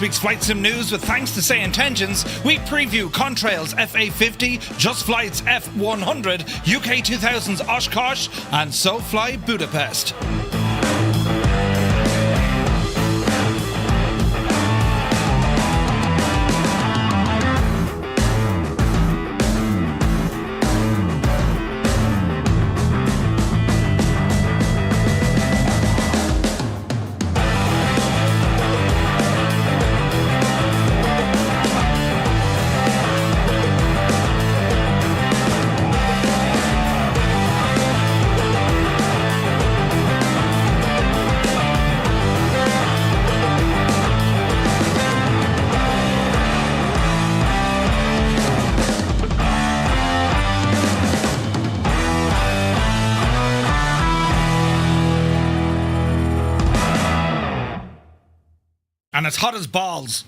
this week's flight sim news with thanks to SayIntentions. We preview Contrail's FA50, Just Flight's F100, UK 2000's Oshkosh, and SoFly Budapest. And it's hot as balls.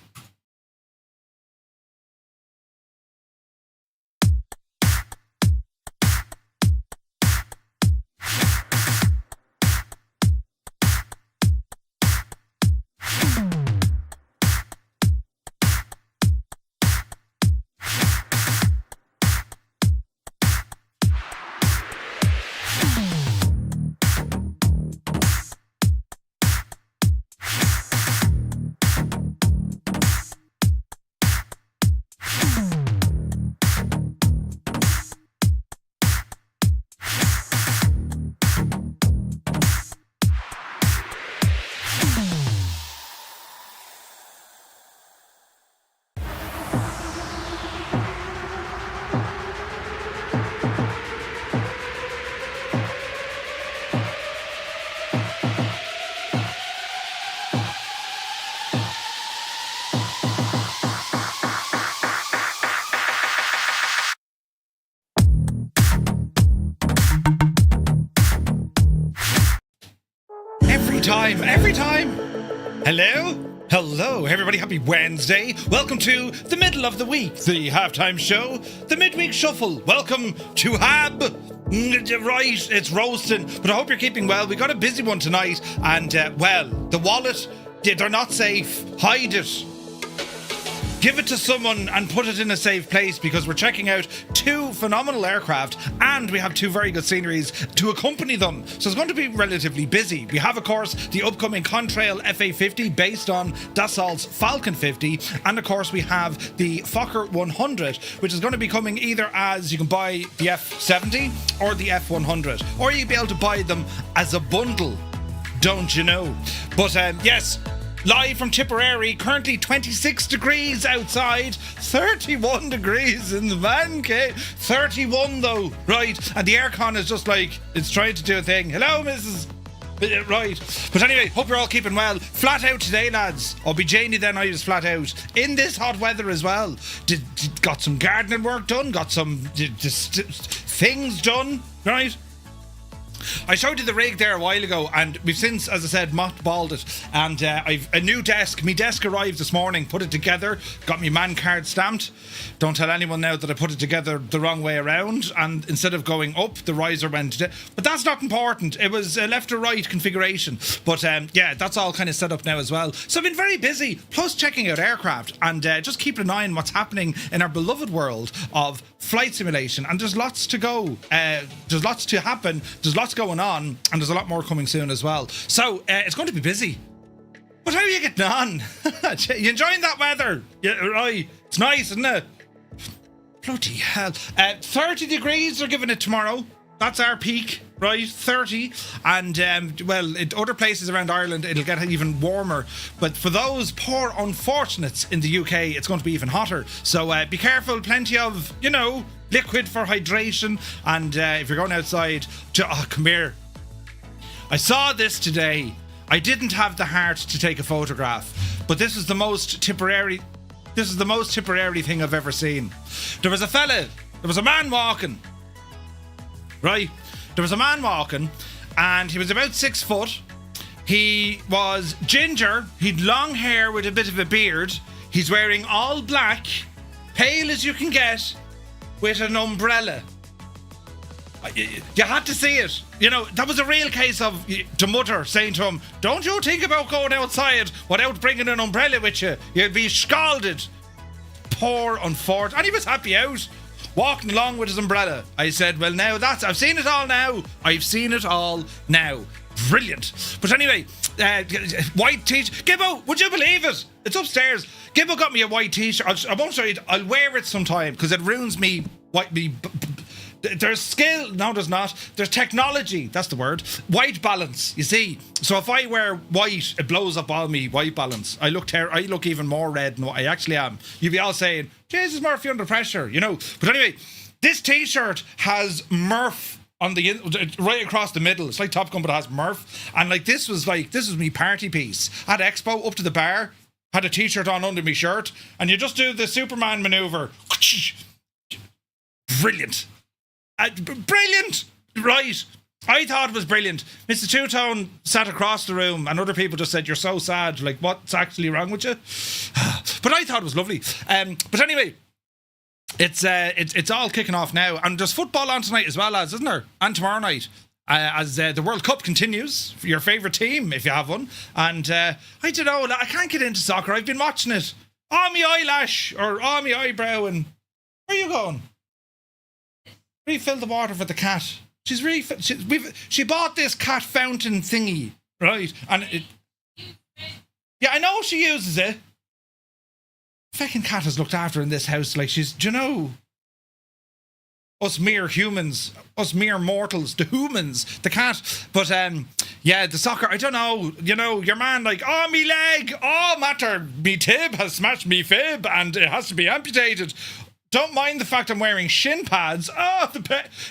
Every time. Hello, everybody. Happy Wednesday. Welcome to the middle of the week, the halftime show, the midweek shuffle. Welcome to Hab. Right, it's roasting, but I hope you're keeping well. We got a busy one tonight, and the wallet, they're not safe. Hide it. Give it to someone and put it in a safe place, because we're checking out two phenomenal aircraft and we have two very good sceneries to accompany them. So it's going to be relatively busy. We have, of course, the upcoming Contrail FA50 based on Dassault's Falcon 50. And, of course, we have the Fokker 100, which is going to be coming either as you can buy the F70 or the F100. Or you'll be able to buy them as a bundle, don't you know? But, yes... Live from Tipperary, currently 26 degrees outside, 31 degrees in the man cave. 31 though, right? And the aircon is just like, it's trying to do a thing. Hello, Mrs. Right. But anyway, hope you're all keeping well. Flat out today, lads. I'll be Janie then, I was flat out. In this hot weather as well. Got some gardening work done, got some things done, right? I showed you the rig there a while ago, and we've since, as I said, mothballed it. And I've a new desk. My desk arrived this morning, put it together, got my man card stamped. Don't tell anyone now that I put it together the wrong way around, and instead of going up, the riser went down. But that's not important. It was a left or right configuration. But yeah, that's all kind of set up now as well. So I've been very busy, plus checking out aircraft and just keeping an eye on what's happening in our beloved world of flight simulation. And there's lots to go. There's lots to happen. There's lots going on, and there's a lot more coming soon as well. So it's going to be busy. But how are you getting on? You enjoying that weather? Yeah, right. It's nice, isn't it? Bloody hell. 30 degrees they're giving it tomorrow. That's our peak, right? 30. And, in other places around Ireland, it'll get even warmer. But for those poor unfortunates in the UK, it's going to be even hotter. So be careful. Plenty of, liquid for hydration. And if you're going outside, come here. I saw this today. I didn't have the heart to take a photograph, but this is the most Tipperary thing I've ever seen. There was a man walking. Right? There was a man walking, and he was about 6 foot. He was ginger. He'd long hair with a bit of a beard. He's wearing all black, pale as you can get, with an umbrella. You had to see it. You know, that was a real case of the mother saying to him, don't you think about going outside without bringing an umbrella with you. You'll be scalded. Poor unfortunate. And he was happy out, walking along with his umbrella. I said, well, now I've seen it all now. I've seen it all now. Brilliant. But anyway, white t-shirt. Gibbo, would you believe it? It's upstairs. Gibbo got me a white t-shirt. I won't show you. I'll wear it sometime because it ruins me. There's skill. No, there's not. There's technology. That's the word. White balance. You see. So if I wear white, it blows up all me white balance. I look even more red than what I actually am. You'll be all saying, Jesus Murphy under pressure, you know. But anyway, this t-shirt has Murph on the right across the middle. It's like Top Gun, but it has Murph. And like this was me party piece. I had Expo up to the bar, had a t-shirt on under my shirt, and you just do the Superman maneuver. Brilliant. Brilliant. Right. I thought it was brilliant. Mr. Two-Tone sat across the room and other people just said, you're so sad. Like, what's actually wrong with you? But I thought it was lovely. But anyway, it's all kicking off now. And there's football on tonight as well, lads, isn't there? And tomorrow night. As the World Cup continues for your favourite team, if you have one. And I don't know, I can't get into soccer. I've been watching it on my eyelash or on my eyebrow. And where are you going? Refill the water for the cat. She bought this cat fountain thingy, right? And yeah, I know she uses it. Fucking cat has looked after in this house like she's, do you know, us mere humans, us mere mortals, the humans, the cat. But yeah, the soccer, I don't know, you know, your man like, oh, me leg, oh, matter, me tib has smashed me fib and it has to be amputated. Don't mind the fact I'm wearing shin pads. Oh,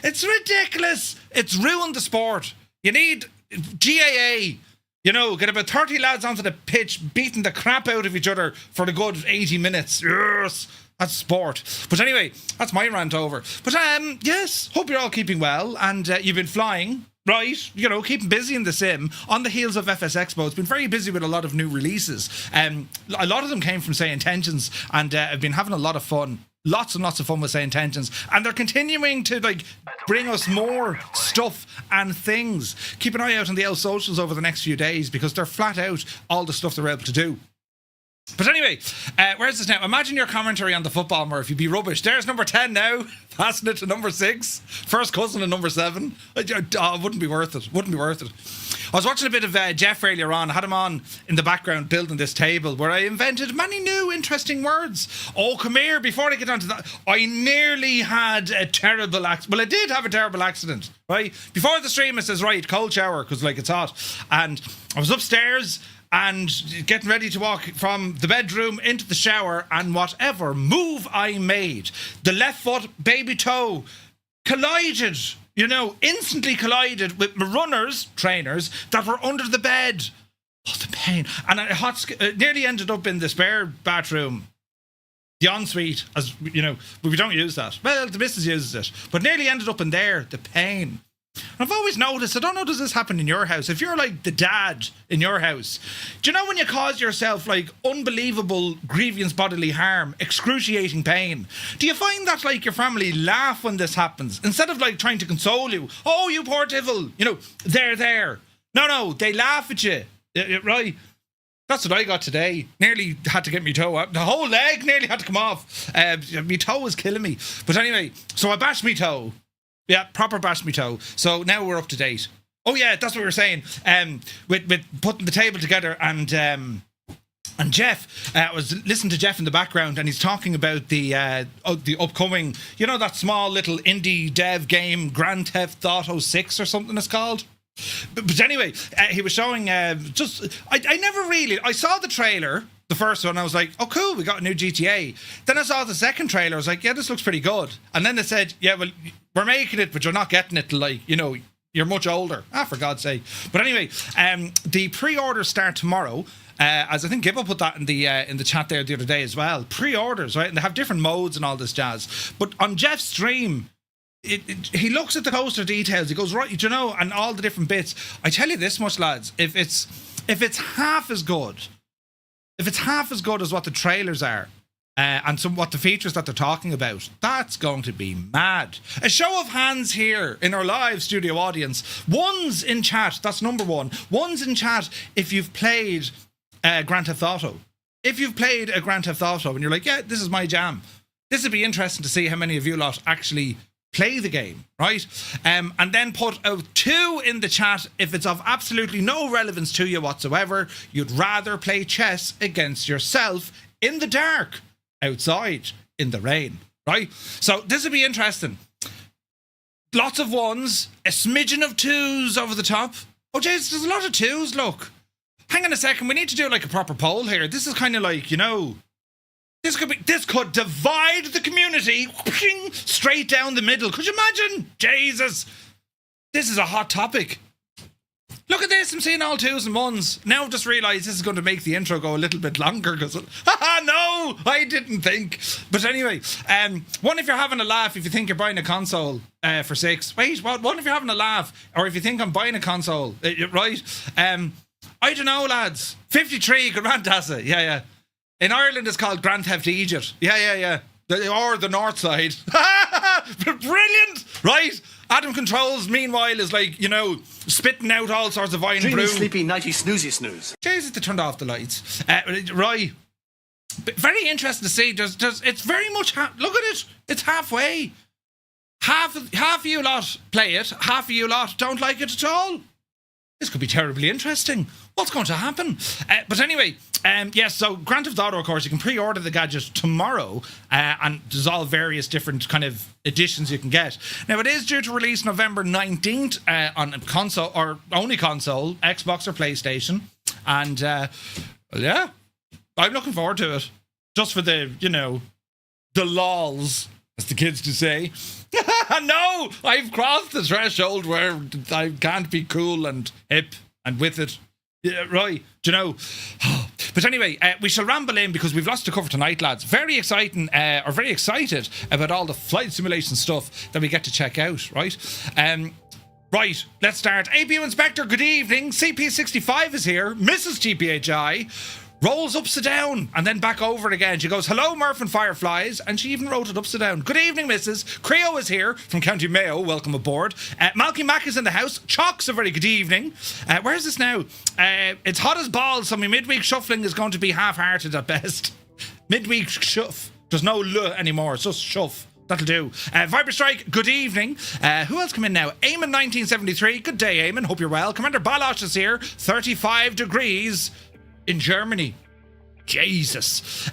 it's ridiculous. It's ruined the sport. You need GAA. You know, get about 30 lads onto the pitch, beating the crap out of each other for the good 80 minutes. Yes, that's sport. But anyway, that's my rant over. But yes, hope you're all keeping well and you've been flying. Right, you know, keeping busy in the sim on the heels of FS Expo. It's been very busy with a lot of new releases. A lot of them came from SayIntentions and I've been having a lot of fun. Lots and lots of fun with SayIntentions, and they're continuing to like bring us more stuff and things. Keep an eye out on the L socials over the next few days because they're flat out all the stuff they're able to do. But anyway, where's this now? Imagine your commentary on the football, Murphy. Be rubbish. There's number 10 now, passing it to number 6. First cousin of number 7. It wouldn't be worth it. Wouldn't be worth it. I was watching a bit of Jeff earlier on. I had him on in the background building this table where I invented many new interesting words. Oh, come here. Before I get onto that, I nearly had a terrible accident. Well, I did have a terrible accident, right? Before the stream, it says, right, cold shower, because like it's hot. And I was upstairs and getting ready to walk from the bedroom into the shower, and whatever move I made, the left foot, baby toe, collided, you know, instantly collided with my trainers that were under the bed. Oh, the pain. And it nearly ended up in the spare bathroom, the ensuite, as you know, we don't use that. Well, the missus uses it, but nearly ended up in there, the pain. I've always noticed, I don't know, does this happen in your house? If you're like the dad in your house, do you know when you cause yourself like unbelievable grievous bodily harm, excruciating pain, do you find that like your family laugh when this happens instead of like trying to console you? Oh, you poor devil, you know, they're there. No, they laugh at you, right? That's what I got today. Nearly had to get my toe out. The whole leg nearly had to come off. My toe was killing me. But anyway, so I bashed my toe. Yeah, proper bash me toe. So now we're up to date. Oh yeah, that's what we were saying. With putting the table together and Jeff, I was listening to Jeff in the background and he's talking about the upcoming, you know, that small little indie dev game, Grand Theft Auto 6 or something it's called. But anyway, he was showing I never really, I saw the trailer, the first one, I was like, oh cool, we got a new GTA. Then I saw the second trailer, I was like, yeah, this looks pretty good. And then they said, yeah, well, we're making it, but you're not getting it till like, you know, you're much older. For God's sake. But anyway, the pre-orders start tomorrow. As I think Gibbo put that in the chat there the other day as well. Pre-orders, right? And they have different modes and all this jazz. But on Jeff's stream, he looks at the poster details. He goes, right, you know, and all the different bits. I tell you this much, lads, if it's half as good as what the trailers are, and what the features that they're talking about. That's going to be mad. A show of hands here in our live studio audience. One's in chat, that's number one. One's in chat if you've played Grand Theft Auto. If you've played a Grand Theft Auto and you're like, yeah, this is my jam. This would be interesting to see how many of you lot actually play the game, right? And then put a 2 in the chat if it's of absolutely no relevance to you whatsoever. You'd rather play chess against yourself in the dark, outside, in the rain, right? So this would be interesting. Lots of 1s, a smidgen of 2s over the top. Oh, jeez, there's a lot of 2s, look. Hang on a second, we need to do like a proper poll here. This is kind of like, you know... This could divide the community straight down the middle. Could you imagine? Jesus. This is a hot topic. Look at this. I'm seeing all 2s and 1s. Now I've just realised this is going to make the intro go a little bit longer because, no, I didn't think. But anyway, one if you're having a laugh, if you think you're buying a console for 6. Wait, one if you're having a laugh, or if you think I'm buying a console, right? I don't know, lads. 53, Grand Tassa. Yeah. In Ireland, it's called Grand Theft Egypt. Yeah. Or the north side. Brilliant! Right? Adam Controls, meanwhile, is like, you know, spitting out all sorts of iron brew. Sleepy, nighty, snoozy, snooze. Jesus, they turned off the lights. Right. Very interesting to see. It's very much... look at it. It's halfway. Half of you lot play it. Half of you lot don't like it at all. This could be terribly interesting. What's going to happen? But anyway, yes, so Grand Theft Auto, of course, you can pre-order the gadget tomorrow, and there's all various different kind of editions you can get. Now, it is due to release November 19th on console, or only console, Xbox or PlayStation. And, yeah, I'm looking forward to it. Just for the, you know, the lols, as the kids to say. No, I've crossed the threshold where I can't be cool and hip and with it. Yeah, right, do you know? But anyway, we shall ramble in because we've lots to cover tonight, lads. Very exciting, or very excited about all the flight simulation stuff that we get to check out, right? Right, let's start. APU Inspector, good evening. CP65 is here. Mrs. TPHI rolls upside down and then back over again. She goes, hello, Murph and Fireflies. And she even wrote it upside down. Good evening, Mrs. Creo is here from County Mayo. Welcome aboard. Malky Mac is in the house. Chalk's a very good evening. Where is this now? It's hot as balls, so my midweek shuffling is going to be half-hearted at best. Midweek shuff. There's no l anymore. It's just shuff. That'll do. Viper Strike, good evening. Who else come in now? Eamon 1973. Good day, Eamon. Hope you're well. Commander Balosh is here. 35 degrees. In Germany. Jesus.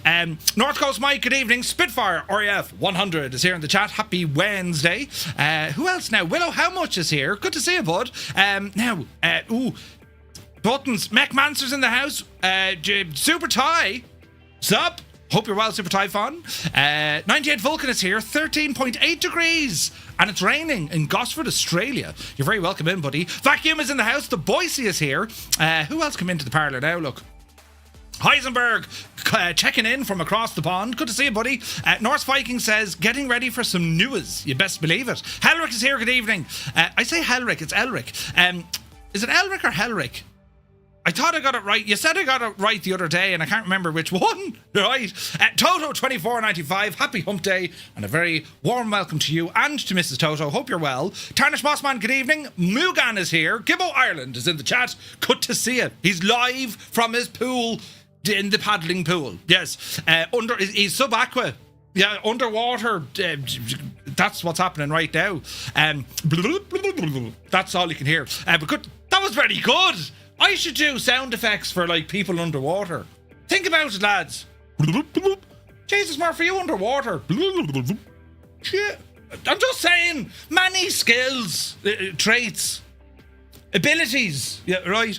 North Coast Mike, good evening. Spitfire RAF 100 is here in the chat. Happy Wednesday. Who else now? Willow How Much is here. Good to see you, bud. Buttons. Mech Mancer's in the house. Super Ty. Sup? Hope you're well, Super Typhon. 98 Vulcan is here. 13.8 degrees. And it's raining in Gosford, Australia. You're very welcome in, buddy. Vacuum is in the house. The Boise is here. Who else come into the parlour now? Look. Heisenberg checking in from across the pond. Good to see you, buddy. Norse Viking says, getting ready for some news. You best believe it. Helric is here. Good evening. I say Helric. It's Elric. Is it Elric or Helric? I thought I got it right. You said I got it right the other day, and I can't remember which one. Right. Toto2495, happy hump day, and a very warm welcome to you and to Mrs. Toto. Hope you're well. Tarnish Mossman, good evening. Mugan is here. Gibbo Ireland is in the chat. Good to see you. He's live from his pool in the paddling pool. Yes. He's sub-aqua. Yeah, underwater. That's what's happening right now. That's all you can hear. But good. That was very good. I should do sound effects for, like, people underwater. Think about it, lads. Jesus, Murphy, you underwater. Shit. I'm just saying, many skills, traits, abilities. Yeah, right.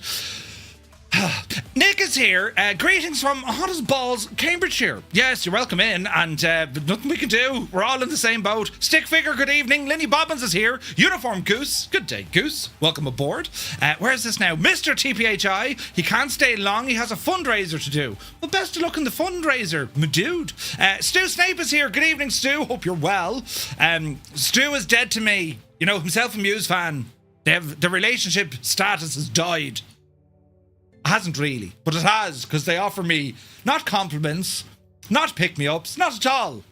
Nick is here. Greetings from Hot as Balls, Cambridgeshire. Yes, you're welcome in, and nothing we can do. We're all in the same boat. Stick Figure, good evening. Linny Bobbins is here. Uniform Goose, good day, Goose. Welcome aboard. Where's this now? Mr. TPHI. He can't stay long. He has a fundraiser to do. Well, best of luck in the fundraiser, my dude. Stu Snape is here. Good evening, Stu. Hope you're well. Stu is dead to me. You know, himself a Muse fan. The relationship status has died. It hasn't really, but it has, because they offer me not compliments, not pick-me-ups, not at all.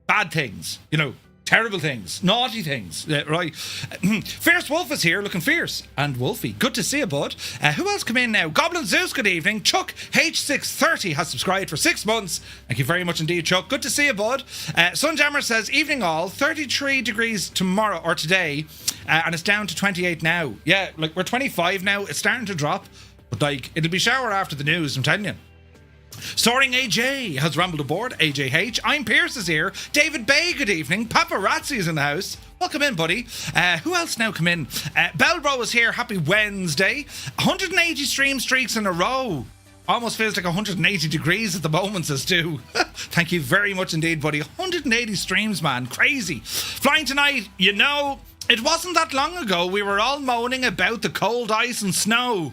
Bad things, you know, terrible things, naughty things, right? Fierce Wolf is here, looking fierce and wolfy. Good to see you, bud. Who else come in now? Goblin Zeus, good evening. Chuck H630 has subscribed for 6 months. Thank you very much indeed, Chuck. Good to see you, bud. Sunjammer says, evening all, 33 degrees tomorrow or today, and it's down to 28 now. Yeah, like we're 25 now. It's starting to drop, but like it'll be shower after the news, I'm telling you. Soaring AJ has rambled aboard. AJH. I'm Pierce is here. David Bay, good evening. Paparazzi is in the house. Welcome in, buddy. Who else now come in? Belbro is here. Happy Wednesday. 180 stream streaks in a row. Almost feels like 180 degrees at the moment, says Stu. Thank you very much indeed, buddy. 180 streams, man. Crazy. Flying tonight, you know, it wasn't that long ago we were all moaning about the cold ice and snow.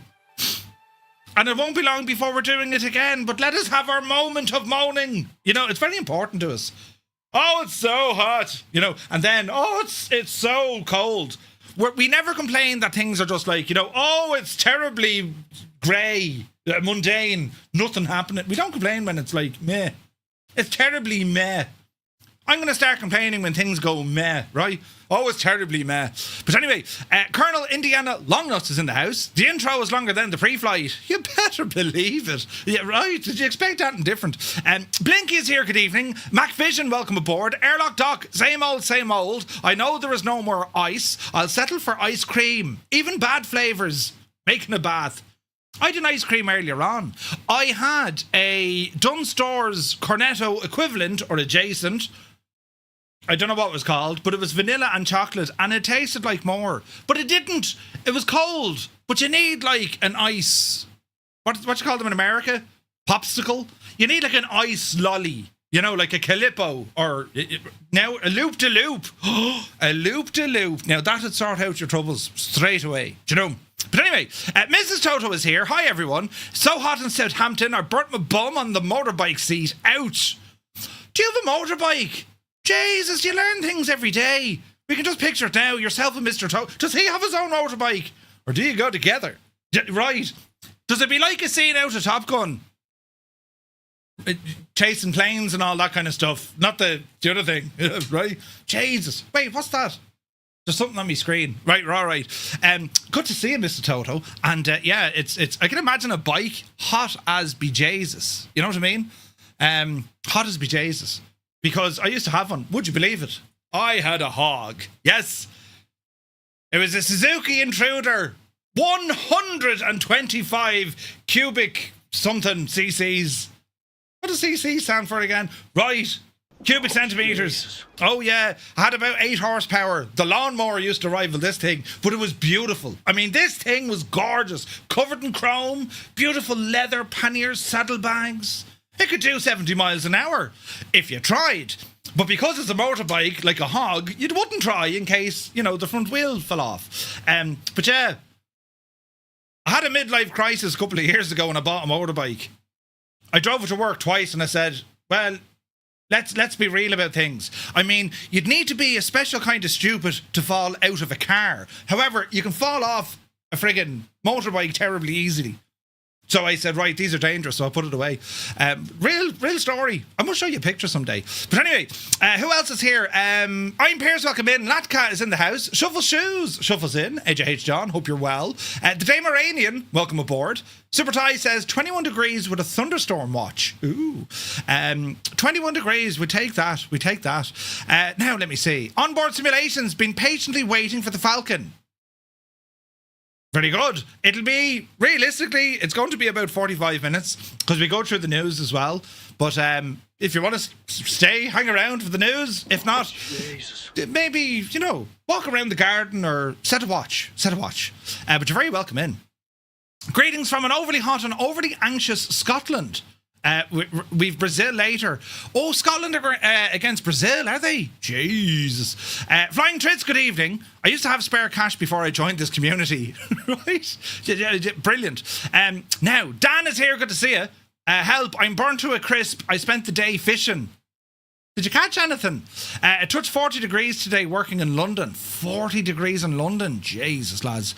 And it won't be long before we're doing it again, but let us have our moment of moaning. You know, it's very important to us. Oh, it's so hot, you know, and then, oh, it's so cold. We never complain that things are just like, you know, oh, it's terribly grey, mundane, nothing happening. We don't complain when it's like, meh. It's terribly meh. I'm going to start complaining when things go meh, right? Oh, it's terribly meh. But anyway, Colonel Indiana Longnuts is in the house. The intro is longer than the pre-flight. You better believe it. Yeah, right. Did you expect anything different? Blinky is here, good evening. MacVision, welcome aboard. Airlock Doc, same old, same old. I know there is no more ice. I'll settle for ice cream. Even bad flavours. Making a bath. I had an ice cream earlier on. I had a Dunstores Cornetto equivalent or adjacent. I don't know what it was called, but it was vanilla and chocolate, and it tasted like more. But it didn't. It was cold. But you need like an ice. What you call them in America? Popsicle. You need like an ice lolly. You know, like a Calippo or now a loop-de-loop. A loop-de-loop. Now that would sort out your troubles straight away. Do you know? But anyway, Mrs. Toto is here. Hi everyone. So hot in Southampton. I burnt my bum on the motorbike seat. Ouch. Do you have a motorbike? Jesus, you learn things every day. We can just picture it now. Yourself and Mr. Toto. Does he have his own motorbike? Or do you go together? Right. Does it be like a scene out of Top Gun? Chasing planes and all that kind of stuff. Not the other thing. Right? Jesus. Wait, what's that? There's something on my screen. Right, all right. Good to see you, Mr. Toto. And yeah, it's. I can imagine a bike hot as bejesus. You know what I mean? Hot as bejesus. Because I used to have one. Would you believe it? I had a hog. Yes. It was a Suzuki Intruder. 125 cubic something cc's. What does cc stand for again? Right. Cubic centimetres. Jesus. Oh, yeah. I had about 8 horsepower. The lawnmower used to rival this thing, but it was beautiful. I mean, this thing was gorgeous. Covered in chrome, beautiful leather panniers, saddlebags. It could do 70 miles an hour if you tried. But because it's a motorbike, like a hog, you wouldn't try in case, you know, the front wheel fell off. But yeah, I had a midlife crisis a couple of years ago when I bought a motorbike. I drove it to work twice and I said, well, let's be real about things. I mean, you'd need to be a special kind of stupid to fall out of a car. However, you can fall off a friggin' motorbike terribly easily. So I said, right, these are dangerous, so I put it away. Real story. I must show you a picture someday. But anyway, who else is here? I'm Pierce, welcome in. Latka is in the house. Shuffle Shoes, Shuffles in. AJH John, hope you're well. The Dameranian, welcome aboard. Super Ty says, 21 degrees with a thunderstorm watch. Ooh. 21 degrees, we take that. Now, let me see. Onboard simulations, been patiently waiting for the Falcon. Very good. It'll be, realistically, it's going to be about 45 minutes because we go through the news as well. But if you want to stay, hang around for the news. If not, Jesus. Maybe, you know, walk around the garden or set a watch. But you're very welcome in. Greetings from an overly hot and overly anxious Scotland. We've Brazil later. Oh, Scotland are against Brazil, are they? Jesus. Flying Trits, good evening. I used to have spare cash before I joined this community. Right? Brilliant. Now, Dan is here. Good to see you. Help, I'm burnt to a crisp. I spent the day fishing. Did you catch anything? It touched 40 degrees today working in London. 40 degrees in London. Jesus, lads.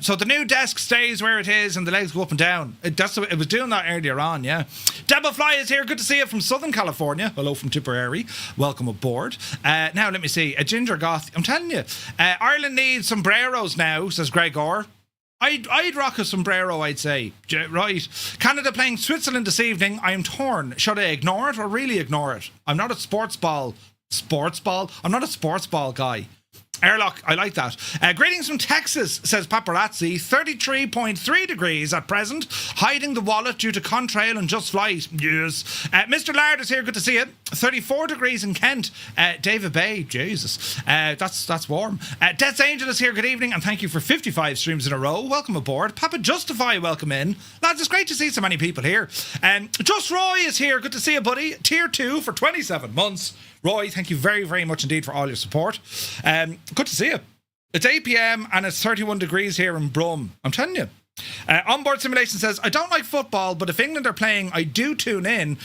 So the new desk stays where it is and the legs go up and down. It was doing that earlier on, yeah. Devil Fly is here. Good to see you from Southern California. Hello from Tipperary. Welcome aboard. Now, let me see. A ginger goth. I'm telling you, Ireland needs sombreros now, says Gregor. I'd rock a sombrero, I'd say. Right. Canada playing Switzerland this evening. I am torn. Should I ignore it or really ignore it? I'm not a sports ball. I'm not a sports ball guy. Airlock, I like that. Greetings from Texas, says Paparazzi. 33.3 degrees at present. Hiding the wallet due to Contrail and Just Flight. Yes. Mr. Laird is here. Good to see you. 34 degrees in Kent. David Bay. Jesus. That's warm. Death's Angel is here. Good evening. And thank you for 55 streams in a row. Welcome aboard. Papa Justify, welcome in. Lads, it's great to see so many people here. Just Roy is here. Good to see you, buddy. Tier 2 for 27 months. Roy, thank you very, very much indeed for all your support. Good to see you. It's 8 p.m. and it's 31 degrees here in Brum. I'm telling you. Onboard Simulation says, I don't like football, but if England are playing, I do tune in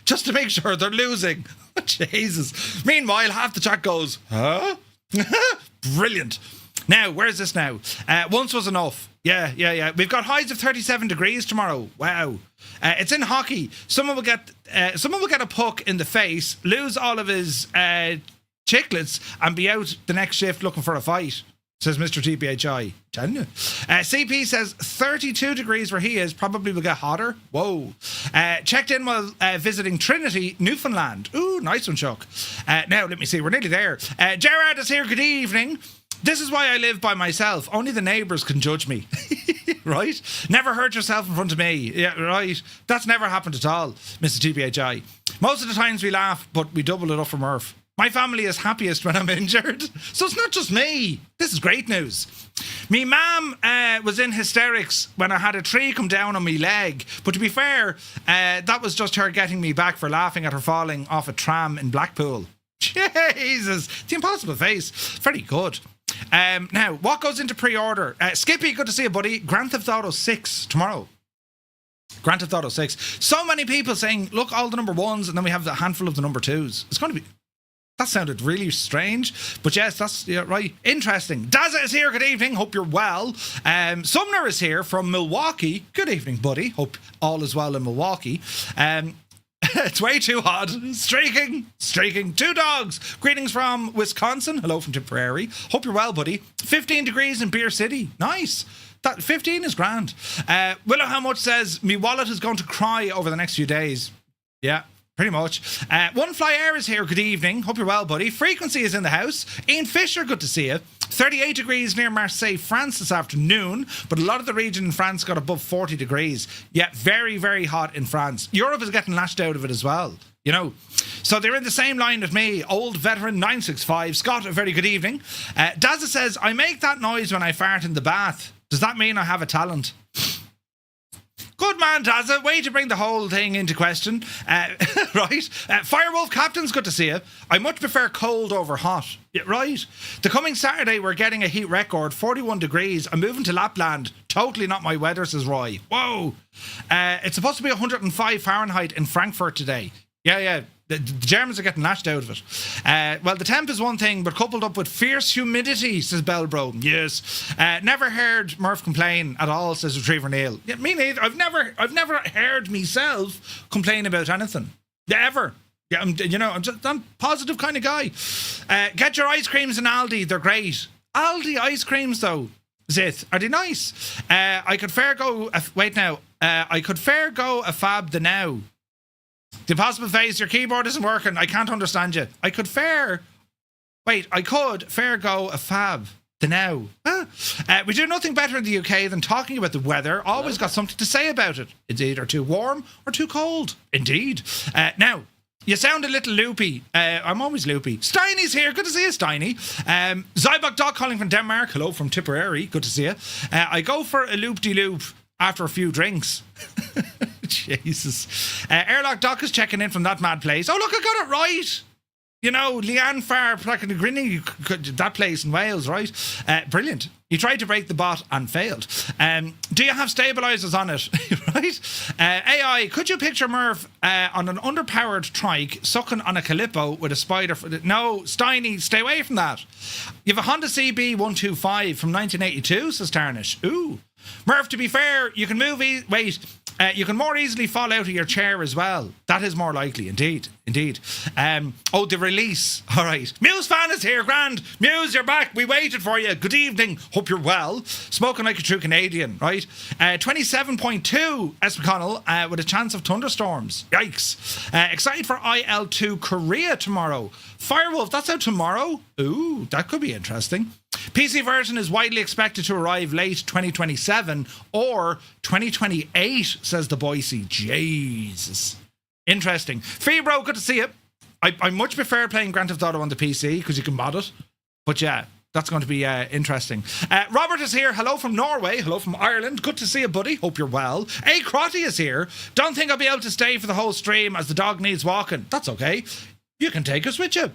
just to make sure they're losing. Jesus. Meanwhile, half the chat goes, huh? Brilliant. Now, where's this now? Once was enough. Yeah. We've got highs of 37 degrees tomorrow. Wow. It's in hockey. Someone will get a puck in the face, lose all of his chiclets, and be out the next shift looking for a fight, says Mr. TPHI. Telling you. CP says 32 degrees where he is. Probably will get hotter. Whoa. Checked in while visiting Trinity, Newfoundland. Ooh, nice one, Chuck. Now, let me see. We're nearly there. Gerard is here. Good evening. This is why I live by myself. Only the neighbours can judge me. Right? Never hurt yourself in front of me. Yeah, right. That's never happened at all, Mr. TPHI. Most of the times we laugh, but we double it up for Murph. My family is happiest when I'm injured. So it's not just me. This is great news. Me mum was in hysterics when I had a tree come down on me leg. But to be fair, that was just her getting me back for laughing at her falling off a tram in Blackpool. Jesus. The impossible face. Very good. Now, what goes into pre-order? Skippy, good to see you, buddy. Grand Theft Auto 6 tomorrow. Grand Theft Auto 6. So many people saying, look, all the number ones, and then we have a handful of the number twos. It's going to be... That sounded really strange. But yes, that's right. Interesting. Dazza is here. Good evening. Hope you're well. Sumner is here from Milwaukee. Good evening, buddy. Hope all is well in Milwaukee. It's way too hot. Streaking. Two dogs. Greetings from Wisconsin. Hello from Tipperary. Hope you're well, buddy. 15 degrees in Beer City. Nice. That 15 is grand. Willow How Much says, me wallet is going to cry over the next few days. Yeah. Pretty much. One Fly Air is here. Good evening. Hope you're well, buddy. Frequency is in the house. Ian Fisher, good to see you. 38 degrees near Marseille, France this afternoon, but a lot of the region in France got above 40 degrees. Yeah, very, very hot in France. Europe is getting lashed out of it as well, you know. So they're in the same line as me. Old veteran 965. Scott, a very good evening. Dazza says, I make that noise when I fart in the bath. Does that mean I have a talent? Good man, Dazza. Way to bring the whole thing into question. Right. Firewolf Captain's good to see you. I much prefer cold over hot. Yeah, right. The coming Saturday, we're getting a heat record, 41 degrees. I'm moving to Lapland. Totally not my weather, says Roy. Whoa. It's supposed to be 105 Fahrenheit in Frankfurt today. Yeah. The Germans are getting lashed out of it. Well, the temp is one thing, but coupled up with fierce humidity, says Belbro. Yes. Never heard Murph complain at all, says Retriever Neil. Yeah, me neither. I've never heard myself complain about anything. Ever. Yeah, I'm a positive kind of guy. Get your ice creams in Aldi. They're great. Aldi ice creams, though. Zith, are they nice? I could fair go... I could fair go a fab the now. The impossible face, your keyboard isn't working. I can't understand you. I could fair go a fab the now. We do nothing better in the UK than talking about the weather. Always got something to say about it. It's either too warm or too cold. Indeed. Now, you sound a little loopy. I'm always loopy. Steiny's here. Good to see you, Steiny. Zybok Doc calling from Denmark. Hello from Tipperary. Good to see you. I go for a loop-de-loop after a few drinks. Jesus. Airlock Doc is checking in from that mad place. Oh, look, I got it right. You know, Leanne Farr, that place in Wales, right? Brilliant. You tried to break the bot and failed. Do you have stabilizers on it? Right? AI, could you picture Merv on an underpowered trike sucking on a Calippo with a spider? No, Steiny, stay away from that. You have a Honda CB125 from 1982, says Tarnish. Ooh. Merv, to be fair, you can move... you can more easily fall out of your chair as well. That is more likely, indeed. The release. All right. Muse fan is here, grand. Muse, you're back. We waited for you. Good evening. Hope you're well. Smoking like a true Canadian, right? 27.2 S. McConnell with a chance of thunderstorms. Yikes. Excited for IL2 Korea tomorrow. Firewolf, that's out tomorrow. Ooh, that could be interesting. PC version is widely expected to arrive late 2027 or 2028, says the Boise. Jesus. Interesting. Febro, good to see you. I much prefer playing Grand Theft Auto on the PC because you can mod it. But yeah, that's going to be interesting. Robert is here. Hello from Norway. Hello from Ireland. Good to see you, buddy. Hope you're well. A. Crotty is here. Don't think I'll be able to stay for the whole stream as the dog needs walking. That's okay. You can take us with you.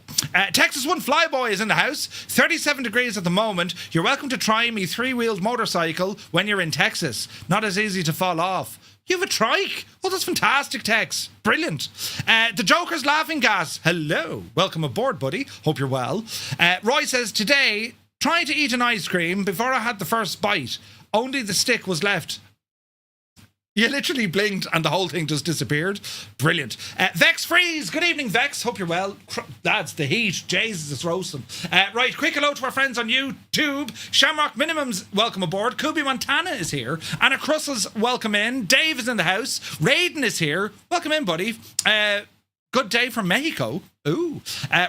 Texas One Flyboy is in the house. 37 degrees at the moment. You're welcome to try me three-wheeled motorcycle when you're in Texas. Not as easy to fall off. You have a trike? Oh, that's fantastic, Tex. Brilliant. The Joker's laughing gas. Hello. Welcome aboard, buddy. Hope you're well. Roy says, today, trying to eat an ice cream before I had the first bite. Only the stick was left. You literally blinked and the whole thing just disappeared. Brilliant. Vex Freeze. Good evening, Vex. Hope you're well. Lads, the heat. Jesus, it's roasting. Right, quick hello to our friends on YouTube. Shamrock Minimums, welcome aboard. Kubi Montana is here. Anna Crussels, welcome in. Dave is in the house. Raiden is here. Welcome in, buddy. Good day from Mexico. Ooh.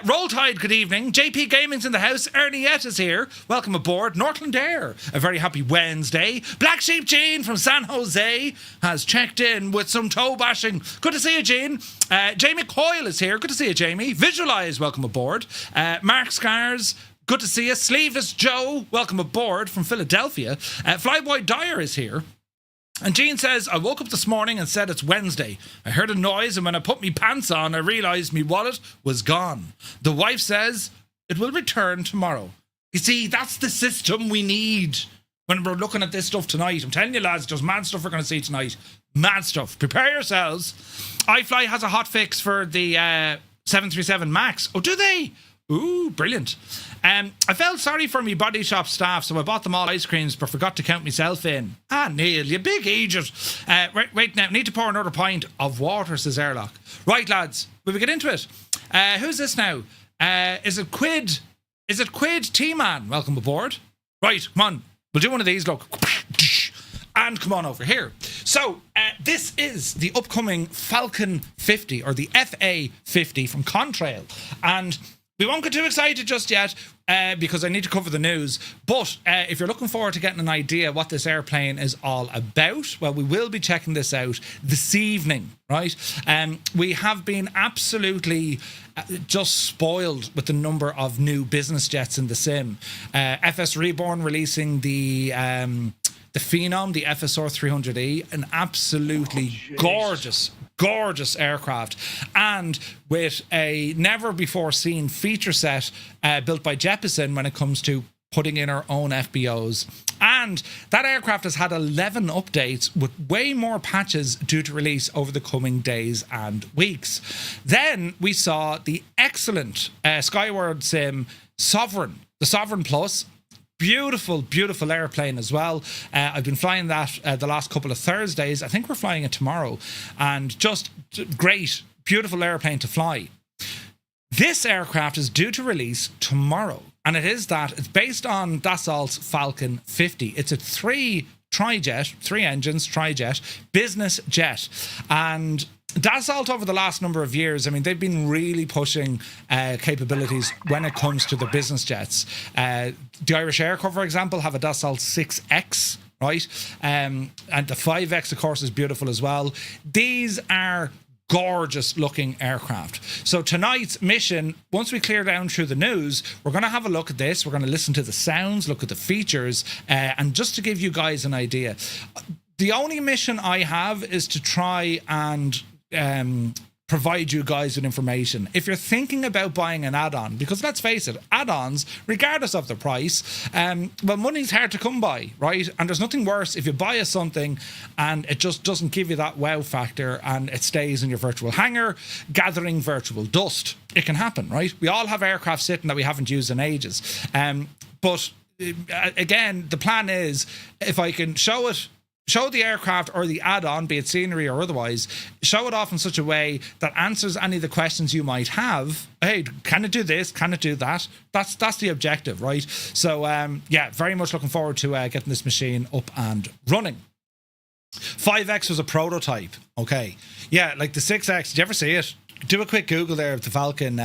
Roll Tide, good evening. JP Gaming's in the house. Erniette is here. Welcome aboard. Northland Air, a very happy Wednesday. Black Sheep Jean from San Jose has checked in with some toe bashing. Good to see you, Jean. Jamie Coyle is here. Good to see you, Jamie. Visualize, welcome aboard. Mark Scars, good to see you. Sleeveless Joe, welcome aboard from Philadelphia. Flyboy Dyer is here. And Jean says, I woke up this morning and said it's Wednesday. I heard a noise and when I put me pants on, I realised me wallet was gone. The wife says, it will return tomorrow. You see, that's the system we need when we're looking at this stuff tonight. I'm telling you, lads, there's mad stuff we're going to see tonight. Mad stuff. Prepare yourselves. iFly has a hot fix for the 737 MAX. Oh, do they? Ooh, brilliant. I felt sorry for me body shop staff, so I bought them all ice creams but forgot to count myself in. Neil, you big idiot. Wait now, need to pour another pint of water, says Airlock. Right, lads, will we get into it? Who's this now? Is it Quid? Is it Quid T-Man? Welcome aboard. Right, come on. We'll do one of these, look. And come on over here. So, this is the upcoming Falcon 50, or the FA50 from Contrail. And we won't get too excited just yet because I need to cover the news. But if you're looking forward to getting an idea what this airplane is all about, well, we will be checking this out this evening, right? We have been absolutely just spoiled with the number of new business jets in the sim. FS Reborn releasing the Phenom, the FSR 300E, an absolutely gorgeous aircraft, and with a never before seen feature set built by Jeppesen when it comes to putting in our own FBOs. And that aircraft has had 11 updates with way more patches due to release over the coming days and weeks. Then we saw the excellent Skyward Sim Sovereign, the Sovereign Plus. Beautiful airplane as well. I've been flying that the last couple of Thursdays. I think we're flying it tomorrow. And just great, beautiful airplane to fly. This aircraft is due to release tomorrow. And it's based on Dassault's Falcon 50. It's a three engines, tri-jet, business jet. And Dassault over the last number of years, I mean, they've been really pushing capabilities when it comes to the business jets. The Irish Airco, for example, have a Dassault 6X, right? And the 5X, of course, is beautiful as well. These are gorgeous looking aircraft. So tonight's mission, once we clear down through the news, we're going to have a look at this. We're going to listen to the sounds, look at the features, and just to give you guys an idea. The only mission I have is to try and provide you guys with information. If you're thinking about buying an add-on, because let's face it, add-ons, regardless of the price, well, money's hard to come by, right? And there's nothing worse if you buy something and it just doesn't give you that wow factor and it stays in your virtual hangar, gathering virtual dust. It can happen, right? We all have aircraft sitting that we haven't used in ages. But again, the plan is, if I can show the aircraft or the add-on, be it scenery or otherwise, show it off in such a way that answers any of the questions you might have. Hey, can it do this? Can it do that? That's the objective, right? So, yeah, very much looking forward to getting this machine up and running. 5X was a prototype. Okay. Yeah, like the 6X. Did you ever see it? Do a quick Google there of the Falcon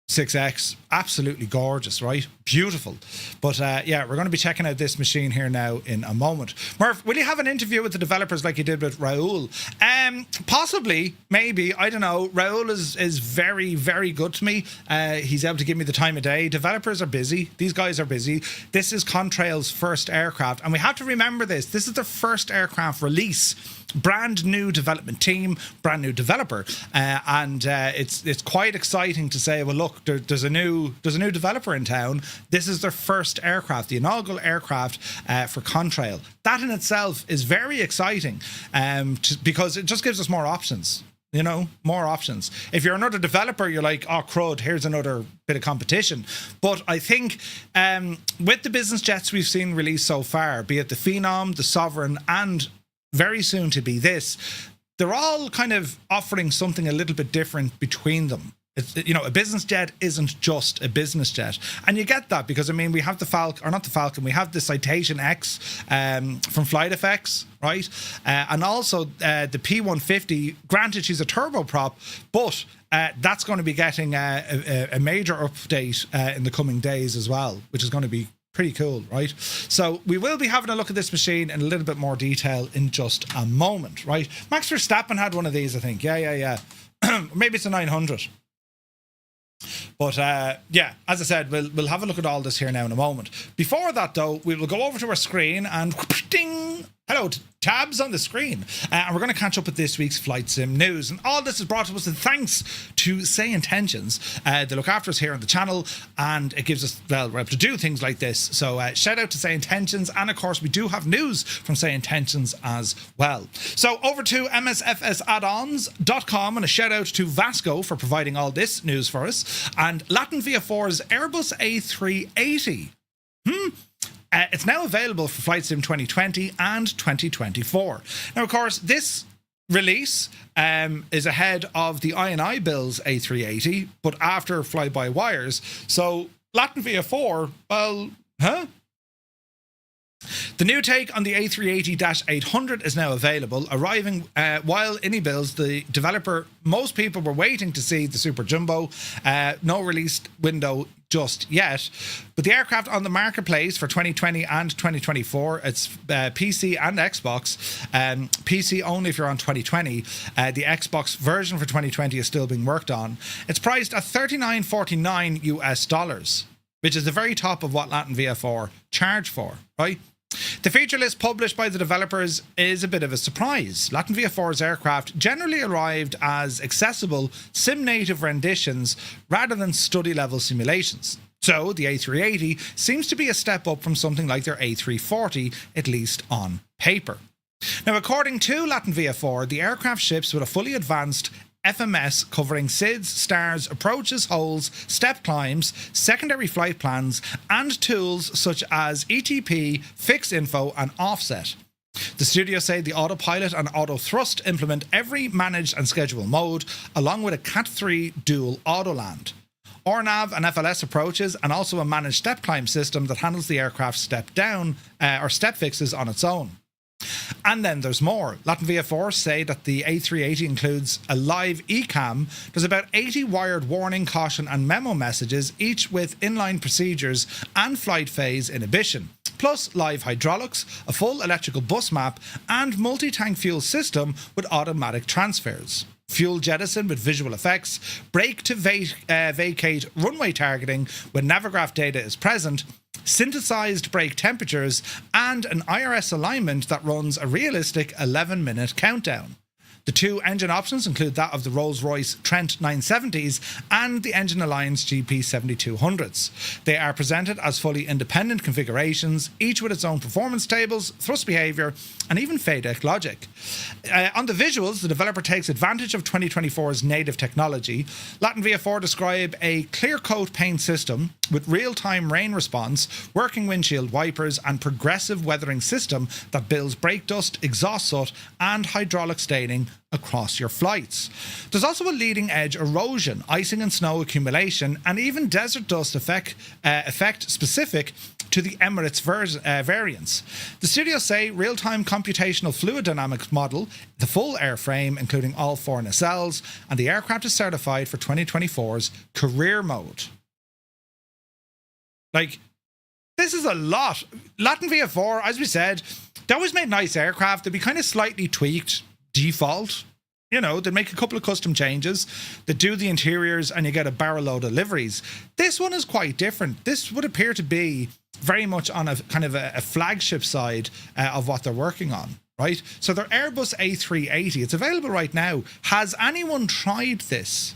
6X. Absolutely gorgeous, right? Beautiful. But yeah, we're going to be checking out this machine here now in a moment. Murph, will you have an interview with the developers like you did with Raoul? Possibly, maybe, I don't know. Raoul is very, very good to me. He's able to give me the time of day. Developers are busy. These guys are busy. This is Contrail's first aircraft, and we have to remember this. This is their first aircraft release. Brand new development team, brand new developer, and it's quite exciting to say, well, look, there's a new developer in town. This is their first aircraft, the inaugural aircraft for Contrail. That in itself is very exciting, because it just gives us more options. You know, more options. If you're another developer, you're like, oh, crud, here's another bit of competition. But I think with the business jets we've seen released so far, be it the Phenom, the Sovereign, and very soon to be this, they're all kind of offering something a little bit different between them. It's, you know, a business jet isn't just a business jet. And you get that because, I mean, we have the Falcon, or not the Falcon, we have the Citation X from Flight Effects, right? And also the P150, granted she's a turboprop, but that's going to be getting a major update in the coming days as well, which is going to be pretty cool, right? So we will be having a look at this machine in a little bit more detail in just a moment, right? Max Verstappen had one of these, I think. Yeah. Maybe it's a 900. But yeah, as I said, we'll have a look at all this here now in a moment. Before that, though, we will go over to our screen and ding! Hello, tabs on the screen. And we're going to catch up with this week's Flight Sim news. And all this is brought to us thanks to SayIntentions. They look after us here on the channel, and it gives us, well, we're able to do things like this. So shout out to SayIntentions. And of course, we do have news from SayIntentions as well. So over to MSFS add-ons.com, and a shout out to Vasco for providing all this news for us. And Latin VF4's Airbus A380. It's now available for Flight Sim 2020 and 2024. Now, of course, this release is ahead of the I&I Bill's A380, but after fly-by-wires. So, Latin VF4, well, huh? The new take on the A380-800 is now available, arriving while Builds, the developer, most people were waiting to see the Super Jumbo. No release window just yet. But the aircraft on the marketplace for 2020 and 2024, it's PC and Xbox. PC only if you're on 2020. The Xbox version for 2020 is still being worked on. It's priced at $39.49 US, which is the very top of what Latin VF4 charge for, right? The feature list published by the developers is a bit of a surprise. Latin VF4's aircraft generally arrived as accessible sim-native renditions rather than study-level simulations. So the A380 seems to be a step up from something like their A340, at least on paper. Now, according to Latin VF4, the aircraft ships with a fully advanced FMS covering SIDS, stars, approaches, holes, step climbs, secondary flight plans, and tools such as ETP, fix info, and offset. The studio say the autopilot and auto thrust implement every managed and schedule mode, along with a Cat 3 dual autoland, RNAV and FLS approaches, and also a managed step climb system that handles the aircraft's step down or step fixes on its own. And then there's more. Latin VF4 say that the A380 includes a live eCam. There's about 80 wired warning, caution and memo messages, each with inline procedures and flight phase inhibition, plus live hydraulics, a full electrical bus map, and multi-tank fuel system with automatic transfers. Fuel jettison with visual effects, brake to vacate runway targeting when Navigraph data is present, synthesized brake temperatures, and an IRS alignment that runs a realistic 11-minute countdown. The two engine options include that of the Rolls-Royce Trent 970s and the Engine Alliance GP 7200s. They are presented as fully independent configurations, each with its own performance tables, thrust behaviour, and even FADEC logic. On the visuals, the developer takes advantage of 2024's native technology. Latin VF4 describe a clear coat paint system with real-time rain response, working windshield wipers, and progressive weathering system that builds brake dust, exhaust soot, and hydraulic staining across your flights. There's also a leading edge erosion, icing and snow accumulation, and even desert dust effect specific to the Emirates variants. The studios say real-time computational fluid dynamics model, the full airframe, including all 4 nacelles, and the aircraft is certified for 2024's career mode. Like, this is a lot. Latin VF4, as we said, they always made nice aircraft. They'd be kind of slightly tweaked default. You know, they make a couple of custom changes. They do the interiors and you get a barrel load of liveries. This one is quite different. This would appear to be very much on a kind of a flagship side of what they're working on, right? So their Airbus A380, it's available right now. Has anyone tried this?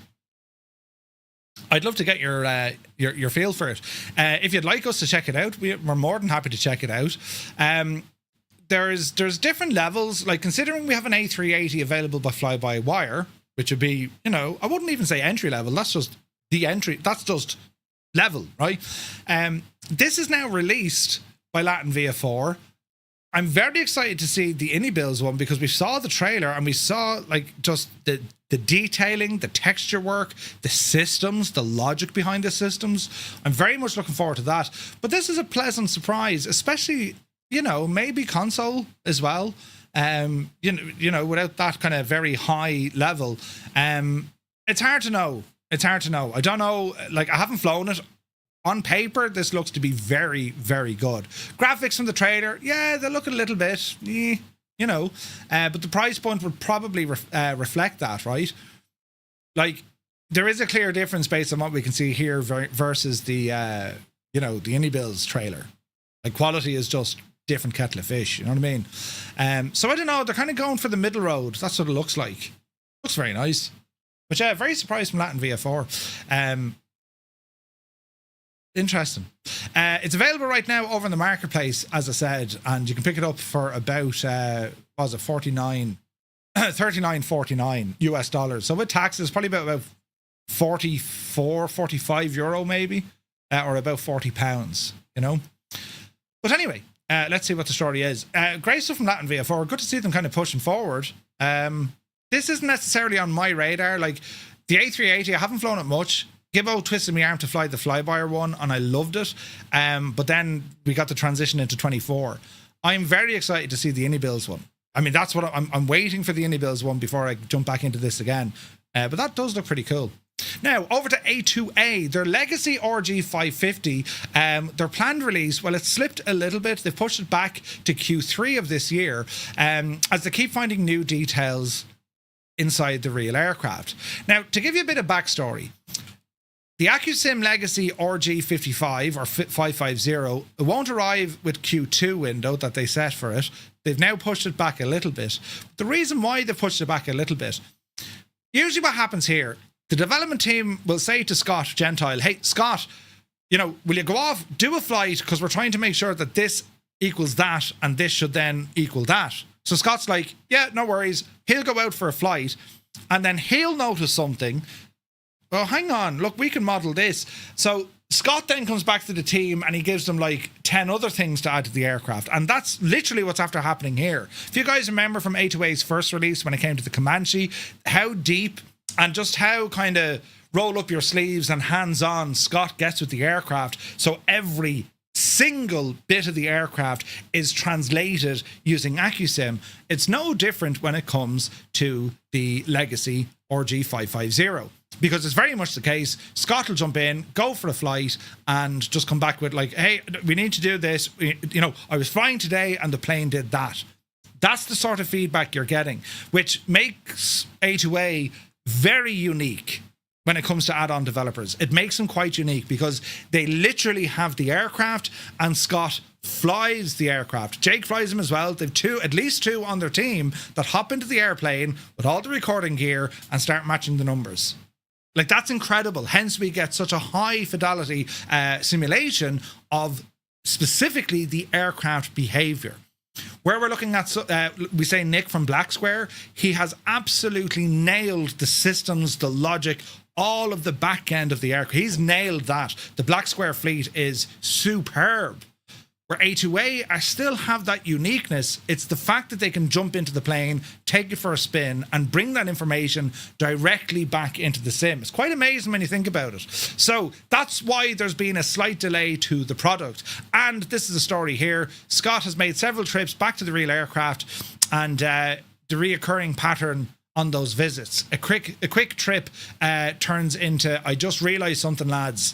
I'd love to get your feel for it. If you'd like us to check it out, we're more than happy to check it out. There's different levels. Like, considering we have an A380 available by fly-by-wire, which would be, you know, I wouldn't even say entry level. That's just the entry. That's just level, right? This is now released by Latin VF4. I'm very excited to see the IndyBuilds one because we saw the trailer and we saw like just the detailing, the texture work, the systems, the logic behind the systems. I'm very much looking forward to that. But this is a pleasant surprise, especially, you know, maybe console as well. You know, without that kind of very high level. It's hard to know. It's hard to know. I don't know. Like, I haven't flown it. On paper, this looks to be very, very good. Graphics from the trailer, yeah, they look a little bit, you know, but the price point would probably reflect that, right? Like, there is a clear difference based on what we can see here versus the, you know, the IndyBuilds trailer. Like, quality is just different kettle of fish, you know what I mean? So I don't know, they're kind of going for the middle road. That's what it looks like. Looks very nice. But yeah, very surprised from Latin VF4. Interesting. It's available right now over in the marketplace, as I said, and you can pick it up for about what was it, $39.49 US dollars. So with taxes, probably about 45 euro maybe, or about £40, you know. But anyway, let's see what the story is. Great stuff from Latin VF4. Good to see them kind of pushing forward. This isn't necessarily on my radar. Like, the A380, I haven't flown it much. Gibbo twisted my arm to fly the Flybuyer one, and I loved it. But then we got the transition into 24. I'm very excited to see the IndyBuilds one. I mean, that's what I'm waiting for, the IndyBuilds one before I jump back into this again. But that does look pretty cool. Now, over to A2A, their legacy RG550, their planned release, well, it's slipped a little bit. They've pushed it back to Q3 of this year, as they keep finding new details inside the real aircraft. Now, to give you a bit of backstory, the AccuSim Legacy RG55 or 550 won't arrive with Q2 window that they set for it. They've now pushed it back a little bit. The reason why they pushed it back a little bit, usually what happens here, the development team will say to Scott Gentile, hey, Scott, you know, will you go off, do a flight, because we're trying to make sure that this equals that and this should then equal that. So Scott's like, yeah, no worries. He'll go out for a flight and then he'll notice something. Oh, hang on, look, we can model this. So Scott then comes back to the team and he gives them like 10 other things to add to the aircraft. And that's literally what's after happening here. If you guys remember from A2A's first release when it came to the Comanche, how deep and just how kind of roll up your sleeves and hands-on Scott gets with the aircraft. So every single bit of the aircraft is translated using AccuSim. It's no different when it comes to the legacy RG550. Because it's very much the case, Scott will jump in, go for a flight, and just come back with like, hey, we need to do this. You know, I was flying today and the plane did that. That's the sort of feedback you're getting, which makes A2A very unique. when it comes to add-on developers. It makes them quite unique because they literally have the aircraft and Scott flies the aircraft. Jake flies them as well. They've at least two on their team that hop into the airplane with all the recording gear and start matching the numbers. Like, that's incredible. Hence, we get such a high fidelity simulation of specifically the aircraft behavior. Where we're looking at, we say Nick from Black Square, he has absolutely nailed the systems, the logic, all of the back end of the aircraft. He's nailed that. The Black Square fleet is superb. Where A2A still have that uniqueness, it's the fact that they can jump into the plane, take it for a spin, and bring that information directly back into the sim. It's quite amazing when you think about it. So that's why there's been a slight delay to the product. And this is a story here. Scott has made several trips back to the real aircraft, and the reoccurring pattern on those visits. A quick trip turns into, I just realised something, lads.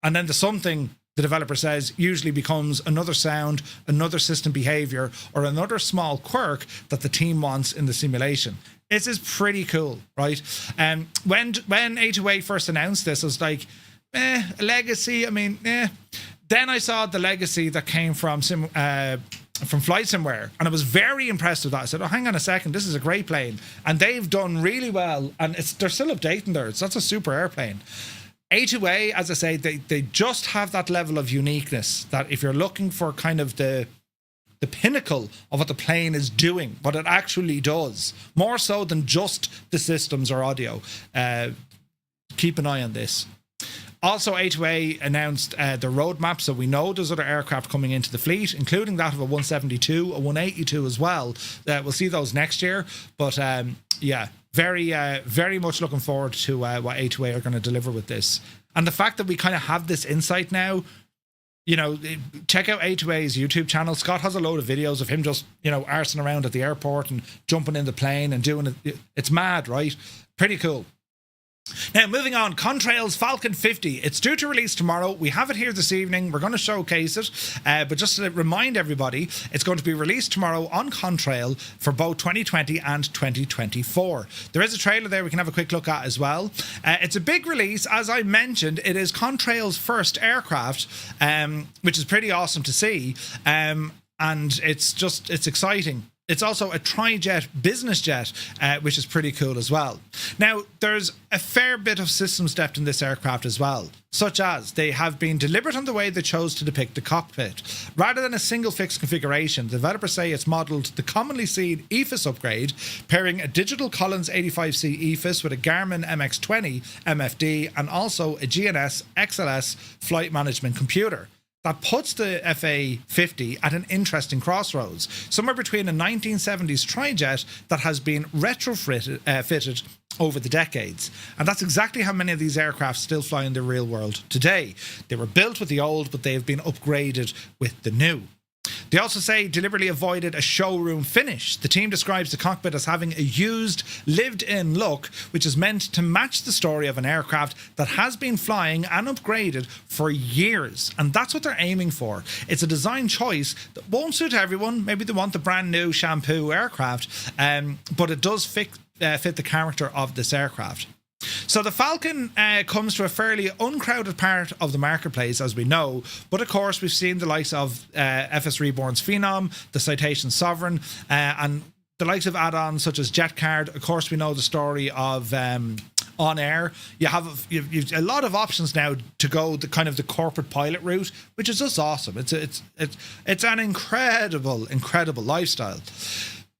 And then the something, the developer says, usually becomes another sound, another system behavior, or another small quirk that the team wants in the simulation. This is pretty cool, right? When A2A first announced this, I was like, a legacy, I mean, Then I saw the legacy that came from Flight Simware, and I was very impressed with that. I said, oh, hang on a second, this is a great plane. And they've done really well, and they're still updating theirs. That's a super airplane. A2A, as I say, they just have that level of uniqueness that if you're looking for kind of the pinnacle of what the plane is doing, what it actually does, more so than just the systems or audio, keep an eye on this. Also, A2A announced the roadmap, so we know there's other aircraft coming into the fleet, including that of a 172, a 182 as well. We'll see those next year, but yeah. Very much looking forward to what A2A are going to deliver with this. And the fact that we kind of have this insight now, you know, check out A2A's YouTube channel. Scott has a load of videos of him just, you know, arsing around at the airport and jumping in the plane and doing it. It's mad, right? Pretty cool. Now, moving on, Contrail's Falcon 50. It's due to release tomorrow. We have it here this evening. We're going to showcase it. But just to remind everybody, it's going to be released tomorrow on Contrail for both 2020 and 2024. There is a trailer there we can have a quick look at as well. It's a big release. As I mentioned, it is Contrail's first aircraft, which is pretty awesome to see. And it's exciting. It's also a tri-jet business jet, which is pretty cool as well. Now, there's a fair bit of systems depth in this aircraft as well, such as they have been deliberate on the way they chose to depict the cockpit. Rather than a single fixed configuration, developers say it's modelled the commonly seen EFIS upgrade, pairing a digital Collins 85C EFIS with a Garmin MX20 MFD and also a GNS XLS flight management computer. That puts the FA50 at an interesting crossroads, somewhere between a 1970s tri-jet that has been retrofitted over the decades. And that's exactly how many of these aircraft still fly in the real world today. They were built with the old, but they have been upgraded with the new. They also say deliberately avoided a showroom finish. The team describes the cockpit as having a used, lived-in look, which is meant to match the story of an aircraft that has been flying and upgraded for years. And that's what they're aiming for. It's a design choice that won't suit everyone. Maybe they want the brand new shampoo aircraft, but it does fit the character of this aircraft. So the Falcon comes to a fairly uncrowded part of the marketplace, as we know, but of course we've seen the likes of FS Reborn's Phenom, the Citation Sovereign, and the likes of add-ons such as JetCard. Of course, we know the story of On Air. You've a lot of options now to go the kind of the corporate pilot route, which is just awesome. It's an incredible lifestyle.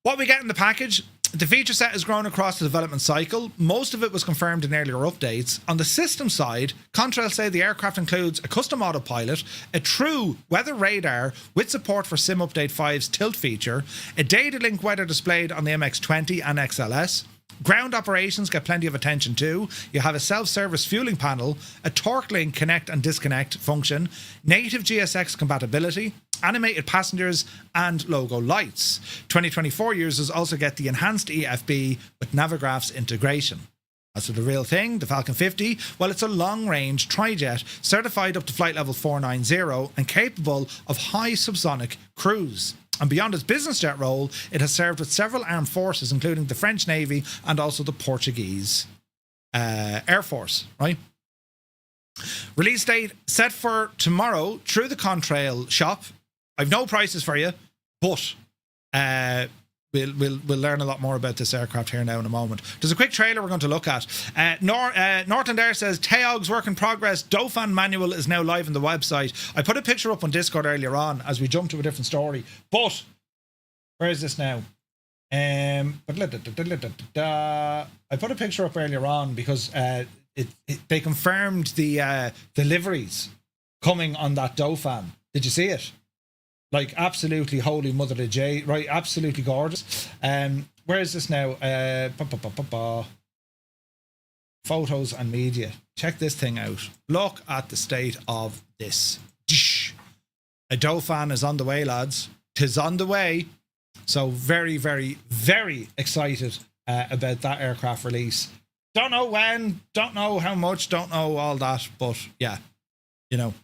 What we get in the package. The feature set has grown across the development cycle. Most of it was confirmed in earlier updates. On the system side, Contrail say the aircraft includes a custom autopilot, a true weather radar with support for Sim Update 5's tilt feature, a data link weather displayed on the MX20 and XLS. Ground operations get plenty of attention too. You have a self-service fueling panel, a torque link connect and disconnect function, native GSX compatibility, animated passengers and logo lights. 2024 users also get the enhanced EFB with Navigraph's integration. As for the real thing, the Falcon 50, well, it's a long-range tri-jet certified up to flight level 490 and capable of high subsonic cruise. And beyond its business jet role, it has served with several armed forces, including the French Navy and also the Portuguese. Air Force, right? Release date set for tomorrow through the Contrail shop. I've no prices for you, but we'll learn a lot more about this aircraft here now in a moment. There's a quick trailer we're going to look at. Norton there says, Teog's work in progress. Dauphin manual is now live on the website. I put a picture up on Discord earlier on as we jump to a different story. But where is this now? I put a picture up earlier on because they confirmed the deliveries coming on that Dauphin. Did you see it? Like, absolutely holy mother of J, right? Absolutely gorgeous. Where is this now? Photos and media. Check this thing out. Look at the state of this. A Dauphin is on the way, lads. 'Tis on the way. So very, very, very excited about that aircraft release. Don't know when, don't know how much, don't know all that, but yeah, you know,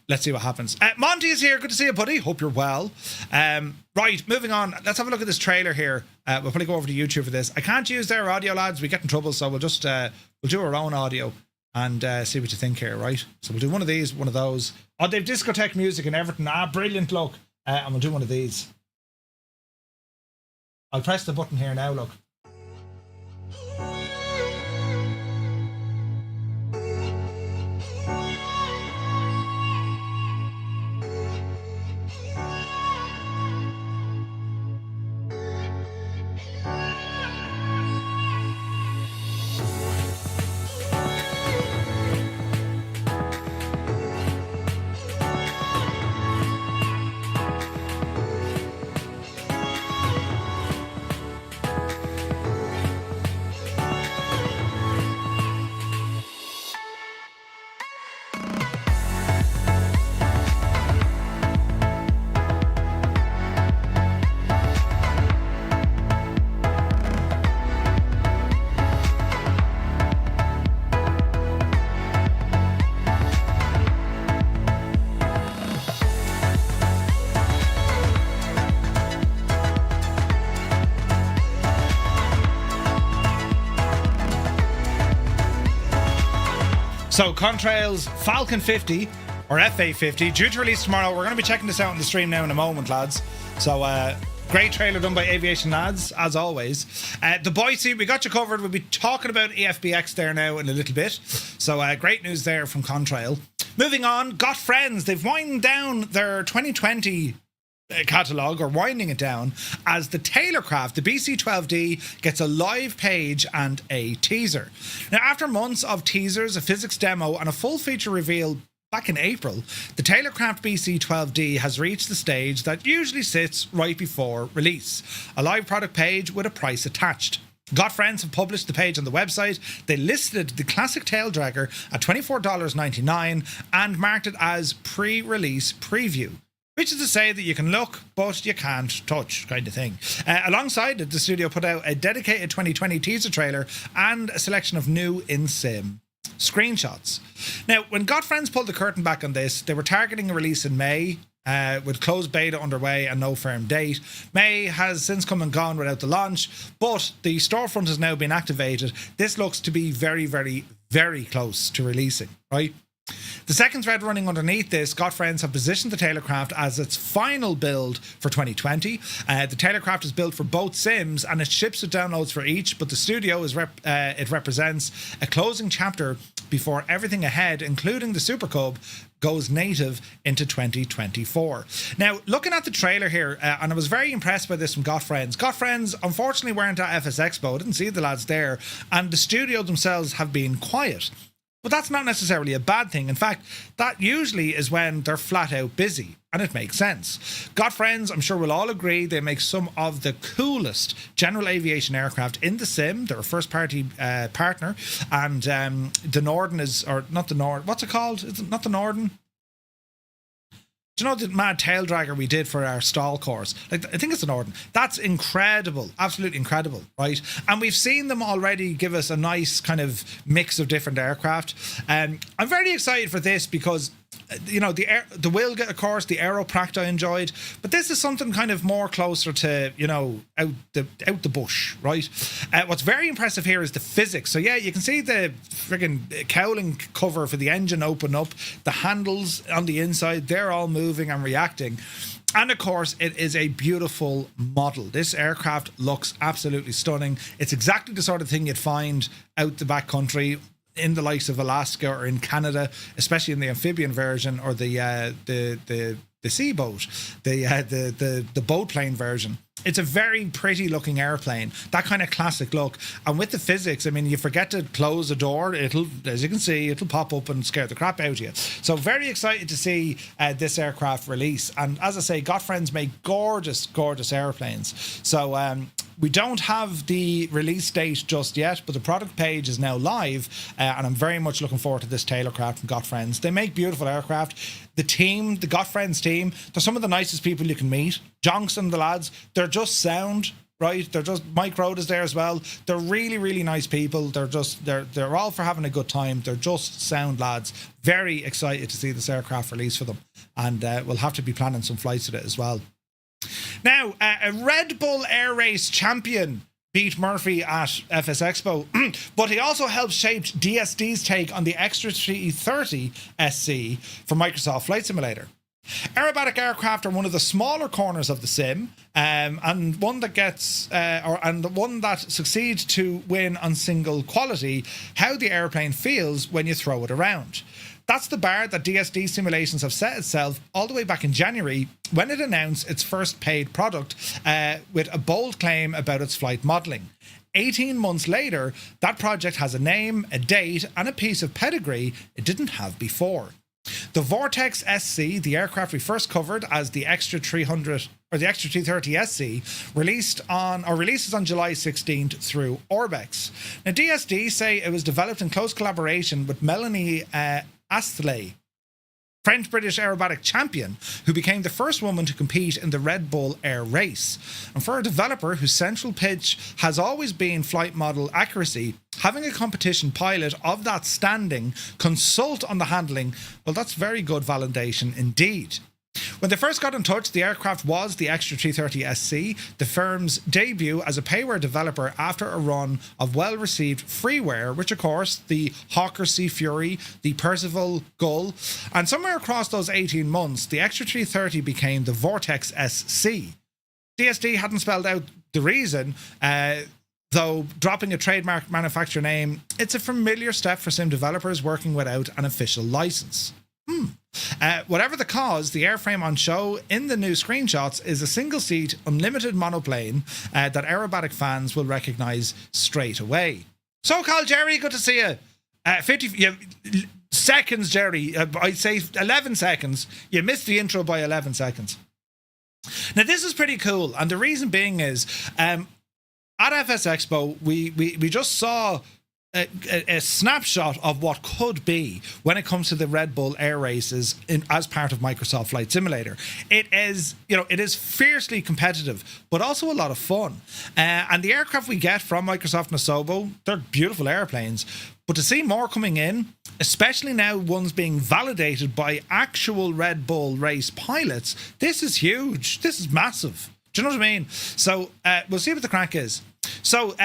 let's see what happens. Monty is here. Good to see you, buddy. Hope you're well. Right, moving on. Let's have a look at this trailer here. We'll probably go over to YouTube for this. I can't use their audio, lads. We get in trouble, so we'll just we'll do our own audio and see what you think here, right? So we'll do one of these, one of those. Oh, they've discotheque music and everything. Brilliant, look. And we'll do one of these. I'll press the button here now, look. So Contrail's Falcon 50 or FA50 due to release tomorrow. We're going to be checking this out on the stream now in a moment, lads. So great trailer done by Aviation Lads, as always. The Boise, we got you covered. We'll be talking about EFBX there now in a little bit. So great news there from Contrail. Moving on, Got Friends. They've wound down their 2020 catalogue, or winding it down, as the Taylorcraft, the BC-12D, gets a live page and a teaser. Now, after months of teasers, a physics demo, and a full feature reveal back in April, the Taylorcraft BC-12D has reached the stage that usually sits right before release. A live product page with a price attached. Got Friends have published the page on the website. They listed the classic tail dragger at $24.99 and marked it as pre-release preview, which is to say that you can look, but you can't touch, kind of thing. Alongside it, the studio put out a dedicated 2020 teaser trailer and a selection of new in-sim screenshots. Now, when Got Friends pulled the curtain back on this, they were targeting a release in May, with closed beta underway and no firm date. May has since come and gone without the launch, but the storefront has now been activated. This looks to be very, very, very close to releasing, right? The second thread running underneath this, Got Friends have positioned the Taylorcraft as its final build for 2020. The Taylorcraft is built for both sims and it ships with downloads for each, but the studio it represents a closing chapter before everything ahead, including the Super Cub, goes native into 2024. Now, looking at the trailer here, and I was very impressed by this from Got Friends. Got Friends, unfortunately, weren't at FS Expo. I didn't see the lads there, and the studio themselves have been quiet. But that's not necessarily a bad thing. In fact, that usually is when they're flat out busy, and it makes sense. Got Friends, I'm sure we'll all agree, they make some of the coolest general aviation aircraft in the sim. They're a first-party partner, and the Norden is, or not the Norden, what's it called? Is it not the Norden? Do you know the mad tail dragger we did for our stall course? Like, I think it's an Norden. That's incredible, absolutely incredible, right? And we've seen them already give us a nice kind of mix of different aircraft. I'm very excited for this because the Wilga, of course, the Aeropract I enjoyed, but this is something kind of more closer to, out the bush, right? What's very impressive here is the physics. So yeah, you can see the friggin' cowling cover for the engine open up, the handles on the inside, they're all moving and reacting. And of course, it is a beautiful model. This aircraft looks absolutely stunning. It's exactly the sort of thing you'd find out the back country in the likes of Alaska or in Canada, especially in the amphibian version or the sea boat, the boat plane version. It's a very pretty looking airplane, that kind of classic look. And with the physics, I mean, you forget to close the door, it'll, as you can see, it'll pop up and scare the crap out of you. So very excited to see this aircraft release. And as I say, Gotfriends make gorgeous, gorgeous airplanes. So we don't have the release date just yet, but the product page is now live, and I'm very much looking forward to this Tailorcraft from Gotfriends. They make beautiful aircraft. The team, the Gotfriends team, they're some of the nicest people you can meet. Jonks and the lads, they're just sound, right? They're just, Mike Rode is there as well. They're really, really nice people. They're all for having a good time. They're just sound lads. Very excited to see this aircraft release for them, and we'll have to be planning some flights with it as well. Now, a Red Bull Air Race champion beat Murphy at FS Expo, but he also helped shape DSD's take on the Extra 330 SC for Microsoft Flight Simulator. Aerobatic aircraft are one of the smaller corners of the sim, and one that one that succeeds to win on single quality, how the airplane feels when you throw it around. That's the bar that DSD Simulations have set itself all the way back in January when it announced its first paid product with a bold claim about its flight modelling. 18 months later, that project has a name, a date, and a piece of pedigree it didn't have before. The Vortex SC, the aircraft we first covered as the Extra 300 or the Extra 330 SC, releases on July 16th through Orbex. Now, DSD say it was developed in close collaboration with Melanie Astley, French-British aerobatic champion who became the first woman to compete in the Red Bull Air Race. And for a developer whose central pitch has always been flight model accuracy, having a competition pilot of that standing consult on the handling, well, that's very good validation indeed. When they first got in touch, the aircraft was the Extra 330 SC, the firm's debut as a payware developer after a run of well-received freeware, which of course, the Hawker Sea Fury, the Percival Gull, and somewhere across those 18 months, the Extra 330 became the Vortex SC. DSD hadn't spelled out the reason, though dropping a trademark manufacturer name, it's a familiar step for sim developers working without an official license. Whatever the cause, the airframe on show in the new screenshots is a single-seat, unlimited monoplane that aerobatic fans will recognise straight away. So, Carl Jerry, good to see you. 50 seconds, Jerry. I'd say 11 seconds. You missed the intro by 11 seconds. Now, this is pretty cool, and the reason being is at FS Expo, we just saw a snapshot of what could be when it comes to the Red Bull Air Races as part of Microsoft Flight Simulator. It is fiercely competitive, but also a lot of fun. And the aircraft we get from Microsoft Nasobo, they're beautiful airplanes. But to see more coming in, especially now ones being validated by actual Red Bull race pilots, this is huge. This is massive. Do you know what I mean? So we'll see what the crack is. So,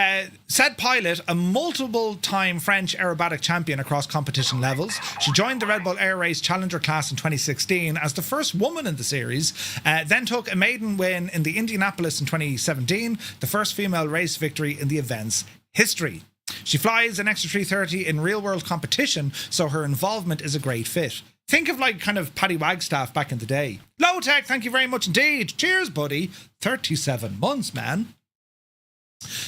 said pilot, a multiple-time French aerobatic champion across competition levels. She joined the Red Bull Air Race Challenger class in 2016 as the first woman in the series, then took a maiden win in the Indianapolis in 2017, the first female race victory in the event's history. She flies an Extra 330 in real-world competition, so her involvement is a great fit. Think of like kind of Paddy Wagstaff back in the day. Low Tech, thank you very much indeed. Cheers, buddy. 37 months, man.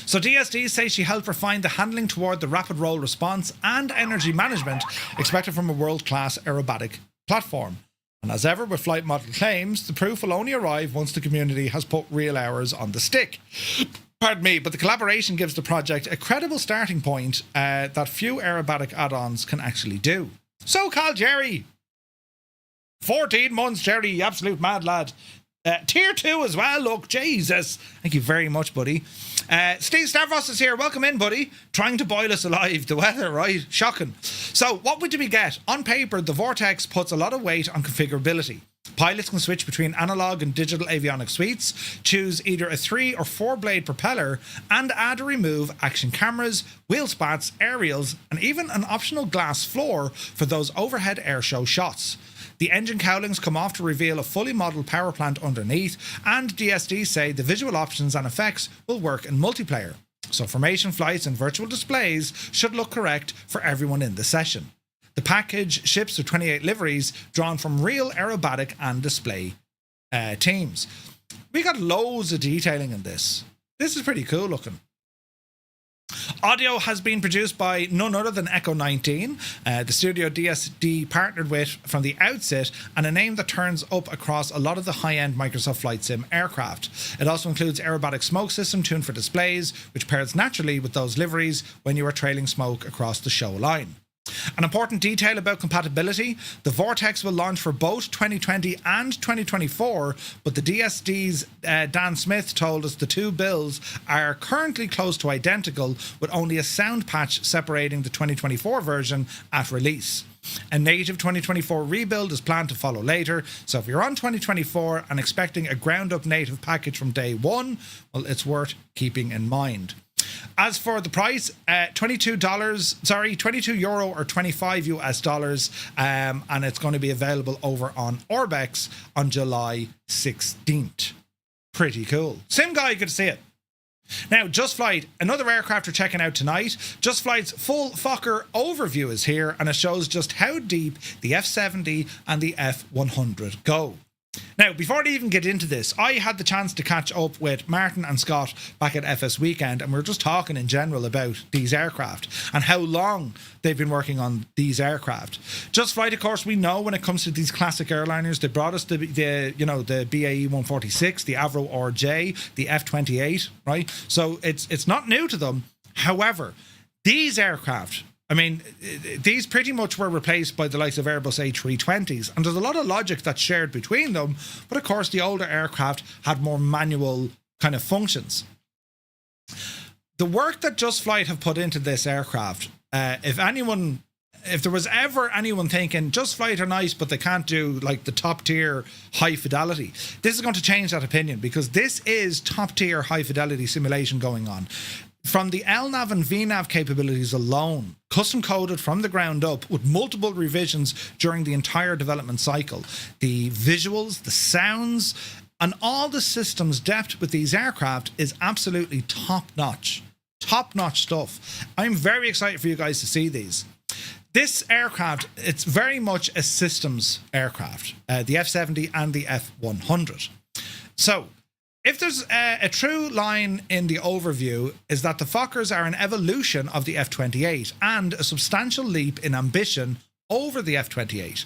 So DSD say she helped refine the handling toward the rapid roll response and energy management expected from a world-class aerobatic platform. And as ever with flight model claims, the proof will only arrive once the community has put real hours on the stick. Pardon me, but the collaboration gives the project a credible starting point that few aerobatic add-ons can actually do. So, Carl Jerry, 14 months, Jerry, you absolute mad lad. Tier 2 as well. Look, Jesus. Thank you very much, buddy. Steve Stavros is here. Welcome in, buddy. Trying to boil us alive. The weather, right? Shocking. So, what do we get? On paper, the Vortex puts a lot of weight on configurability. Pilots can switch between analog and digital avionics suites, choose either a 3 or 4 blade propeller, and add or remove action cameras, wheel spats, aerials, and even an optional glass floor for those overhead airshow shots. The engine cowlings come off to reveal a fully modelled power plant underneath, and DSD say the visual options and effects will work in multiplayer. So formation flights and virtual displays should look correct for everyone in the session. The package ships with 28 liveries drawn from real aerobatic and display teams. We got loads of detailing in this. This is pretty cool looking. Audio has been produced by none other than Echo 19, the studio DSD partnered with from the outset, and a name that turns up across a lot of the high-end Microsoft Flight Sim aircraft. It also includes aerobatic smoke system tuned for displays, which pairs naturally with those liveries when you are trailing smoke across the show line. An important detail about compatibility, the Vortex will launch for both 2020 and 2024, but the DSD's Dan Smith told us the two builds are currently close to identical, with only a sound patch separating the 2024 version at release. A native 2024 rebuild is planned to follow later, so if you're on 2024 and expecting a ground-up native package from day one, well, it's worth keeping in mind. As for the price, €22 or 25 US dollars, and it's going to be available over on Orbex on July 16th. Pretty cool. Sim guy, good to see it. Now, Just Flight, another aircraft we're checking out tonight. Just Flight's full Fokker overview is here, and it shows just how deep the F70 and the F100 go. Now, before I even get into this, I had the chance to catch up with Martin and Scott back at FS Weekend, and we were just talking in general about these aircraft and how long they've been working on these aircraft. Just Flight, of course, we know when it comes to these classic airliners, they brought us the BAE 146, the Avro RJ, the F28, right? So it's not new to them. However, these aircraft, I mean, these pretty much were replaced by the likes of Airbus A320s, and there's a lot of logic that's shared between them, but of course the older aircraft had more manual kind of functions. The work that Just Flight have put into this aircraft, if there was ever anyone thinking Just Flight are nice but they can't do like the top tier high fidelity, this is going to change that opinion, because this is top tier high fidelity simulation going on. From the LNAV and VNAV capabilities alone, custom coded from the ground up with multiple revisions during the entire development cycle, the visuals, the sounds, and all the systems depth with these aircraft is absolutely top-notch. Top-notch stuff. I'm very excited for you guys to see these. This aircraft, it's very much a systems aircraft, the F70 and the F100. So, if there's a true line in the overview, is that the Fokkers are an evolution of the F28 and a substantial leap in ambition over the F28.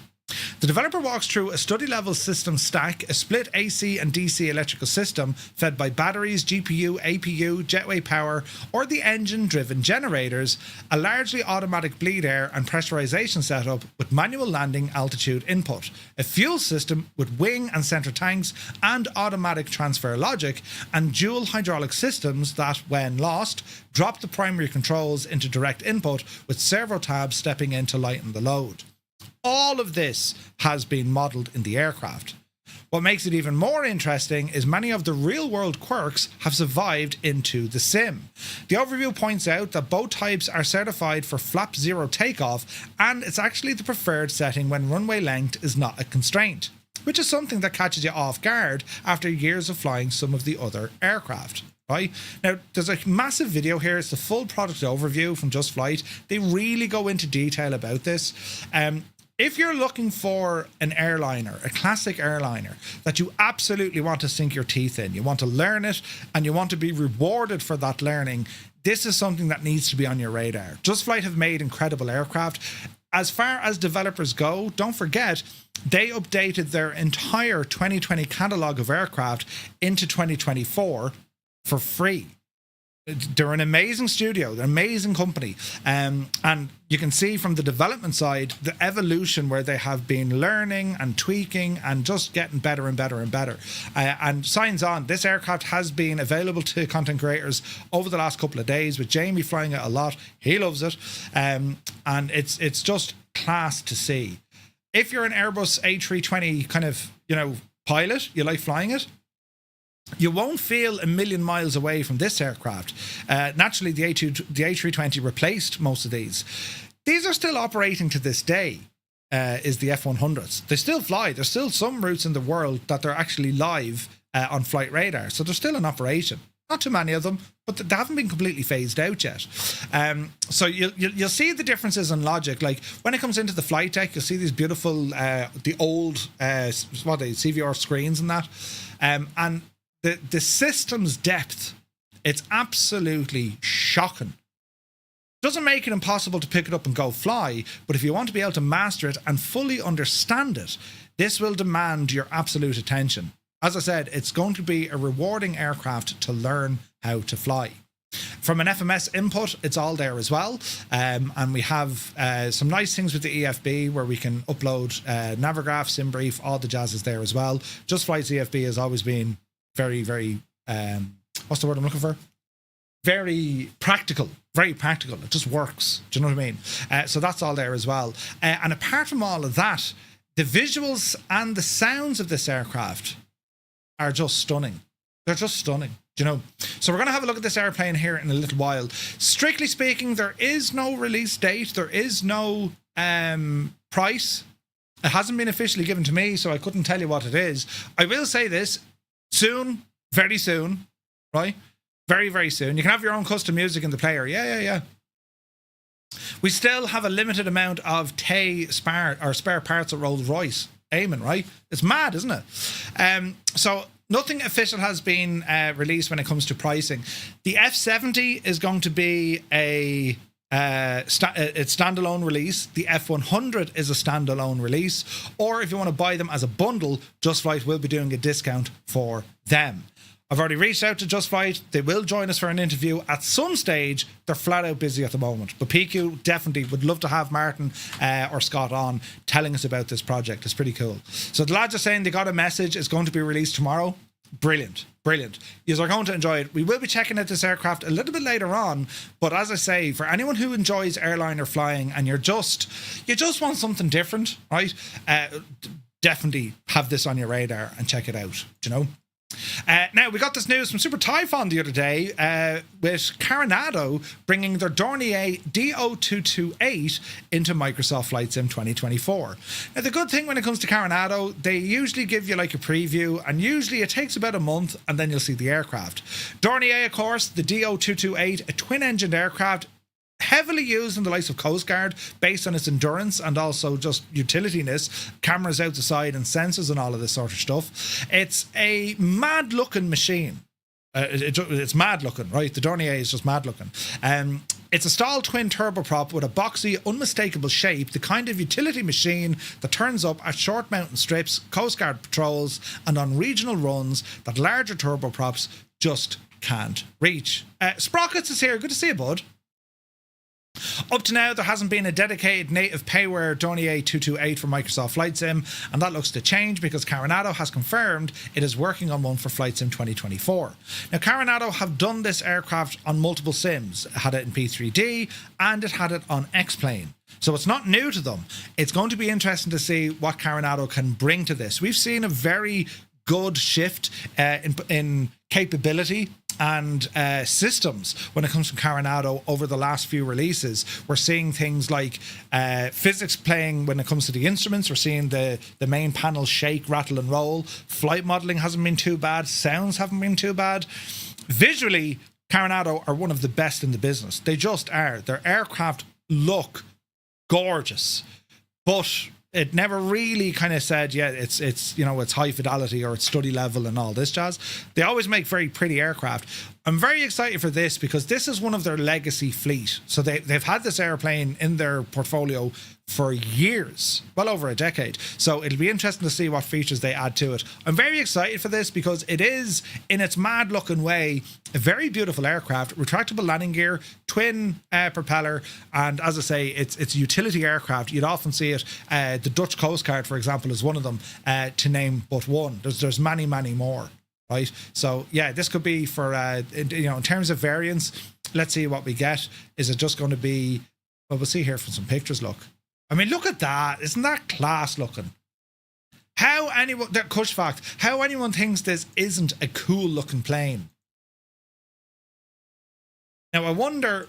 The developer walks through a study-level system stack, a split AC and DC electrical system fed by batteries, GPU, APU, jetway power, or the engine-driven generators, a largely automatic bleed air and pressurization setup with manual landing altitude input, a fuel system with wing and center tanks and automatic transfer logic, and dual hydraulic systems that, when lost, drop the primary controls into direct input with servo tabs stepping in to lighten the load. All of this has been modelled in the aircraft. What makes it even more interesting is many of the real-world quirks have survived into the sim. The overview points out that both types are certified for flap zero takeoff, and it's actually the preferred setting when runway length is not a constraint, which is something that catches you off guard after years of flying some of the other aircraft. Right? Now, there's a massive video here. It's the full product overview from Just Flight. They really go into detail about this. If you're looking for an airliner, a classic airliner that you absolutely want to sink your teeth in, you want to learn it and you want to be rewarded for that learning, this is something that needs to be on your radar. Just Flight have made incredible aircraft. As far as developers go, don't forget, they updated their entire 2020 catalogue of aircraft into 2024 for free. they're an amazing studio, they're an amazing company, and you can see from the development side the evolution where they have been learning and tweaking and just getting better and better and better. And signs on, this aircraft has been available to content creators over the last couple of days, with Jamie flying it a lot. He loves it, and it's just class to see. If you're an Airbus A320 kind of, pilot, you like flying it, you won't feel a million miles away from this aircraft. Naturally, the A320 replaced most of these. These are still operating to this day, is the F100s. They still fly. There's still some routes in the world that they're actually live on flight radar. So they're still in operation. Not too many of them, but they haven't been completely phased out yet. So you'll see the differences in logic. Like when it comes into the flight deck, you'll see these beautiful, the old, CVR screens and that. And the system's depth, it's absolutely shocking. Doesn't make it impossible to pick it up and go fly, but if you want to be able to master it and fully understand it, this will demand your absolute attention. As I said, it's going to be a rewarding aircraft to learn how to fly. From an FMS input, it's all there as well. And we have some nice things with the EFB where we can upload Navigraph, SimBrief, all the jazz is there as well. Just Flight's EFB has always been very, very, what's the word I'm looking for? Very practical. It just works. Do you know what I mean? So that's all there as well. And apart from all of that, the visuals and the sounds of this aircraft are just stunning. They're just stunning. So we're going to have a look at this airplane here in a little while. Strictly speaking, there is no release date. There is no price. It hasn't been officially given to me, so I couldn't tell you what it is. I will say this. Soon, very soon, right? Very, very soon. You can have your own custom music in the player. Yeah. We still have a limited amount of spare parts at Rolls-Royce. Aiming, right? It's mad, isn't it? So nothing official has been released when it comes to pricing. The F70 is going to be a standalone release. The F100 is a standalone release. Or if you want to buy them as a bundle, Just Flight will be doing a discount for them. I've already reached out to Just Flight. They will join us for an interview at some stage. They're flat out busy at the moment. But PQ definitely would love to have Martin or Scott on telling us about this project. It's pretty cool. So the lads are saying they got a message. It's going to be released tomorrow. Brilliant. You are going to enjoy it. We will be checking out this aircraft a little bit later on. But as I say, for anyone who enjoys airliner flying and you just want something different, right? Definitely have this on your radar and check it out. Do you know? Now, we got this news from Super Typhon the other day with Coronado bringing their Dornier DO228 into Microsoft Flight Sim 2024. Now, the good thing when it comes to Coronado, they usually give you like a preview, and usually it takes about a month and then you'll see the aircraft. Dornier, of course, the DO228, a twin-engined aircraft, heavily used in the likes of Coast Guard based on its endurance and also just utilitiness, cameras out the side and sensors and all of this sort of stuff. It's a mad looking machine. It's mad looking, right? The Dornier is just mad looking. It's a stalled twin turboprop with a boxy, unmistakable shape, the kind of utility machine that turns up at short mountain strips, Coast Guard patrols and on regional runs that larger turboprops just can't reach. Sprockets is here. Good to see you, bud. Up to now, there hasn't been a dedicated native payware Dornier 228 for Microsoft Flight Sim, and that looks to change because Coronado has confirmed it is working on one for Flight Sim 2024. Now, Coronado have done this aircraft on multiple sims. It had it in P3D and it had it on X-Plane. So it's not new to them. It's going to be interesting to see what Coronado can bring to this. We've seen a very good shift in capability and systems when it comes to Coronado over the last few releases. We're seeing things like physics playing when it comes to the instruments. We're seeing the main panel shake, rattle and roll. Flight modeling hasn't been too bad. Sounds haven't been too bad. Visually, Coronado are one of the best in the business. They just are. Their aircraft look gorgeous, but it never really kind of said, yeah, it's you know, it's high fidelity or it's study level and all this jazz. They always make very pretty aircraft. I'm very excited for this because this is one of their legacy fleet. So they've had this airplane in their portfolio for years, well over a decade. So it'll be interesting to see what features they add to it. I'm very excited for this because it is, in its mad looking way, a very beautiful aircraft, retractable landing gear, twin propeller, and as I say, it's a utility aircraft. You'd often see it. The Dutch Coast Guard, for example, is one of them, to name but one. There's many more, right? So yeah, this could be for in terms of variants. Let's see what we get. Is it just going to be? Well, we'll see here from some pictures. Look. I mean, look at that. Isn't that class looking? How anyone thinks this isn't a cool looking plane? Now, I wonder,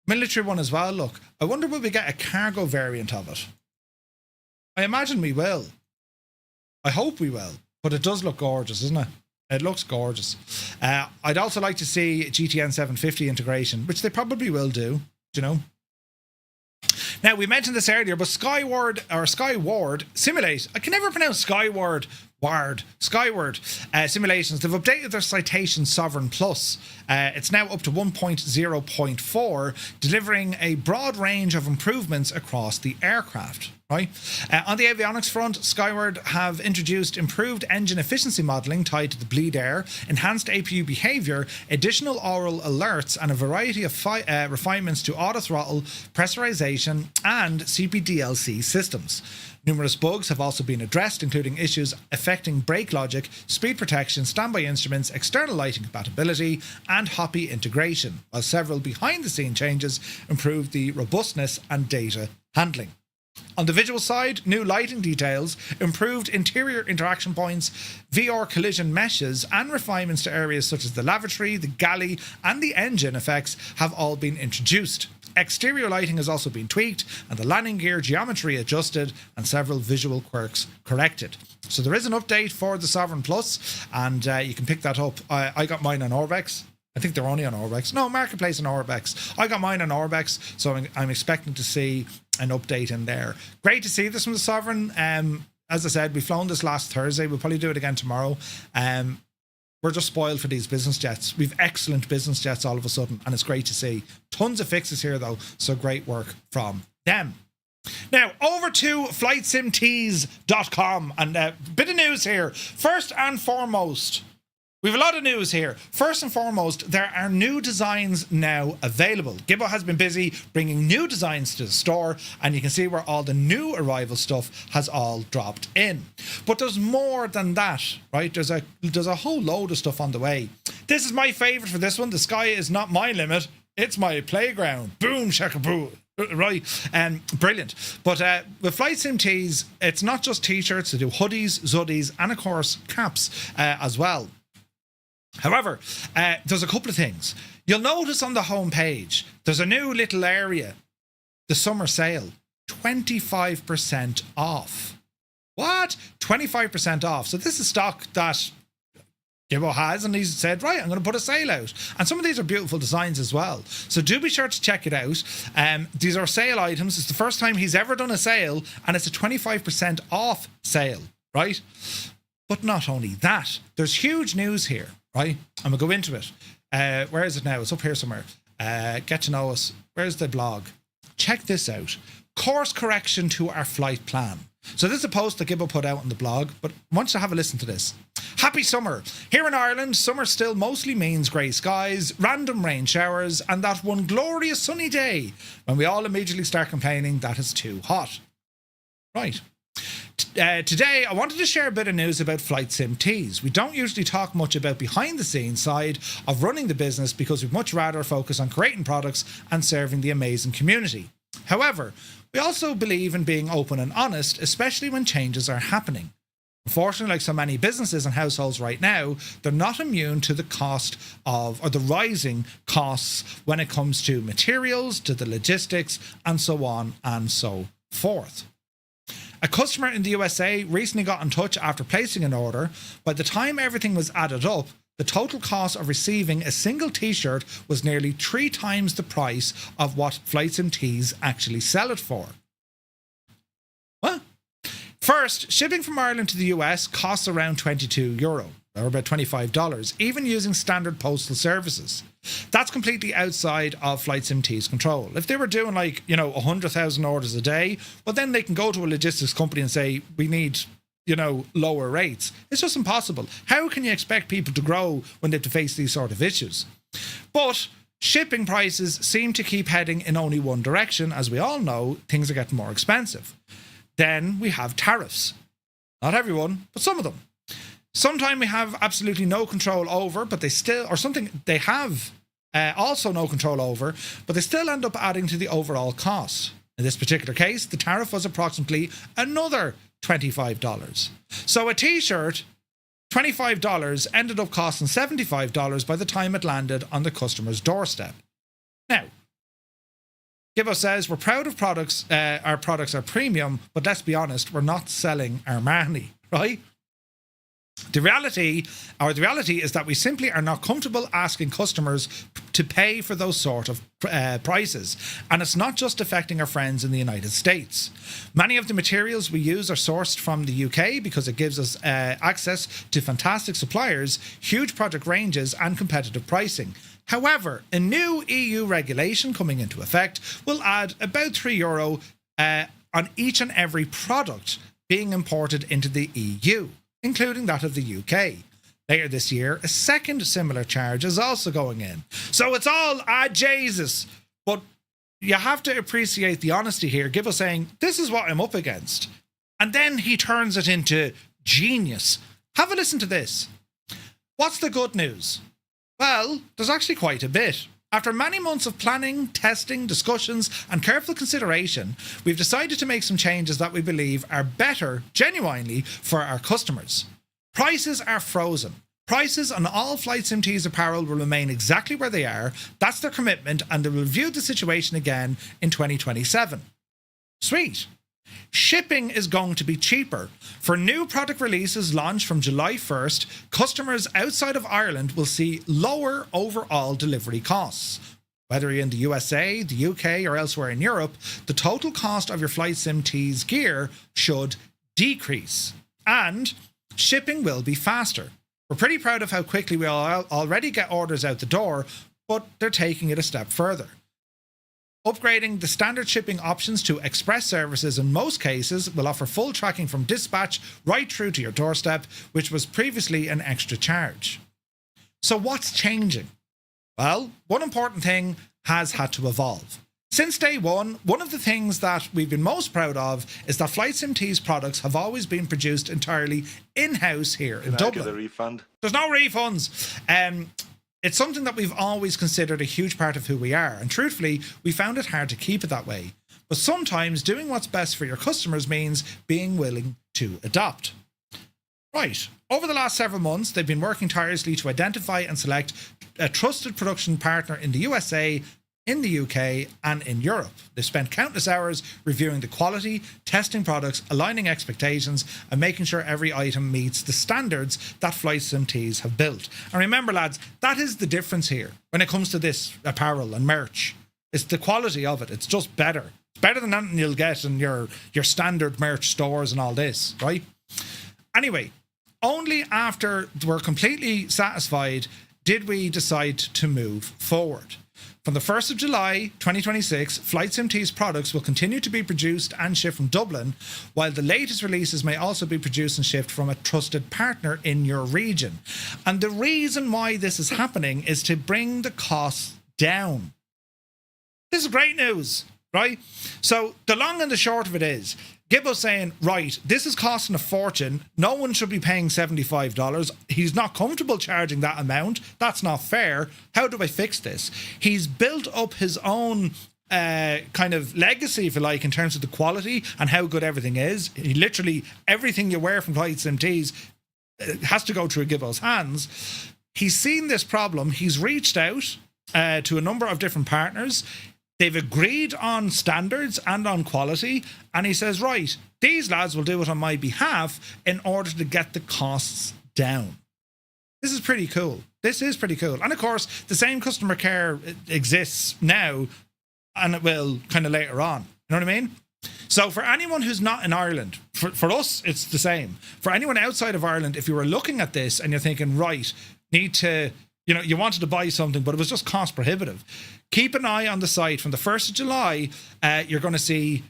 military one as well, look. I wonder will we get a cargo variant of it? I imagine we will. I hope we will. But it does look gorgeous, isn't it? It looks gorgeous. I'd also like to see GTN 750 integration, which they probably will do, you know. Now, we mentioned this earlier, but Skyward Simulate, I can never pronounce Skyward simulations. They've updated their Citation Sovereign Plus. It's now up to 1.0.4, delivering a broad range of improvements across the aircraft. Right? On the avionics front, Skyward have introduced improved engine efficiency modelling tied to the bleed air, enhanced APU behaviour, additional aural alerts, and a variety of refinements to auto throttle, pressurisation, and CPDLC systems. Numerous bugs have also been addressed, including issues affecting brake logic, speed protection, standby instruments, external lighting compatibility, and Hoppy integration, while several behind-the-scene changes improved the robustness and data handling. On the visual side, new lighting details, improved interior interaction points, VR collision meshes, and refinements to areas such as the lavatory, the galley, and the engine effects have all been introduced. Exterior lighting has also been tweaked, and the landing gear geometry adjusted, and several visual quirks corrected. So there is an update for the Sovereign Plus, and you can pick that up. I got mine on Orbex. I think they're only on Orbex. No, Marketplace and Orbex. I got mine on Orbex, so I'm expecting to see an update in there. Great to see this from the Sovereign. As I said, we've flown this last Thursday. We'll probably do it again tomorrow. We're just spoiled for these business jets. We've excellent business jets all of a sudden, and it's great to see. Tons of fixes here, though, so great work from them. Now, over to FlightSimTees.com, and a bit of news here. First and foremost, we have a lot of news here. First and foremost, there are new designs now available. Gibbo has been busy bringing new designs to the store, and you can see where all the new arrival stuff has all dropped in. But there's more than that, right? There's a whole load of stuff on the way. This is my favourite for this one. The sky is not my limit. It's my playground. Boom, shaka-boo. Right, brilliant. But with Flight Sim Tees, it's not just t-shirts. They do hoodies, zuddies, and of course caps as well. However, there's a couple of things. You'll notice on the home page, there's a new little area, the summer sale, 25% off. What? 25% off. So this is stock that Gibbo has, and he's said, right, I'm going to put a sale out. And some of these are beautiful designs as well. So do be sure to check it out. These are sale items. It's the first time he's ever done a sale, and it's a 25% off sale, right? But not only that, there's huge news here. Right, I'm going to go into it. Where is it now? It's up here somewhere. Get to know us. Where's the blog? Check this out. Course correction to our flight plan. So this is a post that Gibbo put out on the blog, but I want you to have a listen to this. Happy summer. Here in Ireland, summer still mostly means grey skies, random rain showers, and that one glorious sunny day when we all immediately start complaining that it's too hot. Right. Today, I wanted to share a bit of news about Flight Sim Tees. We don't usually talk much about behind the scenes side of running the business because we'd much rather focus on creating products and serving the amazing community. However, we also believe in being open and honest, especially when changes are happening. Unfortunately, like so many businesses and households right now, they're not immune to the cost of, or the rising costs when it comes to materials, to the logistics, and so on and so forth. A customer in the USA recently got in touch after placing an order. By the time everything was added up, the total cost of receiving a single t-shirt was nearly 3 times the price of what Flight Sim Tees actually sell it for. What? First, shipping from Ireland to the US costs around €22, or about $25, even using standard postal services. That's completely outside of FlightSimT's control. If they were doing 100,000 orders a day, well, then they can go to a logistics company and say, we need, lower rates. It's just impossible. How can you expect people to grow when they have to face these sort of issues? But shipping prices seem to keep heading in only one direction. As we all know, things are getting more expensive. Then we have tariffs. Not everyone, but some of them. Sometimes we have absolutely no control over, but they still, or something they have also no control over, but they still end up adding to the overall cost. In this particular case, the tariff was approximately another $25. So a t-shirt, $25, ended up costing $75 by the time it landed on the customer's doorstep. Now, Gibbo says, we're proud of products, our products are premium, but let's be honest, we're not selling Armani, right? The reality is that we simply are not comfortable asking customers to pay for those sort of prices. And it's not just affecting our friends in the United States. Many of the materials we use are sourced from the UK because it gives us access to fantastic suppliers, huge product ranges and competitive pricing. However, a new EU regulation coming into effect will add about €3 on each and every product being imported into the EU, including that of the UK. Later this year, a second similar charge is also going in. So it's all, Jesus. But you have to appreciate the honesty here. Gibbo saying, this is what I'm up against. And then he turns it into genius. Have a listen to this. What's the good news? Well, there's actually quite a bit. After many months of planning, testing, discussions, and careful consideration, we've decided to make some changes that we believe are better, genuinely, for our customers. Prices are frozen. Prices on all FlightSimT's apparel will remain exactly where they are. That's their commitment, and they'll review the situation again in 2027. Sweet. Shipping is going to be cheaper. For new product releases launched from July 1st, customers outside of Ireland will see lower overall delivery costs. Whether you're in the USA, the UK, or elsewhere in Europe, the total cost of your FlightSimT's gear should decrease. And shipping will be faster. We're pretty proud of how quickly we already get orders out the door, but they're taking it a step further. Upgrading the standard shipping options to express services in most cases will offer full tracking from dispatch right through to your doorstep, which was previously an extra charge. So what's changing? Well, one important thing has had to evolve. Since day one of the things that we've been most proud of is that FlightSimT's products have always been produced entirely in-house here in Dublin. Get a refund? There's no refunds. It's something that we've always considered a huge part of who we are, and truthfully, we found it hard to keep it that way. But sometimes doing what's best for your customers means being willing to adopt. Right, over the last several months, they've been working tirelessly to identify and select a trusted production partner in the USA, in the UK, and in Europe. They've spent countless hours reviewing the quality, testing products, aligning expectations, and making sure every item meets the standards that FlightSimT's have built. And remember, lads, that is the difference here when it comes to this apparel and merch. It's the quality of it. It's just better. It's better than anything you'll get in your standard merch stores and all this, right? Anyway, only after we're completely satisfied did we decide to move forward. From the 1st of July 2026, FlightSimT's products will continue to be produced and shipped from Dublin, while the latest releases may also be produced and shipped from a trusted partner in your region. And the reason why this is happening is to bring the costs down. This is great news, right? So the long and the short of it is, Gibbo's saying, right, this is costing a fortune. No one should be paying $75. He's not comfortable charging that amount. That's not fair. How do I fix this? He's built up his own kind of legacy, if you like, in terms of the quality and how good everything is. He literally, everything you wear from FlightSimT's has to go through Gibbo's hands. He's seen this problem. He's reached out to a number of different partners. They've agreed on standards and on quality, and he says, right, these lads will do it on my behalf in order to get the costs down. This is pretty cool. This is pretty cool. And of course, the same customer care exists now, and it will kind of later on. You know what I mean? So for anyone who's not in Ireland, for us, it's the same. For anyone outside of Ireland, if you were looking at this and you're thinking, right, need to you wanted to buy something, but it was just cost prohibitive. Keep an eye on the site. From the 1st of July, you're going to see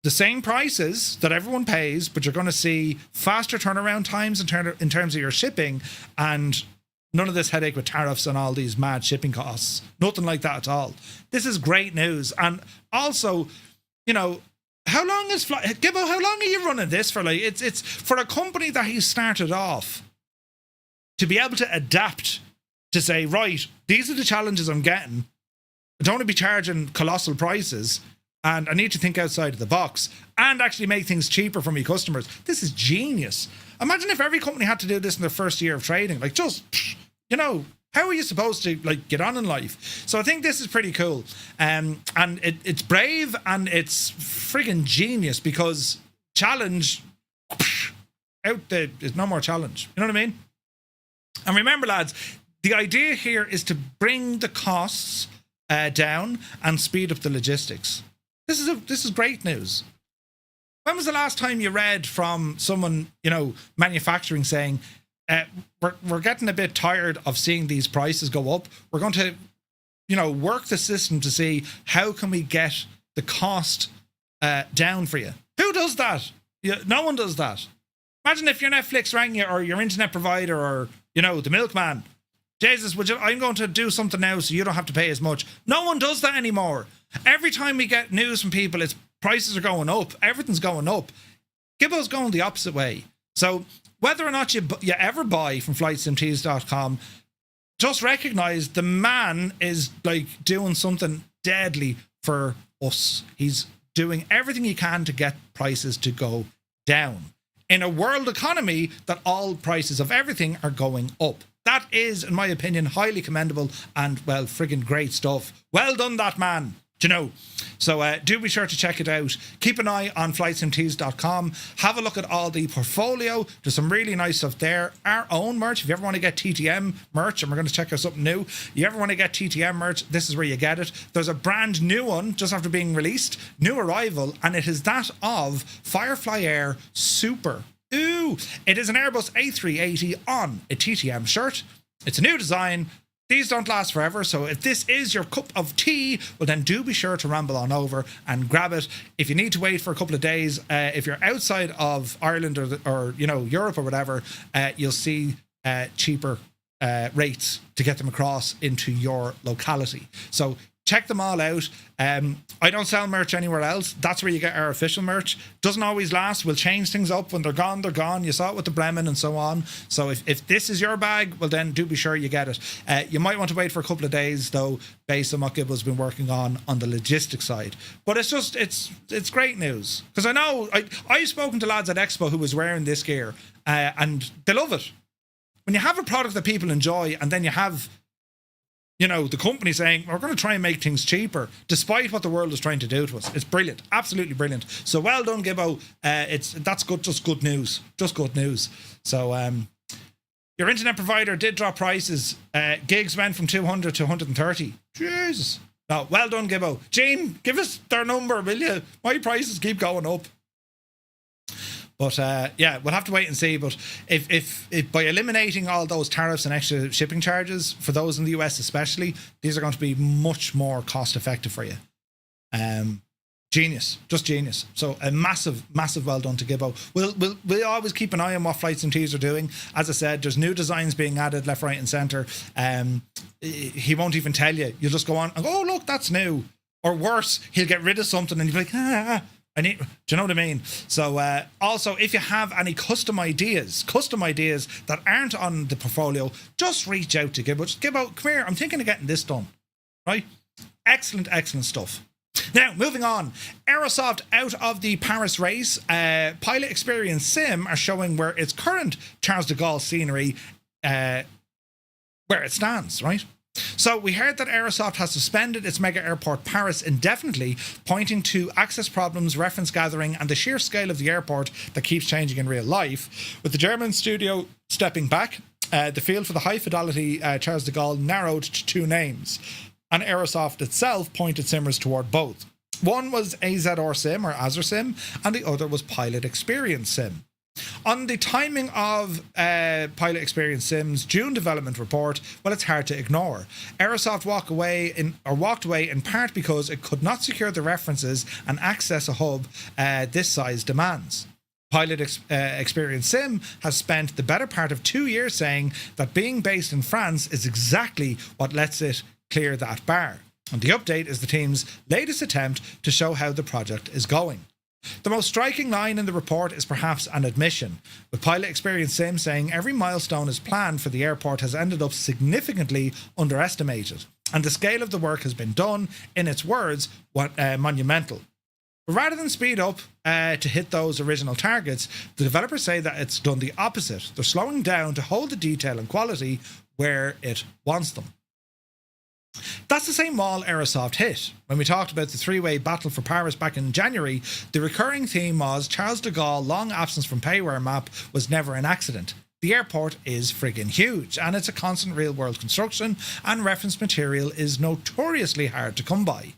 the same prices that everyone pays, but you're going to see faster turnaround times in terms of your shipping, and none of this headache with tariffs and all these mad shipping costs. Nothing like that at all. This is great news. And also, how long is Gibbo? How long are you running this for? Like, it's for a company that he started off to be able to adapt to say, right, these are the challenges I'm getting. I don't want to be charging colossal prices, and I need to think outside of the box and actually make things cheaper for me customers. This is genius. Imagine if every company had to do this in their first year of trading. Like, just, how are you supposed to get on in life? So I think this is pretty cool. And it's brave and it's friggin' genius, because challenge, there's no more challenge. You know what I mean? And remember, lads, the idea here is to bring the costs down and speed up the logistics. This is great news. When was the last time you read from someone, manufacturing saying, we're getting a bit tired of seeing these prices go up. We're going to, work the system to see how can we get the cost down for you. Who does that? No one does that. Imagine if your Netflix rang you, or your internet provider, or, the milkman. Jesus, I'm going to do something now so you don't have to pay as much. No one does that anymore. Every time we get news from people, it's prices are going up. Everything's going up. Gibbo's going the opposite way. So whether or not you ever buy from FlightSimTees.com, just recognize the man is doing something deadly for us. He's doing everything he can to get prices to go down in a world economy that all prices of everything are going up. That is, in my opinion, highly commendable and, well, friggin' great stuff. Well done, that man. So do be sure to check it out. Keep an eye on FlightSimTees.com. Have a look at all the portfolio. There's some really nice stuff there. Our own merch. If you ever want to get TTM merch, and we're going to check out something new, you ever want to get TTM merch, this is where you get it. There's a brand new one just after being released, new arrival, and it is that of Firefly Air Super. Ooh, it is an Airbus A380 on a TTM shirt. It's a new design. These don't last forever, so if this is your cup of tea, well then do be sure to ramble on over and grab it. If you need to wait for a couple of days, if you're outside of Ireland or Europe or whatever, you'll see cheaper rates to get them across into your locality. So check them all out. I don't sell merch anywhere else. That's where you get our official merch. Doesn't always last. We'll change things up. When they're gone, they're gone. You saw it with the Bremen and so on. So if this is your bag, well then do be sure you get it. You might want to wait for a couple of days though, based on what Gibbo's been working on the logistics side. But it's great news. Because I know, I've spoken to lads at Expo who was wearing this gear and they love it. When you have a product that people enjoy and then you have the company saying, we're going to try and make things cheaper, despite what the world is trying to do to us. It's brilliant. Absolutely brilliant. So well done, Gibbo. That's good. Just good news. Just good news. So your internet provider did drop prices. Gigs went from 200 to 130. Jesus. No, well done, Gibbo. Gene, give us their number, will you? My prices keep going up. But we'll have to wait and see. But if by eliminating all those tariffs and extra shipping charges for those in the US especially, these are going to be much more cost effective for you. Genius, just genius. So a massive well done to Gibbo. We'll always keep an eye on what Flights and Tees are doing. As I said, there's new designs being added left, right, and centre. He won't even tell you. You'll just go on and go, oh look, that's new. Or worse, he'll get rid of something and you'll be like, do you know what I mean? So also, if you have any custom ideas that aren't on the portfolio, just reach out to Gibbo. Just Gibbo, come here, I'm thinking of getting this done. Right? Excellent stuff. Now, moving on. Aerosoft out of the Paris race. Pilot Experience Sim are showing where its current Charles de Gaulle scenery, where it stands, right? So we heard that Aerosoft has suspended its mega airport Paris indefinitely, pointing to access problems, reference gathering, and the sheer scale of the airport that keeps changing in real life. With the German studio stepping back, the field for the high-fidelity Charles de Gaulle narrowed to two names, and Aerosoft itself pointed simmers toward both. One was AZR Sim or Azure Sim, and the other was Pilot Experience Sim. On the timing of Pilot Experience Sim's June development report, well, it's hard to ignore. Aerosoft walked away in part because it could not secure the references and access a hub this size demands. Pilot Experience Sim has spent the better part of 2 years saying that being based in France is exactly what lets it clear that bar. And the update is the team's latest attempt to show how the project is going. The most striking line in the report is perhaps an admission, with Pilot Experience Sim saying every milestone is planned for the airport has ended up significantly underestimated, and the scale of the work has been done, in its words, monumental. But rather than speed up to hit those original targets, the developers say that it's done the opposite. They're slowing down to hold the detail and quality where it wants them. That's the same wall Aerosoft hit. When we talked about the three-way battle for Paris back in January, the recurring theme was Charles de Gaulle long absence from payware map was never an accident. The airport is friggin' huge, and it's a constant real-world construction, and reference material is notoriously hard to come by.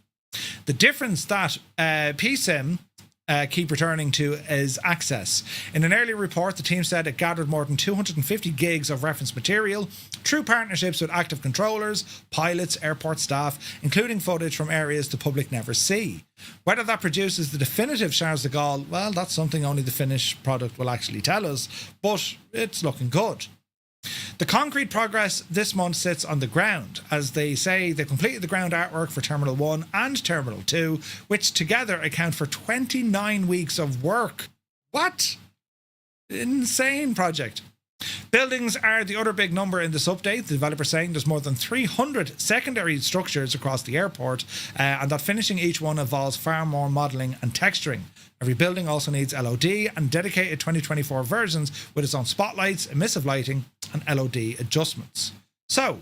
The difference that PSIM keep returning to is access. In an earlier report, the team said it gathered more than 250 gigs of reference material through partnerships with active controllers, pilots, airport staff, including footage from areas the public never see. Whether that produces the definitive Charles de Gaulle, well, that's something only the finished product will actually tell us, but it's looking good. The concrete progress this month sits on the ground. As they say, they completed the ground artwork for Terminal 1 and Terminal 2, which together account for 29 weeks of work. What? Insane project. Buildings are the other big number in this update. The developer saying there's more than 300 secondary structures across the airport, and that finishing each one involves far more modelling and texturing. Every building also needs LOD and dedicated 2024 versions with its own spotlights, emissive lighting, and LOD adjustments. So,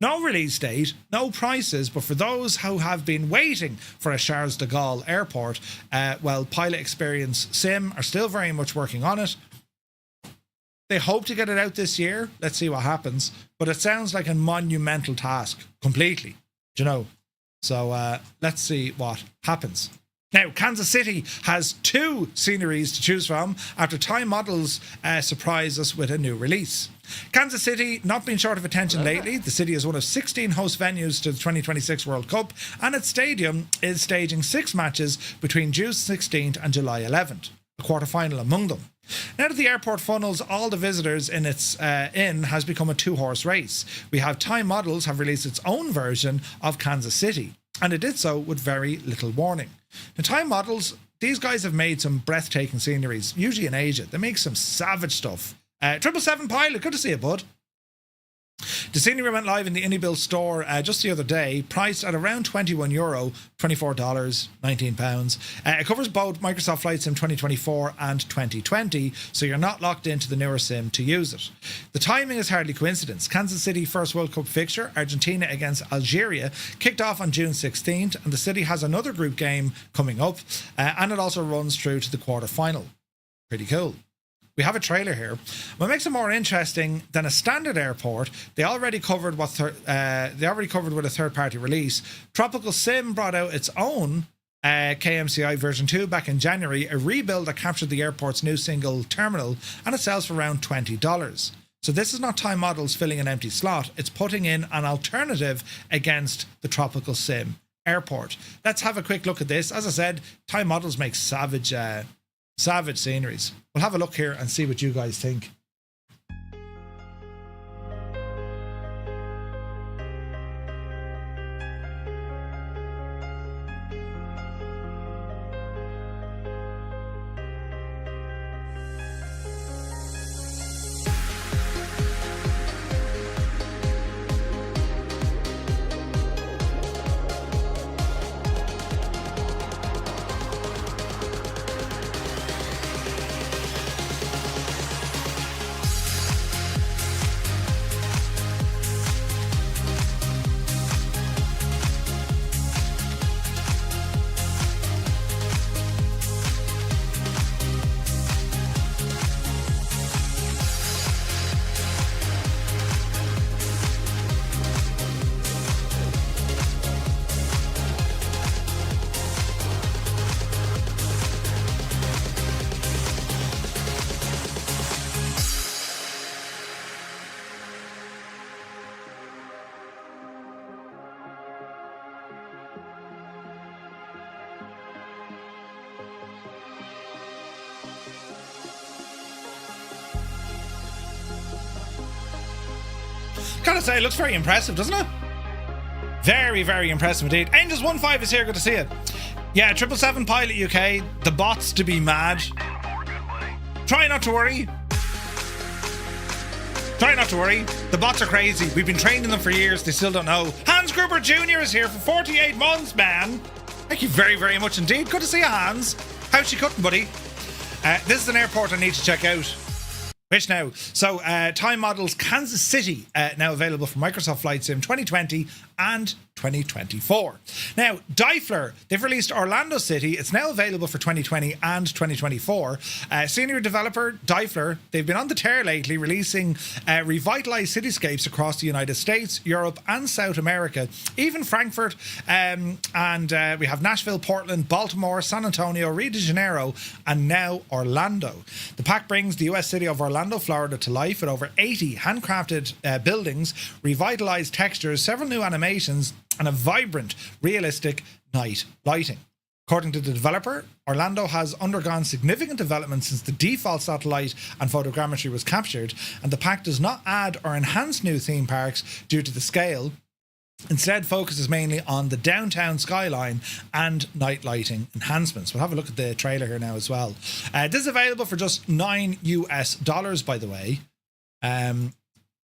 no release date, no prices, but for those who have been waiting for a Charles de Gaulle airport, well, Pilot Experience Sim are still very much working on it. They hope to get it out this year. Let's see what happens. But it sounds like a monumental task, completely. Do you know? So let's see what happens. Now, Kansas City has 2 sceneries to choose from after Time Models surprise us with a new release. Kansas City not been short of attention lately. The city is one of 16 host venues to the 2026 World Cup, and its stadium is staging 6 matches between June 16th and July 11th, a quarter-final among them. Now that the airport funnels all the visitors in its has become a 2-horse race. We have Time Models have released its own version of Kansas City, and it did so with very little warning. The Time Models, these guys have made some breathtaking sceneries, usually in Asia. They make some savage stuff. 777 Pilot, good to see you, bud. The scenery went live in the IndieBuild store just the other day, priced at around €21, $24, £19. It covers both Microsoft Flight Sim 2024 and 2020, so you're not locked into the newer sim to use it. The timing is hardly coincidence. Kansas City first World Cup fixture, Argentina against Algeria, kicked off on June 16th, and the city has another group game coming up, and it also runs through to the quarter-final. Pretty cool. We have a trailer here. What makes it more interesting than a standard airport, they already covered with a third-party release. Tropical Sim brought out its own KMCI version 2 back in January, a rebuild that captured the airport's new single terminal, and it sells for around $20. So this is not Time Models filling an empty slot. It's putting in an alternative against the Tropical Sim airport. Let's have a quick look at this. As I said, Time Models make savage sceneries. We'll have a look here and see what you guys think. Gotta say, it looks very impressive, doesn't it? Very, very impressive indeed. Angels 15 is here, good to see it. Yeah, 777 Pilot UK, the bots to be mad. Try not to worry. Try not to worry. The bots are crazy. We've been training them for years, they still don't know. Hans Gruber Jr. is here for 48 months, man. Thank you very, very much indeed. Good to see you, Hans. How's she cutting, buddy? This is an airport I need to check out. Which now? So, time models Kansas City now available for Microsoft Flight Sim 2020 and 2024. Now, Daimler, they've released Orlando City. It's now available for 2020 and 2024. Senior developer Daimler, they've been on the tear lately, releasing revitalized cityscapes across the United States, Europe, and South America, even Frankfurt, and we have Nashville, Portland, Baltimore, San Antonio, Rio de Janeiro, and now Orlando. The pack brings the US city of Orlando, Florida to life with over 80 handcrafted buildings, revitalized textures, several new animations, and a vibrant, realistic night lighting. According to the developer, Orlando has undergone significant development since the default satellite and photogrammetry was captured, and the pack does not add or enhance new theme parks due to the scale. Instead, focuses mainly on the downtown skyline and night lighting enhancements. We'll have a look at the trailer here now as well. This is available for just $9 US, by the way.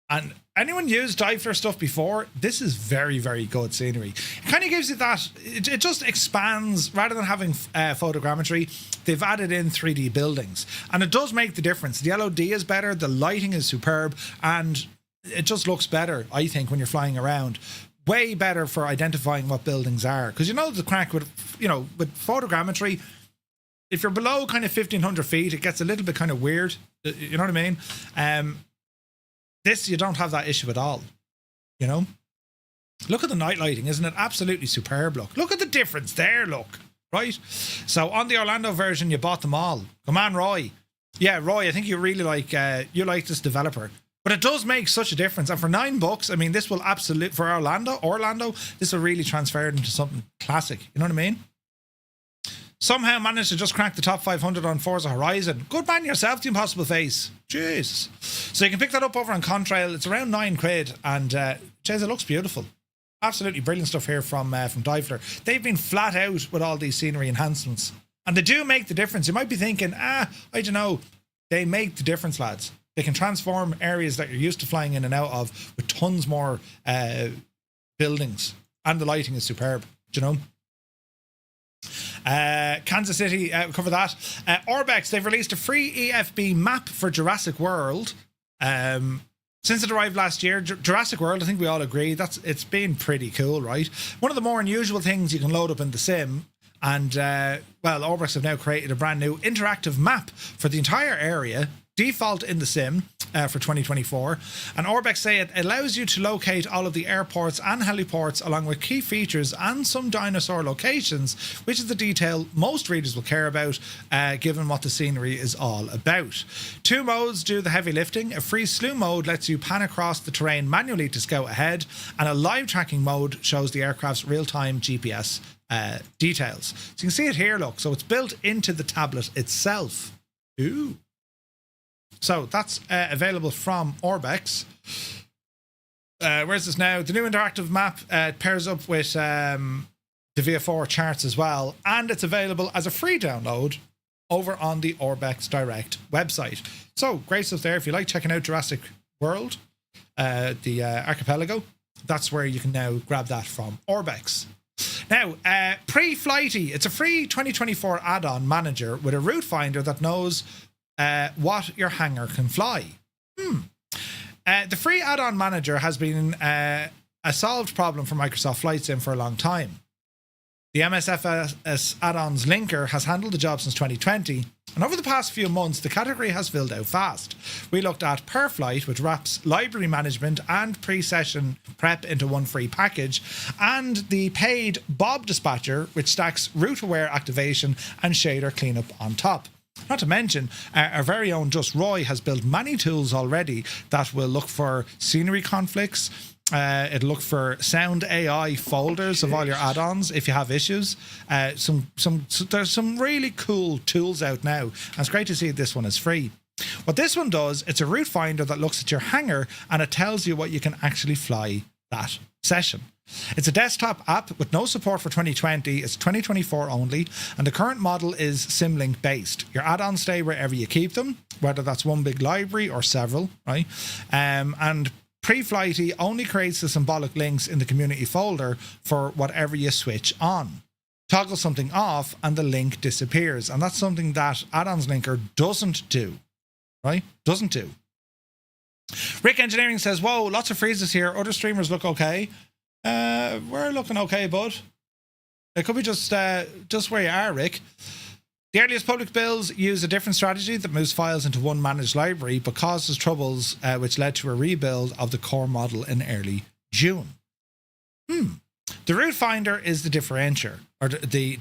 And anyone used Daimler stuff before? This is very, very good scenery. It kind of gives you that, it just expands, rather than having photogrammetry, they've added in 3D buildings. And it does make the difference. The LOD is better, the lighting is superb, and it just looks better, I think, when you're flying around. Way better for identifying what buildings are. Because you know the crack with, with photogrammetry, if you're below kind of 1,500 feet, it gets a little bit kind of weird. You know what I mean? This, you don't have that issue at all, Look at the night lighting, isn't it? Absolutely superb look. Look at the difference there, look, right? So on the Orlando version, you bought them all. Come on, Roy. Yeah, Roy, I think you really like this developer. But it does make such a difference. And for $9, I mean, this will absolutely, for Orlando, this will really transfer it into something classic. You know what I mean? Somehow managed to just crack the top 500 on Forza Horizon. Good man yourself, the impossible face. Jeez. So you can pick that up over on Contrail. It's around £9, and jeez, it looks beautiful. Absolutely brilliant stuff here from Daimler. They've been flat out with all these scenery enhancements, and they do make the difference. You might be thinking, I don't know. They make the difference, lads. They can transform areas that you're used to flying in and out of with tons more buildings, and the lighting is superb. Do you know? Kansas City, cover that. Orbex, they've released a free EFB map for Jurassic World. Since it arrived last year, Jurassic World, I think we all agree, it's been pretty cool, right? One of the more unusual things you can load up in the sim. And, Orbex have now created a brand new interactive map for the entire area, default in the sim for 2024. And Orbex say it allows you to locate all of the airports and heliports along with key features and some dinosaur locations, which is the detail most readers will care about given what the scenery is all about. 2 modes do the heavy lifting. A free slew mode lets you pan across the terrain manually to scout ahead, and a live tracking mode shows the aircraft's real-time GPS details. So you can see it here, look. So it's built into the tablet itself. Ooh. So that's available from Orbex. Where's this now? The new interactive map pairs up with the VF4 charts as well, and it's available as a free download over on the Orbex Direct website. So great stuff there. If you like checking out Jurassic World, the archipelago, that's where you can now grab that from Orbex. Now, Pre-Flighty, it's a free 2024 add-on manager with a route finder that knows what your hangar can fly. The free add-on manager has been a solved problem for Microsoft Flight Sim for a long time. The MSFS add-ons linker has handled the job since 2020, and over the past few months, the category has filled out fast. We looked at PerFlight, which wraps library management and pre-session prep into one free package, and the paid Bob Dispatcher, which stacks route-aware activation and shader cleanup on top. Not to mention, our very own Just Roy has built many tools already that will look for scenery conflicts. It'll look for sound AI folders of all your add-ons if you have issues. There's some really cool tools out now, and it's great to see this one is free. What this one does, it's a route finder that looks at your hangar and it tells you what you can actually fly that session. It's a desktop app with no support for 2020. It's 2024 only, and the current model is Symlink based. Your add-ons stay wherever you keep them, whether that's one big library or several, right? And Pre-Flighty only creates the symbolic links in the community folder for whatever you switch on. Toggle something off and the link disappears, and that's something that Addons Linker doesn't do, right? Doesn't do. Rick Engineering says, whoa, lots of freezes here. Other streamers look okay. We're looking okay, bud. It could be just where you are, Rick. The earliest public builds use a different strategy that moves files into one managed library, but causes troubles which led to a rebuild of the core model in early June. The route finder is the differentiator, or the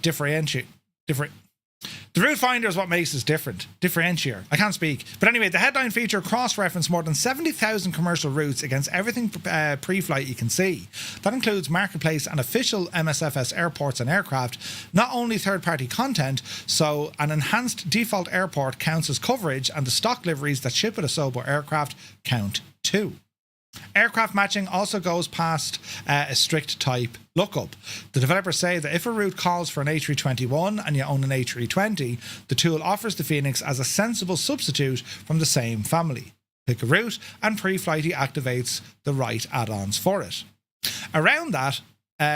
route finder is what makes us different. Differentiator. I can't speak. But anyway, the headline feature cross-referenced more than 70,000 commercial routes against everything pre-flight you can see. That includes marketplace and official MSFS airports and aircraft, not only third-party content, so an enhanced default airport counts as coverage, and the stock liveries that ship with a Sobo aircraft count too. Aircraft matching also goes past a strict type lookup. The developers say that if a route calls for an A321 and you own an A320, the tool offers the Phoenix as a sensible substitute from the same family. Pick a route and Pre-Flighty activates the right add-ons for it. Around that,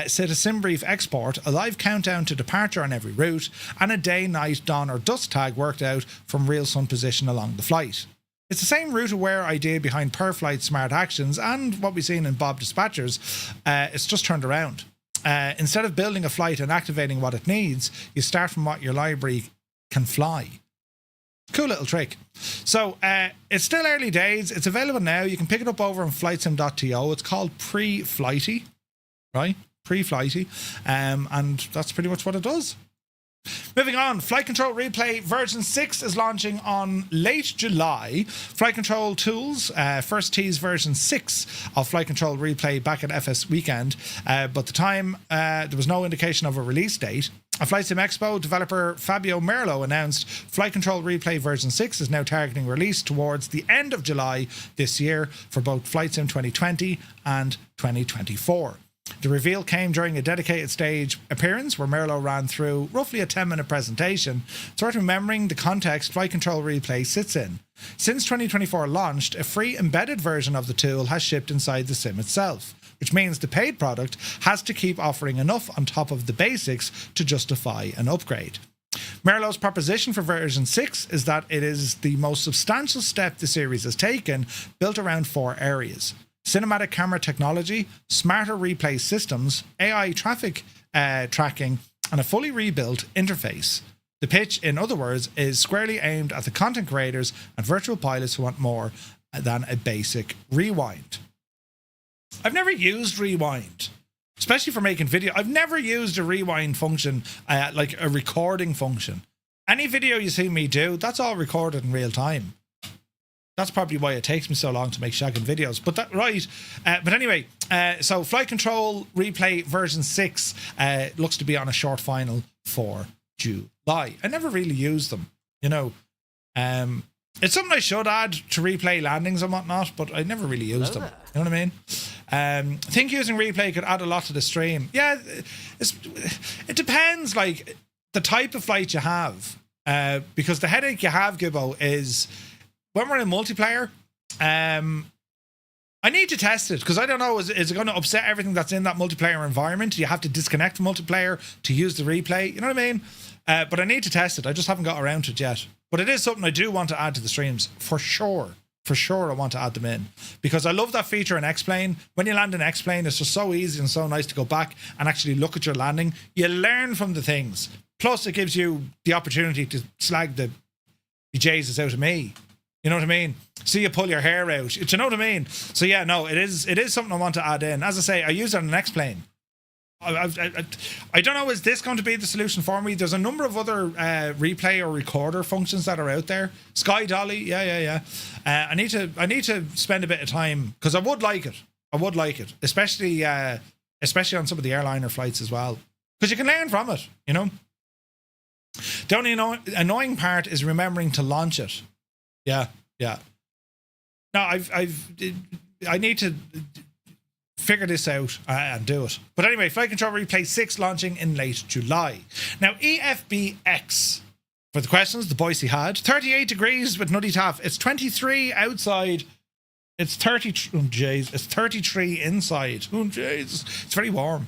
sit a SimBrief export, a live countdown to departure on every route, and a day, night, dawn or dusk tag worked out from real sun position along the flight. It's the same route-aware idea behind per-flight smart actions and what we've seen in Bob Dispatchers. It's just turned around. Instead of building a flight and activating what it needs, you start from what your library can fly. Cool little trick. So it's still early days. It's available now. You can pick it up over on flightsim.to. It's called Pre-Flighty, right? Pre-Flighty. And that's pretty much what it does. Moving on, Flight Control Replay version 6 is launching on late July. Flight Control Tools first teased version 6 of Flight Control Replay back at FS Weekend, but at the time there was no indication of a release date. At Flight Sim Expo, developer Fabio Merlo announced Flight Control Replay version 6 is now targeting release towards the end of July this year for both Flight Sim 2020 and 2024. The reveal came during a dedicated stage appearance where Merlo ran through roughly a 10-minute presentation. It's worth remembering the context Flight Control Replay sits in. Since 2024 launched, a free embedded version of the tool has shipped inside the sim itself, which means the paid product has to keep offering enough on top of the basics to justify an upgrade. Merlo's proposition for version 6 is that it is the most substantial step the series has taken, built around 4 areas. Cinematic camera technology, smarter replay systems, AI traffic tracking, and a fully rebuilt interface. The pitch, in other words, is squarely aimed at the content creators and virtual pilots who want more than a basic rewind. I've never used rewind, especially for making video. I've never used a rewind function, like a recording function. Any video you see me do, that's all recorded in real time. That's probably why it takes me so long to make shagging videos. But that, right. But anyway, so Flight Control Replay version 6 looks to be on a short final for July. I never really used them, you know. It's something I should add to replay landings and whatnot, but I never really used them. You know what I mean? I think using replay could add a lot to the stream. Yeah, it depends, like, the type of flight you have. Because the headache you have, Gibbo, is when we're in multiplayer, I need to test it because I don't know, is it going to upset everything that's in that multiplayer environment? Do you have to disconnect from multiplayer to use the replay? You know what I mean? But I need to test it. I just haven't got around to it yet. But it is something I do want to add to the streams, for sure. For sure, I want to add them in because I love that feature in X-Plane. When you land in X-Plane, it's just so easy and so nice to go back and actually look at your landing. You learn from the things. Plus, it gives you the opportunity to slag the Jesus out of me. You know what I mean? See you pull your hair out. Do you know what I mean? So yeah, no, it is something I want to add in. As I say, I use it on an X-Plane. I don't know, is this going to be the solution for me? There's a number of other replay or recorder functions that are out there. Sky Dolly, yeah. I need to spend a bit of time because I would like it, especially on some of the airliner flights as well, because you can learn from it. You know, the only annoying part is remembering to launch it. Yeah. No, I need to figure this out and do it. But anyway, Flight Control Replay 6 launching in late July. Now, EFBX, for the questions the Boise had, 38 degrees with Nutty Taff. It's 23 outside. It's 30. Oh, jeez. It's 33 inside. Oh, jeez. It's very warm.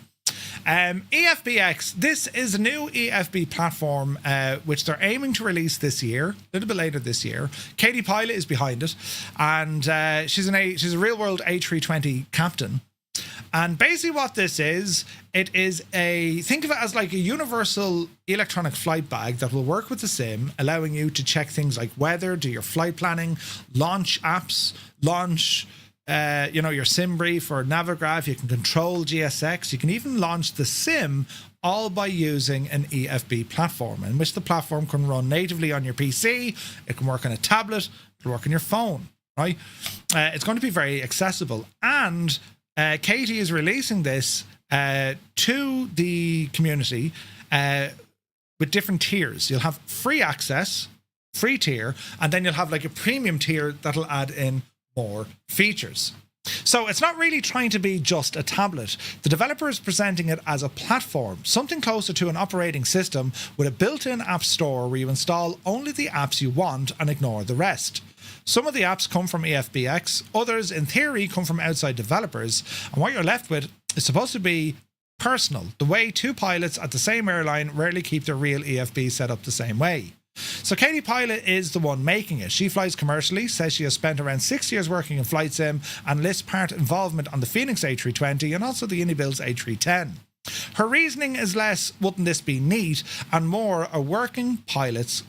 EFBX, this is a new EFB platform which they're aiming to release this year, a little bit later this year. Katie Pilot is behind it, and she's a real-world A320 captain. And basically what this is, think of it as like a universal electronic flight bag that will work with the sim, allowing you to check things like weather, do your flight planning, launch apps, your sim brief or Navigraph. You can control GSX. You can even launch the sim, all by using an EFB platform, in which the platform can run natively on your PC. It can work on a tablet. It can work on your phone, right? It's going to be very accessible. And Katie is releasing this to the community with different tiers. You'll have free access, free tier, and then you'll have like a premium tier that'll add in more features. So it's not really trying to be just a tablet. The developer is presenting it as a platform, something closer to an operating system with a built-in app store where you install only the apps you want and ignore the rest. Some of the apps come from EFBX, others in theory come from outside developers, and what you're left with is supposed to be personal, the way two pilots at the same airline rarely keep their real EFB set up the same way. So Katie Pilot is the one making it. She flies commercially, says she has spent around 6 years working in flight sim, and lists part involvement on the Phoenix A320 and also the Unibuilds A310. Her reasoning is less, wouldn't this be neat, and more a working pilot's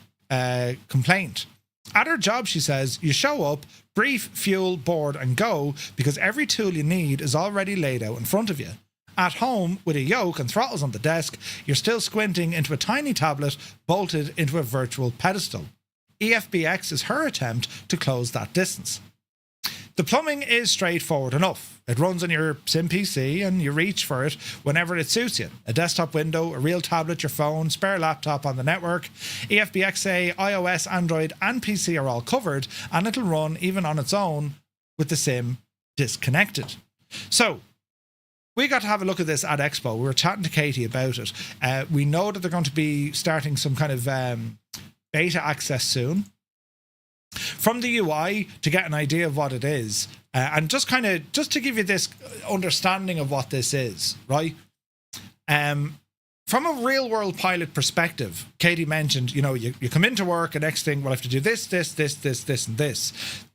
complaint. At her job, she says, you show up, brief, fuel, board and go, because every tool you need is already laid out in front of you. At home, with a yoke and throttles on the desk, you're still squinting into a tiny tablet bolted into a virtual pedestal. EFBX is her attempt to close that distance. The plumbing is straightforward enough. It runs on your sim PC and you reach for it whenever it suits you. A desktop window, a real tablet, your phone, spare laptop on the network. EFBX say iOS, Android and PC are all covered, and it'll run even on its own with the sim disconnected. So, we got to have a look at this at Expo. We were chatting to Katie about it. We know that they're going to be starting some kind of beta access soon. From the UI, to get an idea of what it is, and just to give you this understanding of what this is, right? From a real world pilot perspective, Katie mentioned, you come into work, and next thing, we'll have to do this, and this.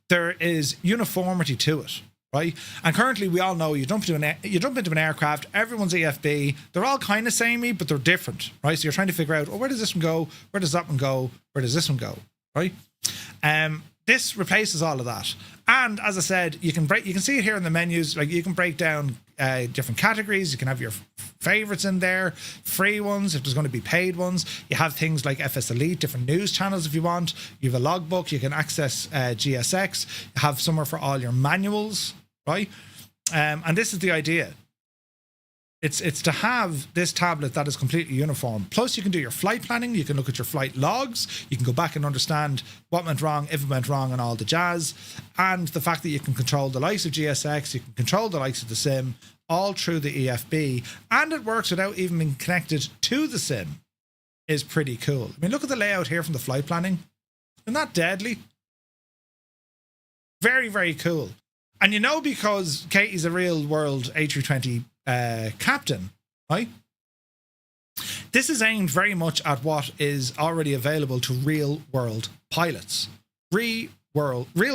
There is uniformity to it. Right, and currently we all know you jump into an aircraft, everyone's EFB, they're all kind of samey, but they're different, right? So you're trying to figure out, where does this one go? Where does that one go? Where does this one go? Right? This replaces all of that, and as I said, you can see it here in the menus. Like, you can break down different categories. You can have your favorites in there, free ones if there's going to be paid ones. You have things like FS Elite, different news channels if you want. You have a logbook. You can access GSX. You have somewhere for all your manuals. Right, and this is the idea. It's to have this tablet that is completely uniform. Plus, you can do your flight planning. You can look at your flight logs. You can go back and understand what went wrong, if it went wrong, and all the jazz. And the fact that you can control the likes of GSX, you can control the likes of the sim, all through the EFB, and it works without even being connected to the sim, is pretty cool. I mean, look at the layout here from the flight planning. Isn't that deadly? Very, very cool. And because Katie's a real world A320 captain, right? This is aimed very much at what is already available to real world pilots. Real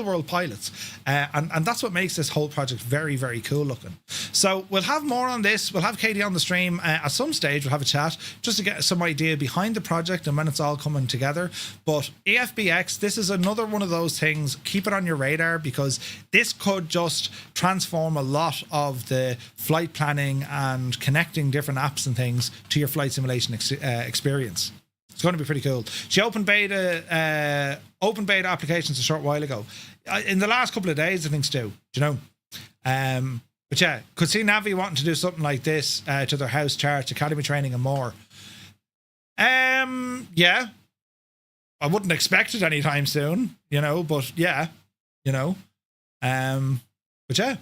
world pilots. And that's what makes this whole project very, very cool looking. So we'll have more on this. We'll have Katie on the stream at some stage. We'll have a chat just to get some idea behind the project and when it's all coming together. But EFBX, this is another one of those things. Keep it on your radar, because this could just transform a lot of the flight planning and connecting different apps and things to your flight simulation experience. It's going to be pretty cool. She open beta applications a short while ago. In the last couple of days, I think, Stu. Do you know? But yeah, could see Navi wanting to do something like this to their house charts, academy training, and more. Yeah. I wouldn't expect it anytime soon, you know, but yeah, you know. But yeah,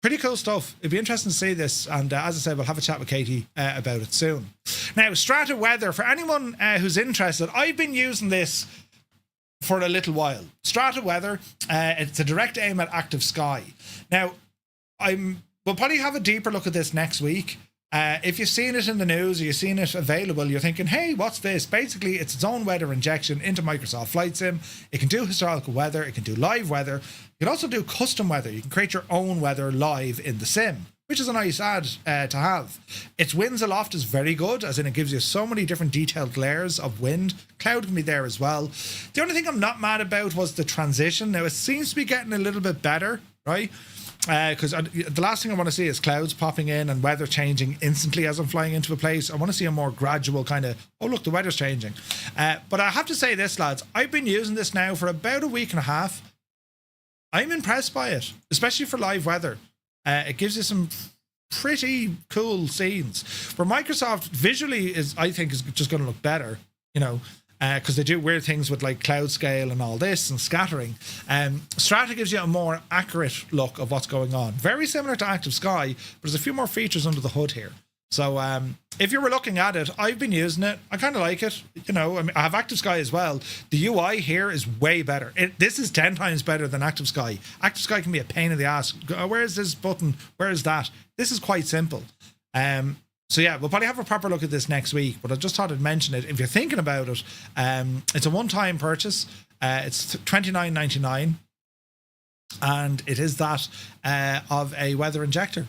pretty cool stuff. It'd be interesting to see this. And as I said, we'll have a chat with Katie about it soon. Now, Strata Weather, for anyone who's interested, I've been using this for a little while. Strata Weather, it's a direct aim at active sky. Now, we'll probably have a deeper look at this next week. If you've seen it in the news or you've seen it available, you're thinking, hey, what's this? Basically, it's its own weather injection into Microsoft Flight Sim. It can do historical weather. It can do live weather. You can also do custom weather. You can create your own weather live in the sim, which is a nice add to have. Its winds aloft is very good, as in it gives you so many different detailed layers of wind. Cloud can be there as well. The only thing I'm not mad about was the transition. Now, it seems to be getting a little bit better, right? Because the last thing I want to see is clouds popping in and weather changing instantly as I'm flying into a place. I want to see a more gradual kind of, oh, look, the weather's changing. But I have to say this, lads. I've been using this now for about a week and a half. I'm impressed by it, especially for live weather. It gives you some pretty cool scenes. For Microsoft, visually, I think is just going to look better, you know, because they do weird things with like cloud scale and all this and scattering. Strata gives you a more accurate look of what's going on. Very similar to Active Sky, but there's a few more features under the hood here. So if you were looking at it, I've been using it. I kind of like it. You know, I mean, I have Active Sky as well. The UI here is way better. This is 10 times better than Active Sky. Active Sky can be a pain in the ass. Where is this button? Where is that? This is quite simple. So yeah, we'll probably have a proper look at this next week, but I just thought I'd mention it. If you're thinking about it, it's a one-time purchase. It's $29.99, and it is that of a weather injector.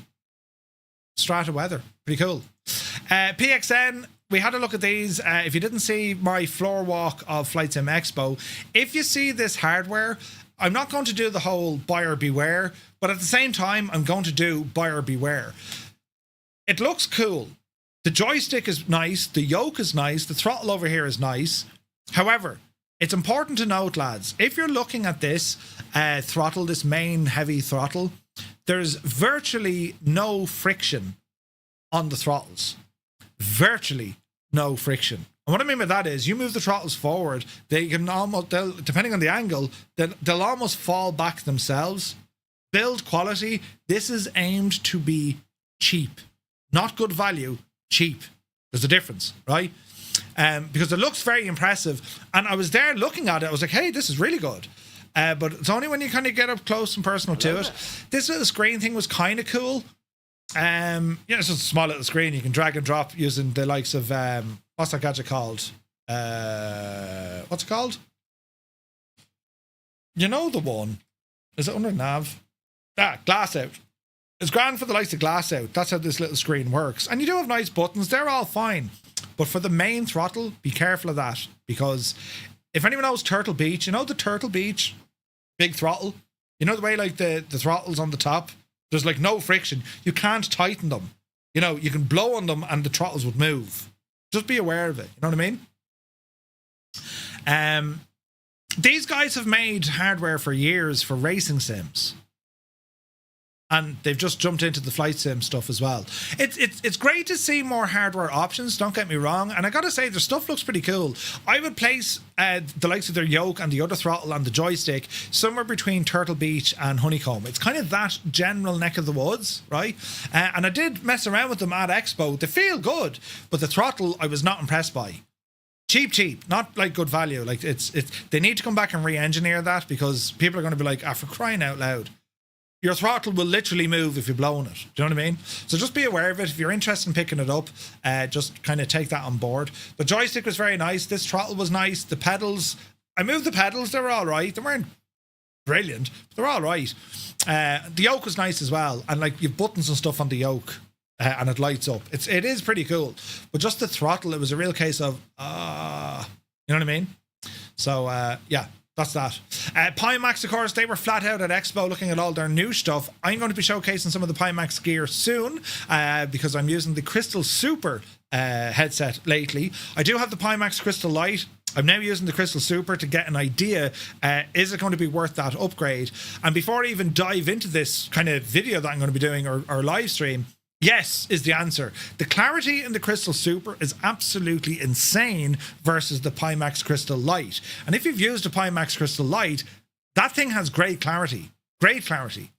Strata Weather. Pretty cool. PXN, we had a look at these. If you didn't see my floor walk of Flight Sim Expo, if you see this hardware, I'm not going to do the whole buyer beware, but at the same time, I'm going to do buyer beware. It looks cool. The joystick is nice. The yoke is nice. The throttle over here is nice. However, it's important to note, lads, if you're looking at this throttle, this main heavy throttle, there's virtually no friction on the throttles. Virtually no friction. And what I mean by that is, you move the throttles forward, depending on the angle, they'll almost fall back themselves. Build quality, this is aimed to be cheap. Not good value, cheap. There's a difference, right? Because it looks very impressive. And I was there looking at it, I was like, hey, this is really good. But it's only when you kind of get up close and personal to it. This little screen thing was kind of cool. It's just a small little screen. You can drag and drop using the likes of, what's that gadget called? What's it called? You know the one. Is it under nav? Glass out. It's grand for the likes of glass out. That's how this little screen works. And you do have nice buttons. They're all fine. But for the main throttle, be careful of that. Because if anyone knows Turtle Beach, you know the Turtle Beach big throttle? You know the way like the throttles on the top? There's like no friction. You can't tighten them. You know, you can blow on them and the throttles would move. Just be aware of it. You know what I mean? These guys have made hardware for years for racing sims. And they've just jumped into the flight sim stuff as well. It's great to see more hardware options, don't get me wrong. And I gotta say, their stuff looks pretty cool. I would place the likes of their yoke and the other throttle and the joystick somewhere between Turtle Beach and Honeycomb. It's kind of that general neck of the woods, right? And I did mess around with them at Expo. They feel good, but the throttle I was not impressed by. Cheap, not like good value. Like they need to come back and re-engineer that, because people are going to be like, for crying out loud. Your throttle will literally move if you're blowing it. Do you know what I mean? So just be aware of it. If you're interested in picking it up, just kind of take that on board. The joystick was very nice. This throttle was nice. The pedals, I moved the pedals. They were all right. They weren't brilliant, but they're all right. The yoke was nice as well. And like you've buttons and stuff on the yoke, and it lights up. It is pretty cool. But just the throttle, it was a real case of, you know what I mean? So, yeah. That's that. Pimax, of course, they were flat out at Expo looking at all their new stuff. I'm going to be showcasing some of the Pimax gear soon because I'm using the Crystal Super headset lately. I do have the Pimax Crystal Lite. I'm now using the Crystal Super to get an idea, is it going to be worth that upgrade? And before I even dive into this kind of video that I'm going to be doing or live stream, Yes is the answer. The clarity in the Crystal Super is absolutely insane versus the Pimax Crystal Light. And if you've used a Pimax Crystal Light, that thing has great clarity. Great clarity.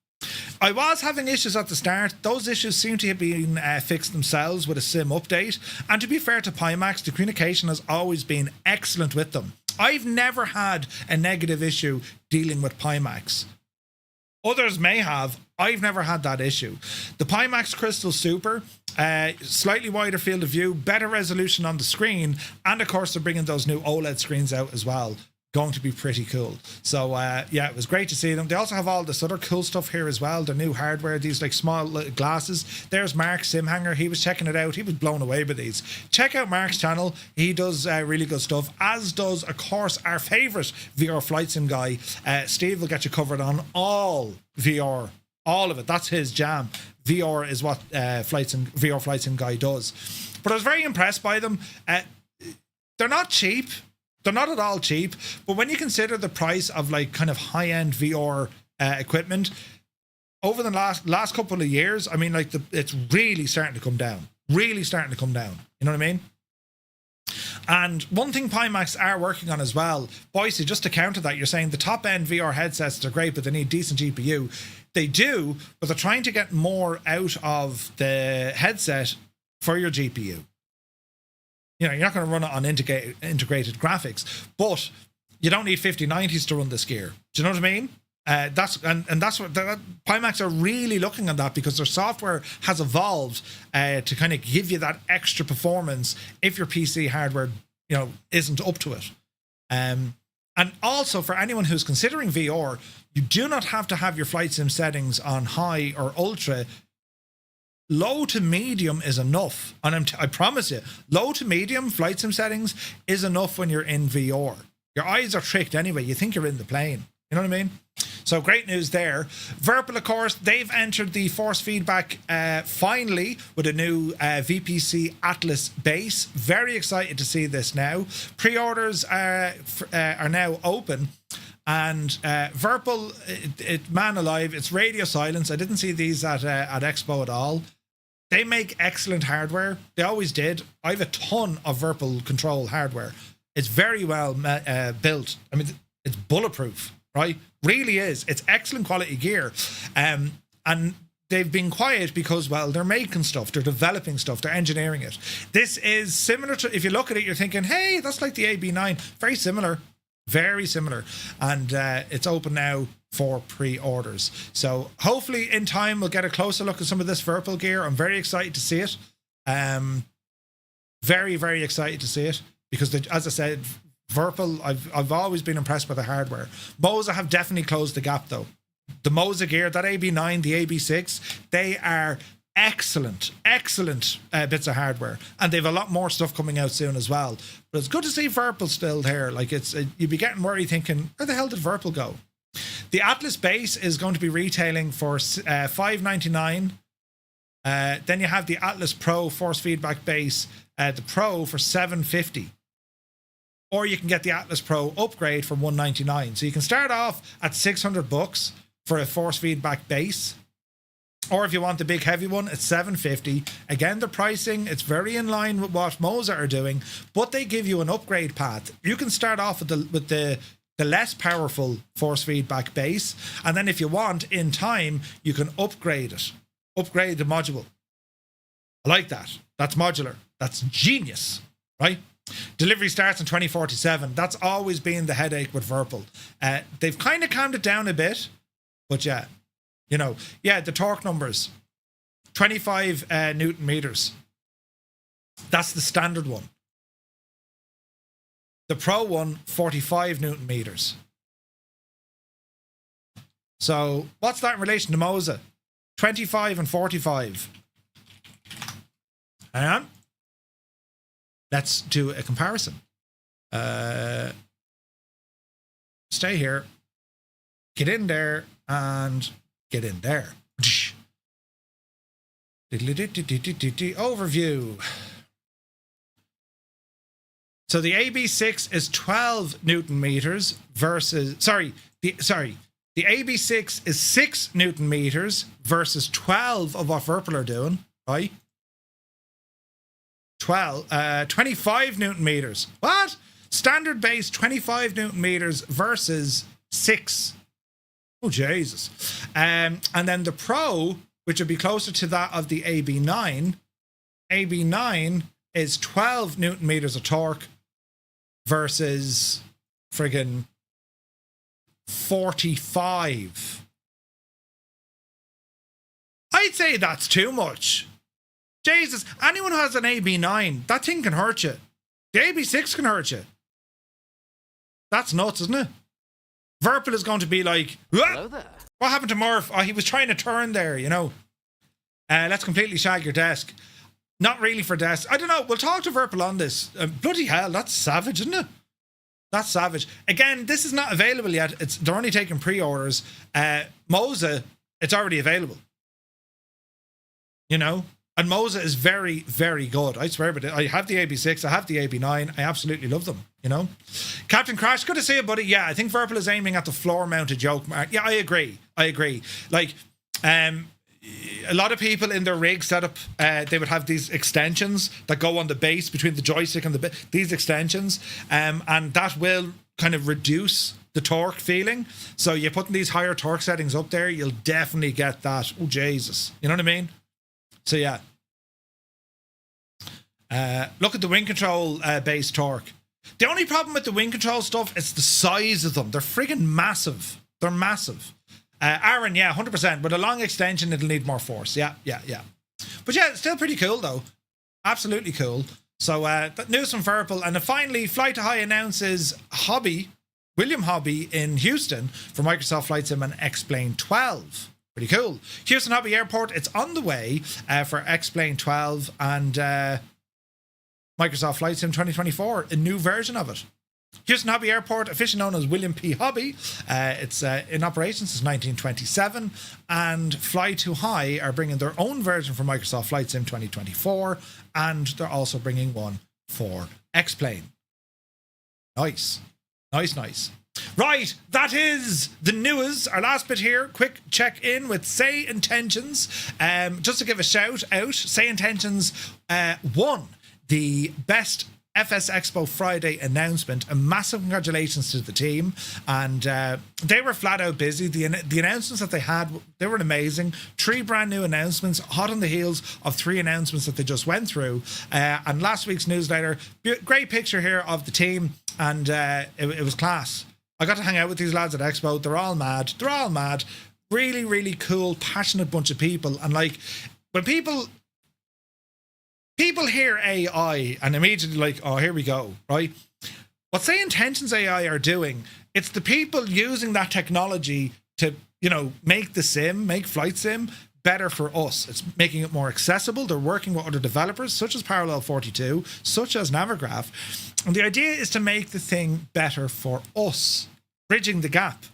I was having issues at the start. Those issues seem to have been fixed themselves with a SIM update. And to be fair to Pimax, the communication has always been excellent with them. I've never had a negative issue dealing with Pimax. Others may have. I've never had that issue. The Pimax Crystal Super, slightly wider field of view, better resolution on the screen, and of course they're bringing those new OLED screens out as well. Going to be pretty cool. So yeah, it was great to see them. They also have all this other cool stuff here as well. Their new hardware, these like small glasses. There's Mark Simhanger. He was checking it out. He was blown away by these. Check out Mark's channel. He does really good stuff, as does of course our favorite VR flight sim guy. Steve will get you covered on all VR, all of it. That's his jam. VR is what VR flight sim guy does. But I was very impressed by them. They're not cheap. They're not at all cheap, but when you consider the price of like kind of high-end VR equipment over the last couple of years, I mean, like it's really starting to come down. Really starting to come down. You know what I mean? And one thing Pimax are working on as well, Boise, just to counter that, you're saying the top-end VR headsets are great, but they need decent GPU. They do, but they're trying to get more out of the headset for your GPU. You know, you're not going to run it on integrated graphics, but you don't need 5090s to run this gear. Do you know what I mean? That's what Pimax are really looking at that, because their software has evolved to kind of give you that extra performance if your PC hardware, you know, isn't up to it. And also for anyone who's considering VR, you do not have to have your flight sim settings on high or ultra. Low to medium is enough. And I promise you, low to medium flight sim settings is enough when you're in VR. Your eyes are tricked anyway. You think you're in the plane. You know what I mean? So great news there. Virpil, of course, they've entered the force feedback finally with a new VPC Atlas base. Very excited to see this now. Pre-orders are now open. And Virpil, man alive, it's radio silence. I didn't see these at Expo at all. They make excellent hardware. They always did. I have a ton of Virpil control hardware. It's very well built. I mean, it's bulletproof, right? Really is. It's excellent quality gear. And they've been quiet because, well, they're making stuff. They're developing stuff. They're engineering it. This is similar to, if you look at it, you're thinking, hey, that's like the AB9. Very similar. Very similar. And it's open now for pre-orders. So hopefully in time we'll get a closer look at some of this Virpil gear. I'm very excited to see it. Very, very excited to see it, because as I said, Virpil, I've always been impressed by the hardware. Moza have definitely closed the gap though. The Moza gear, that AB9, the AB6, they are excellent bits of hardware, and they've a lot more stuff coming out soon as well. But it's good to see Virpil still there. Like, it's you'd be getting worried thinking, where the hell did Virpil go? The Atlas base is going to be retailing for $599. Then you have the Atlas Pro force feedback base, the Pro, for $750. Or you can get the Atlas Pro upgrade for $199. So you can start off at $600 for a force feedback base. Or if you want the big heavy one, it's $750. Again, the pricing, it's very in line with what Moza are doing, but they give you an upgrade path. You can start off with the less powerful force feedback base, and then if you want, in time, you can upgrade it. Upgrade the module. I like that. That's modular. That's genius, right? Delivery starts in 2047. That's always been the headache with Virpil. They've kind of calmed it down a bit, but yeah. You know, yeah, the torque numbers, 25 Newton meters. That's the standard one. The Pro one, 45 Newton meters. So what's that in relation to Moza? 25 and 45. Hang on. Let's do a comparison. Stay here. Get in there and get in there. Overview. So the AB6 is 12 Newton meters versus, the AB6 is 6 Newton meters versus 12 of what Virpil are doing. right? 25 Newton meters. What? Standard base 25 Newton meters versus 6. Oh, Jesus. And then the Pro, which would be closer to that of the AB9. AB9 is 12 Newton meters of torque versus friggin' 45. I'd say that's too much. Jesus, anyone who has an AB9, that thing can hurt you. The AB6 can hurt you. That's nuts, isn't it? Verpil is going to be like, hello there. What happened to Murph? Oh, he was trying to turn there, you know. Let's completely shag your desk. Not really for desk. I don't know. We'll talk to Verpil on this. Bloody hell, that's savage, isn't it? That's savage. Again, this is not available yet. They're only taking pre-orders. Moza, it's already available. You know? And Moza is very, very good. I swear, but I have the AB6, I have the AB9. I absolutely love them, you know? Captain Crash, good to see you, buddy. Yeah, I think Verpil is aiming at the floor-mounted yoke mark. Yeah, I agree. Like, a lot of people in their rig setup, they would have these extensions that go on the base between the joystick and these extensions, and that will kind of reduce the torque feeling. So you're putting these higher torque settings up there, you'll definitely get that. Oh, Jesus. You know what I mean? So yeah, look at the wing control base torque. The only problem with the wing control stuff is the size of them. They're friggin' massive. They're massive. Aaron, yeah, 100%. With a long extension, it'll need more force. Yeah. But yeah, it's still pretty cool though. Absolutely cool. So news from Verpil. And then finally, Fly to High announces William Hobby in Houston for Microsoft Flight Sim and X-Plane 12. Pretty cool. Houston Hobby Airport, it's on the way for X-Plane 12 and Microsoft Flight Sim 2024, a new version of it. Houston Hobby Airport, officially known as William P. Hobby, it's in operation since 1927, and Fly Too High are bringing their own version for Microsoft Flight Sim 2024, and they're also bringing one for X-Plane. Nice. Right, that is the news. Our last bit here, quick check in with SayIntentions. Just to give a shout out, SayIntentions won the best FS Expo Friday announcement. A massive congratulations to the team, and they were flat out busy. The announcements that they had, they were amazing. 3 brand new announcements, hot on the heels of 3 announcements that they just went through. And last week's newsletter, great picture here of the team, and it was class. I got to hang out with these lads at Expo. They're all mad. Really, really cool, passionate bunch of people. And like, when people hear AI and immediately like, oh, here we go, right? What SayIntentions.ai are doing, it's the people using that technology to, you know, make flight sim better for us. It's making it more accessible. They're working with other developers such as Parallel 42, such as Navigraph. And the idea is to make the thing better for us, bridging the gap.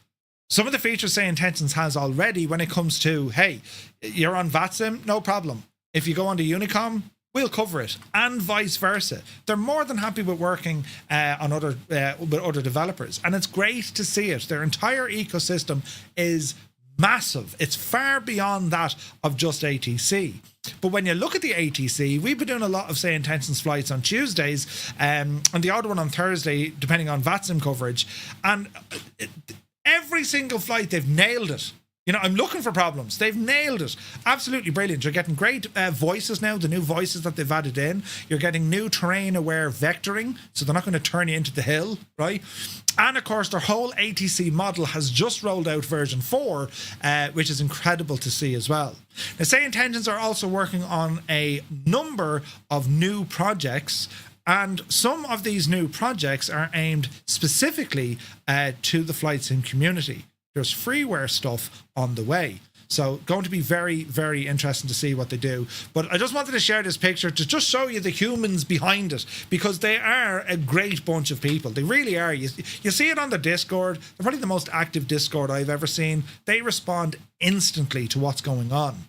Some of the features SayIntentions has already when it comes to, hey, you're on VATSIM, no problem. If you go on to Unicom, we'll cover it, and vice versa. They're more than happy with working on with other developers, and it's great to see it. Their entire ecosystem is massive. It's far beyond that of just ATC. But when you look at the ATC, we've been doing a lot of SayIntentions flights on Tuesdays, and the odd one on Thursday, depending on VATSIM coverage. And every single flight, they've nailed it. You know, I'm looking for problems. They've nailed it. Absolutely brilliant. You're getting great voices now, the new voices that they've added in. You're getting new terrain-aware vectoring, so they're not going to turn you into the hill, right? And, of course, their whole ATC model has just rolled out version 4, which is incredible to see as well. Now, SayIntentions are also working on a number of new projects, and some of these new projects are aimed specifically to the flight sim community. There's freeware stuff on the way. So going to be very, very interesting to see what they do. But I just wanted to share this picture to just show you the humans behind it, because they are a great bunch of people. They really are. You see it on the Discord. They're probably the most active Discord I've ever seen. They respond instantly to what's going on.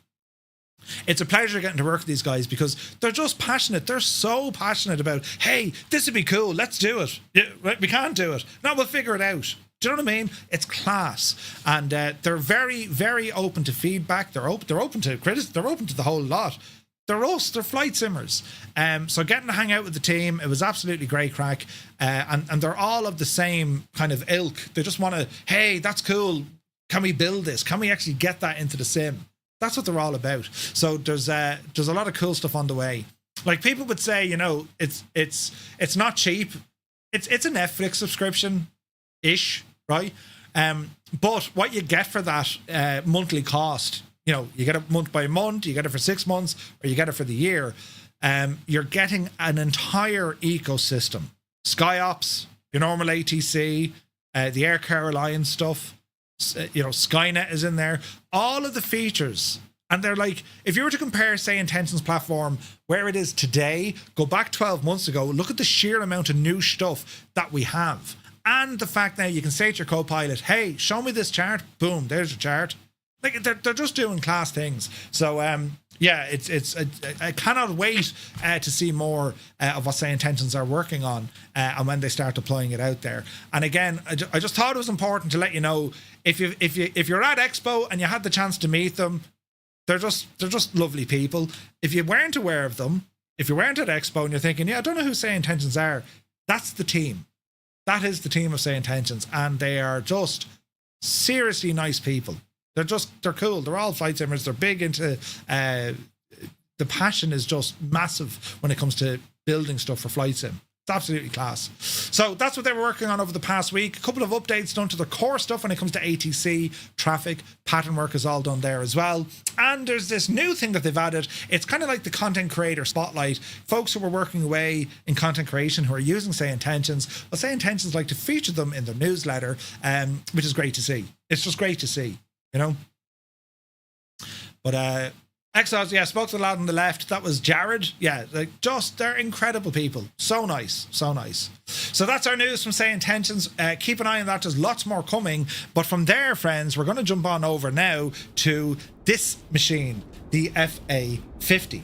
It's a pleasure getting to work with these guys because they're just passionate. They're so passionate about, hey, this would be cool. Let's do it. Yeah, we can't do it. No, we'll figure it out. Do you know what I mean? It's class, and they're very, very open to feedback. They're open to criticism. They're open to the whole lot. they're us, they're flight simmers. So getting to hang out with the team, it was absolutely great crack. And they're all of the same kind of ilk. They just want to, hey, that's cool. Can we build this? Can we actually get that into the sim? That's what they're all about. So there's a lot of cool stuff on the way. Like people would say, you know, it's not cheap. It's a Netflix subscription ish, right? But what you get for that monthly cost, you know, you get it month by month, you get it for 6 months, or you get it for the year. You're getting an entire ecosystem. SkyOps, your normal ATC, the Air Caroline stuff, you know, Skynet is in there. All of the features. And they're like, if you were to compare, say, Intentions platform, where it is today, go back 12 months ago, look at the sheer amount of new stuff that we have. And the fact now you can say to your co-pilot, hey, show me this chart. Boom, there's your chart. Like, they're just doing class things. So, yeah, I cannot wait to see more of what SayIntentions are working on and when they start deploying it out there. And again, I just thought it was important to let you know, if you're at Expo and you had the chance to meet them, they're just lovely people. If you weren't aware of them, if you weren't at Expo and you're thinking, yeah, I don't know who SayIntentions are, that's the team. That is the team of SayIntentions, and they are just seriously nice people. They're cool. They're all flight simmers. They're big into the passion is just massive when it comes to building stuff for flight sim. It's absolutely class. So that's what they were working on over the past week. A couple of updates done to the core stuff when it comes to ATC, traffic, pattern work is all done there as well. And there's this new thing that they've added. It's kind of like the content creator spotlight. Folks who are working away in content creation who are using SayIntentions, well, SayIntentions like to feature them in their newsletter, which is great to see. It's just great to see, you know. But Exos, yeah, spoke to the lad on the left. That was Jared. Yeah, like they're incredible people. So nice, so nice. So that's our news from SayIntentions. Keep an eye on that. There's lots more coming. But from there, friends, we're going to jump on over now to this machine, the FA50.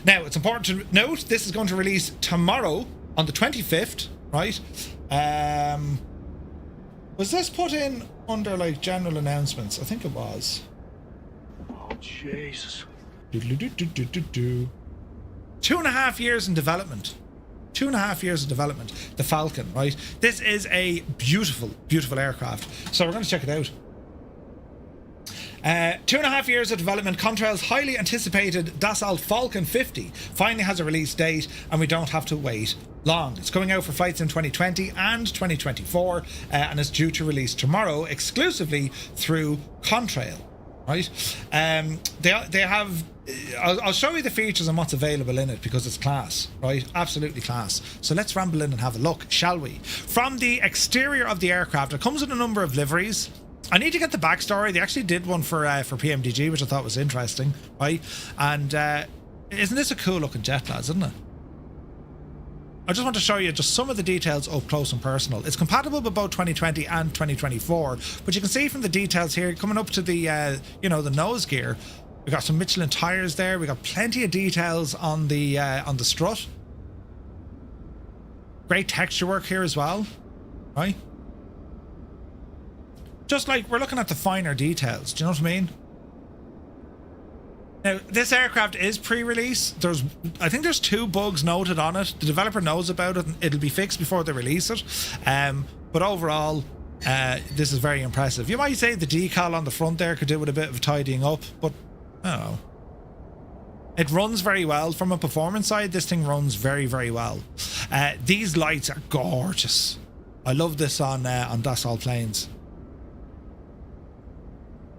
Now, it's important to note this is going to release tomorrow on the 25th, right? Was this put in under like general announcements? I think it was. Oh, Jesus. 2.5 years in development. 2.5 years of development. The Falcon, right? This is a beautiful, beautiful aircraft. So we're going to check it out. 2.5 years of development. Contrail's highly anticipated Dassault Falcon 50 finally has a release date, and we don't have to wait long. It's coming out for flights in 2020 and 2024, and it's due to release tomorrow exclusively through Contrail. Right, they have. I'll show you the features and what's available in it because it's class, right? Absolutely class. So let's ramble in and have a look, shall we? From the exterior of the aircraft, it comes with a number of liveries. I need to get the backstory. They actually did one for PMDG, which I thought was interesting, right? And isn't this a cool looking jet, lads? Isn't it? I just want to show you just some of the details up close and personal. It's compatible with both 2020 and 2024, but you can see from the details here, coming up to the, you know, the nose gear, we got some Michelin tires there. We got plenty of details on the strut. Great texture work here as well, right? Just like we're looking at the finer details. Do you know what I mean? Now, this aircraft is pre-release. I think there's 2 bugs noted on it. The developer knows about it, and it'll be fixed before they release it. But overall, this is very impressive. You might say the decal on the front there could do with a bit of tidying up, but I don't know. It runs very well. From a performance side, this thing runs very, very well. These lights are gorgeous. I love this on Dassault planes.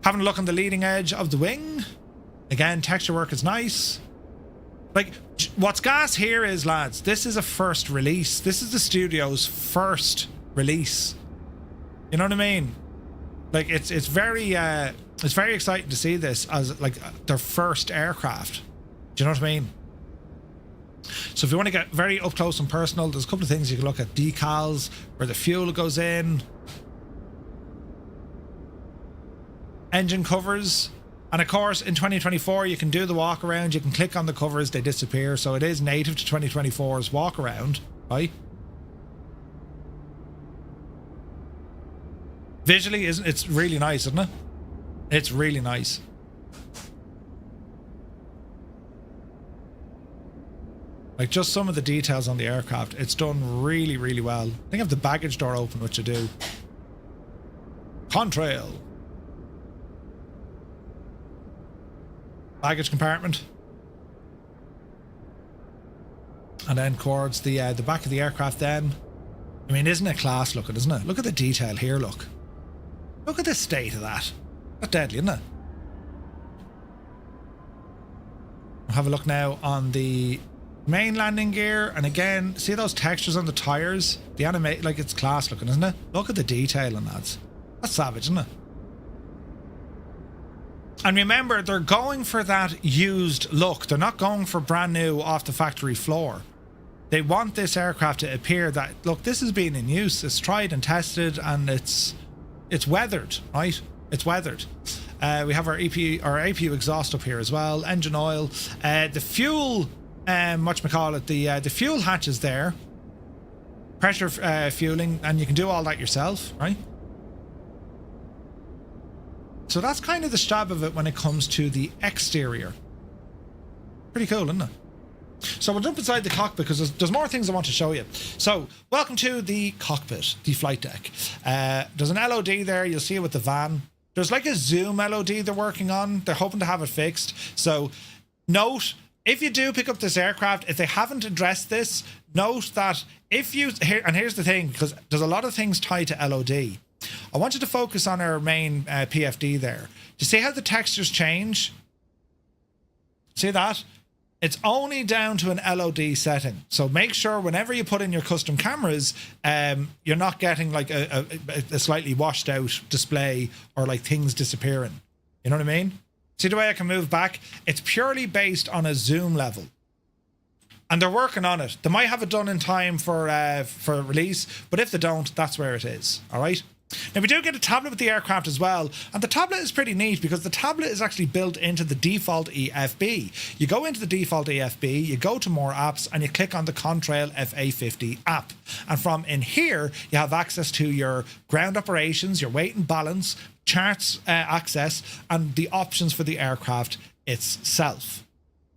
Having a look on the leading edge of the wing. Again, texture work is nice. Like, what's gas here is, lads, this is a first release. This is the studio's first release. You know what I mean? Like, it's very exciting to see this as like their first aircraft. Do you know what I mean? So if you want to get very up close and personal, there's a couple of things you can look at. Decals, where the fuel goes in. Engine covers. And of course, in 2024, you can do the walk around. You can click on the covers, they disappear. So it is native to 2024's walk around, right? Visually, it's really nice, isn't it? It's really nice. Like just some of the details on the aircraft, it's done really, really well. I think I have the baggage door open, which I do. Contrail. Baggage compartment. And then towards the back of the aircraft then. I mean, isn't it class looking, isn't it? Look at the detail here, look. Look at the state of that. That's deadly, isn't it? We'll have a look now on the main landing gear, and again, see those textures on the tires? The animate, like, it's class looking, isn't it? Look at the detail on that. That's savage, isn't it? And remember, they're going for that used look. They're not going for brand new off the factory floor. They want this aircraft to appear that, look, this has been in use, it's tried and tested, and it's weathered, right? It's weathered. We have our APU exhaust up here as well, engine oil, the fuel, the fuel hatch is there, pressure fueling, and you can do all that yourself, right? So that's kind of the stab of it when it comes to the exterior. Pretty cool, isn't it? So we'll jump inside the cockpit because there's more things I want to show you. So welcome to the cockpit, the flight deck. There's an LOD there, you'll see it with the van. There's like a zoom LOD they're working on. They're hoping to have it fixed. So note, if you do pick up this aircraft, if they haven't addressed this, note that if you, and here's the thing, because there's a lot of things tied to LOD. I want you to focus on our main PFD there. Do you see how the textures change? See that? It's only down to an LOD setting. So make sure whenever you put in your custom cameras, you're not getting like a slightly washed out display or like things disappearing. You know what I mean? See the way I can move back? It's purely based on a zoom level. And they're working on it. They might have it done in time for release, but if they don't, that's where it is. All right? Now, we do get a tablet with the aircraft as well, and the tablet is pretty neat because the tablet is actually built into the default EFB. You go into the default EFB, you go to more apps, and you click on the Contrail FA50 app. And from in here, you have access to your ground operations, your weight and balance, charts access, and the options for the aircraft itself.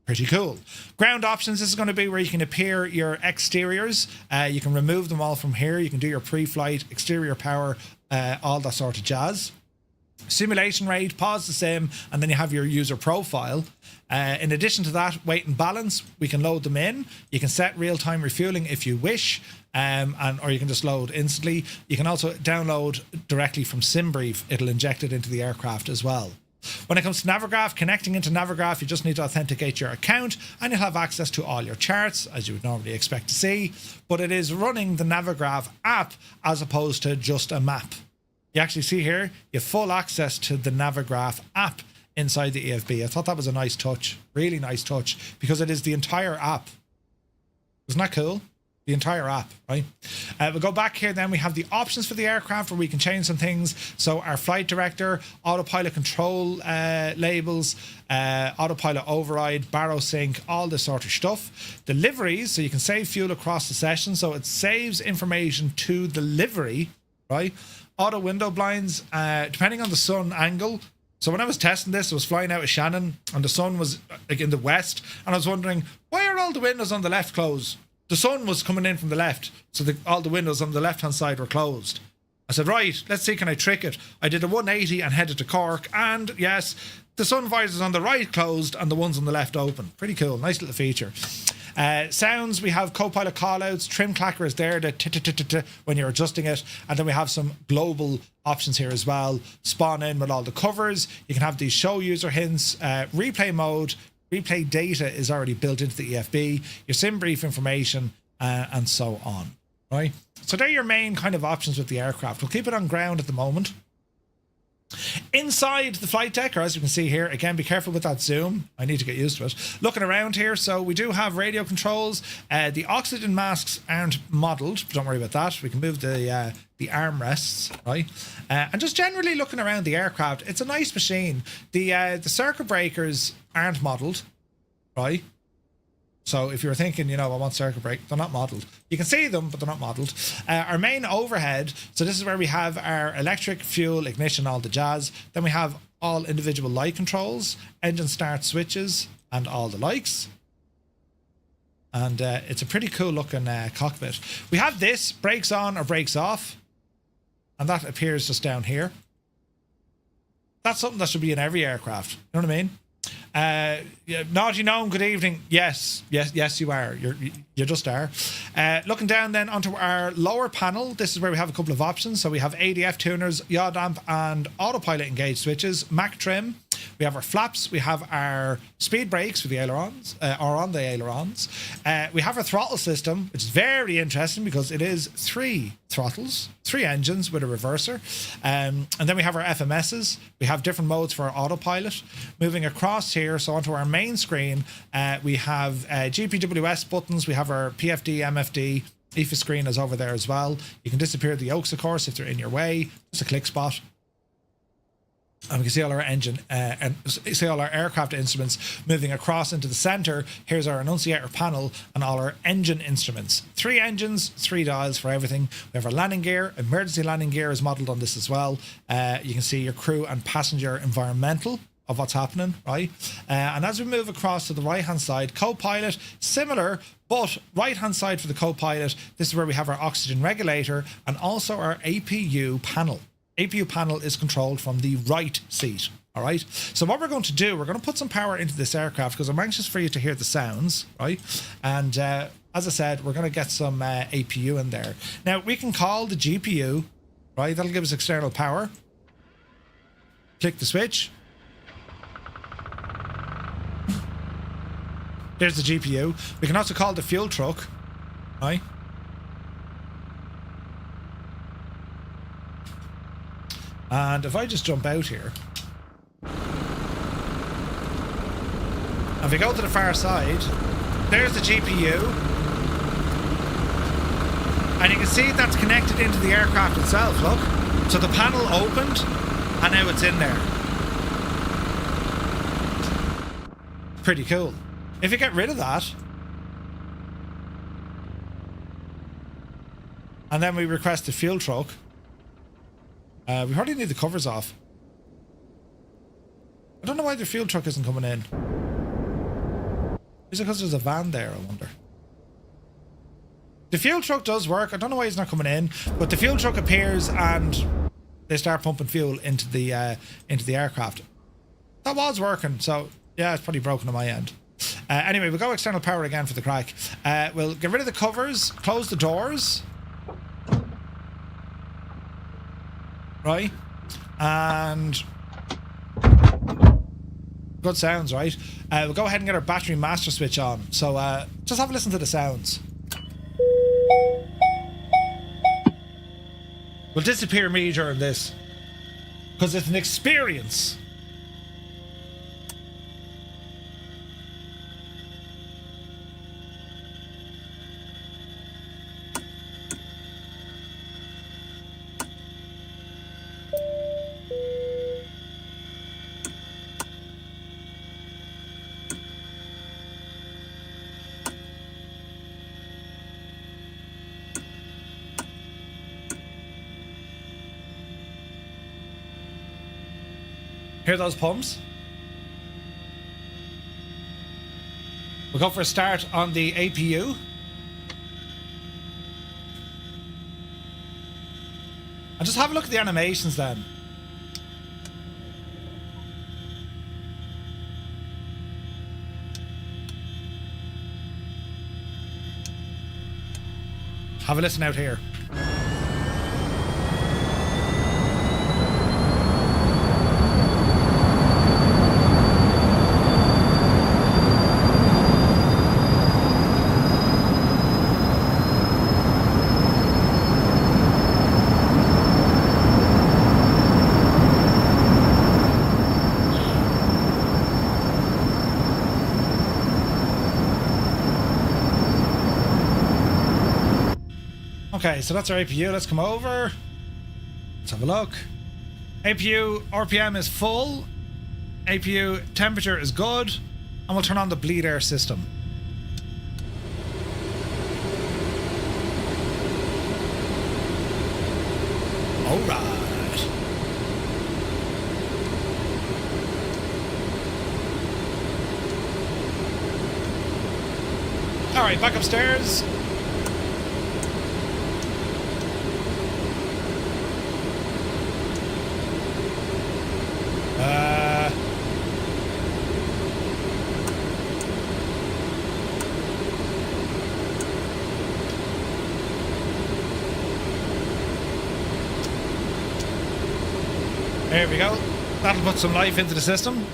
Pretty cool. Ground options, this is going to be where you can appear your exteriors. You can remove them all from here. You can do your pre-flight, exterior power, all that sort of jazz. Simulation rate, pause the sim, and then you have your user profile. In addition to that, weight and balance, we can load them in. You can set real-time refueling if you wish, or you can just load instantly. You can also download directly from SimBrief. It'll inject it into the aircraft as well. When it comes to Navigraph, connecting into Navigraph, you just need to authenticate your account and you'll have access to all your charts, as you would normally expect to see, but it is running the Navigraph app as opposed to just a map. You actually see here, you have full access to the Navigraph app inside the EFB. I thought that was a nice touch, really nice touch, because it is the entire app. Isn't that cool? The entire app, right? We'll go back here then. We have the options for the aircraft where we can change some things. So our flight director, autopilot control labels, autopilot override, baro sync, all this sort of stuff. Deliveries, so you can save fuel across the session. So it saves information to the livery, right? Auto window blinds, depending on the sun angle. So when I was testing this, I was flying out of Shannon and the sun was like in the west. And I was wondering, why are all the windows on the left closed? The sun was coming in from the left, so all the windows on the left-hand side were closed. I said, right, let's see, can I trick it? I did a 180 and headed to Cork, and yes, the sun visors on the right closed and the ones on the left open. Pretty cool, nice little feature. Sounds, we have co-pilot callouts, trim clacker is there to when you're adjusting it, and then we have some global options here as well. Spawn in with all the covers. You can have these show user hints, replay mode. Replay data is already built into the EFB, your sim brief information, and so on, right? So they're your main kind of options with the aircraft. We'll keep it on ground at the moment. Inside the flight deck, or as you can see here, again, be careful with that zoom. I need to get used to it. Looking around here, so we do have radio controls. The oxygen masks aren't modelled, but don't worry about that. We can move the armrests, right? And just generally looking around the aircraft, it's a nice machine. The circuit breakers aren't modelled, right? So if you're thinking, you know, I want circuit break, they're not modelled. You can see them, but they're not modelled. Our main overhead, so this is where we have our electric, fuel, ignition, all the jazz. Then we have all individual light controls, engine start switches, and all the likes. And it's a pretty cool looking cockpit. We have this, brakes on or brakes off. And that appears just down here. That's something that should be in every aircraft. You know what I mean? Yeah, Naughty Gnome, good evening. Yes, you are. You just are. Looking down then onto our lower panel, this is where we have a couple of options. So we have ADF tuners, yaw damp, and autopilot engaged switches, Mac trim. We have our flaps. We have our speed brakes for the ailerons, or on the ailerons. We have our throttle system, which is very interesting because it is 3 throttles, 3 engines with a reverser. And then we have our FMSs. We have different modes for our autopilot. Moving across here, so onto our main screen, we have GPWS buttons. We have our PFD, MFD. EFA screen is over there as well. You can disappear the yokes, of course, if they're in your way. Just a click spot. And we can see all our engine and see all our aircraft instruments moving across into the center. Here's our annunciator panel and all our engine instruments. 3 engines, 3 dials for everything. We have our landing gear. Emergency landing gear is modeled on this as well. You can see your crew and passenger environmental of what's happening, right? And as we move across to the right-hand side, co-pilot, similar, but right-hand side for the co-pilot, this is where we have our oxygen regulator and also our APU panel. APU panel is controlled from the right seat. All right. So what we're going to do, we're going to put some power into this aircraft because I'm anxious for you to hear the sounds. Right. And as I said, we're going to get some APU in there. Now we can call the GPU. Right. That'll give us external power. Click the switch. There's the GPU. We can also call the fuel truck. Right. And if I just jump out here, and if we go to the far side, there's the GPU, and you can see that's connected into the aircraft itself, look. So the panel opened, and now it's in there. Pretty cool. If you get rid of that, and then we request the fuel truck, we probably need the covers off. I don't know why the fuel truck isn't coming in. Is it because there's a van there, I wonder? The fuel truck does work. I don't know why he's not coming in, but the fuel truck appears and they start pumping fuel into the aircraft. That was working, so yeah, it's probably broken on my end. Anyway, we'll go external power again for the crack. We'll get rid of the covers, close the doors. Right, and good sounds, right? We'll go ahead and get our battery master switch on. So just have a listen to the sounds. We'll disappear me during this because it's an experience. Hear those pumps? We'll go for a start on the APU. And just have a look at the animations then. Have a listen out here. Okay, so that's our APU. Let's come over. Let's have a look. APU RPM is full. APU temperature is good. And we'll turn on the bleed air system. Alright. Alright, back upstairs. There we go. That'll put some life into the system.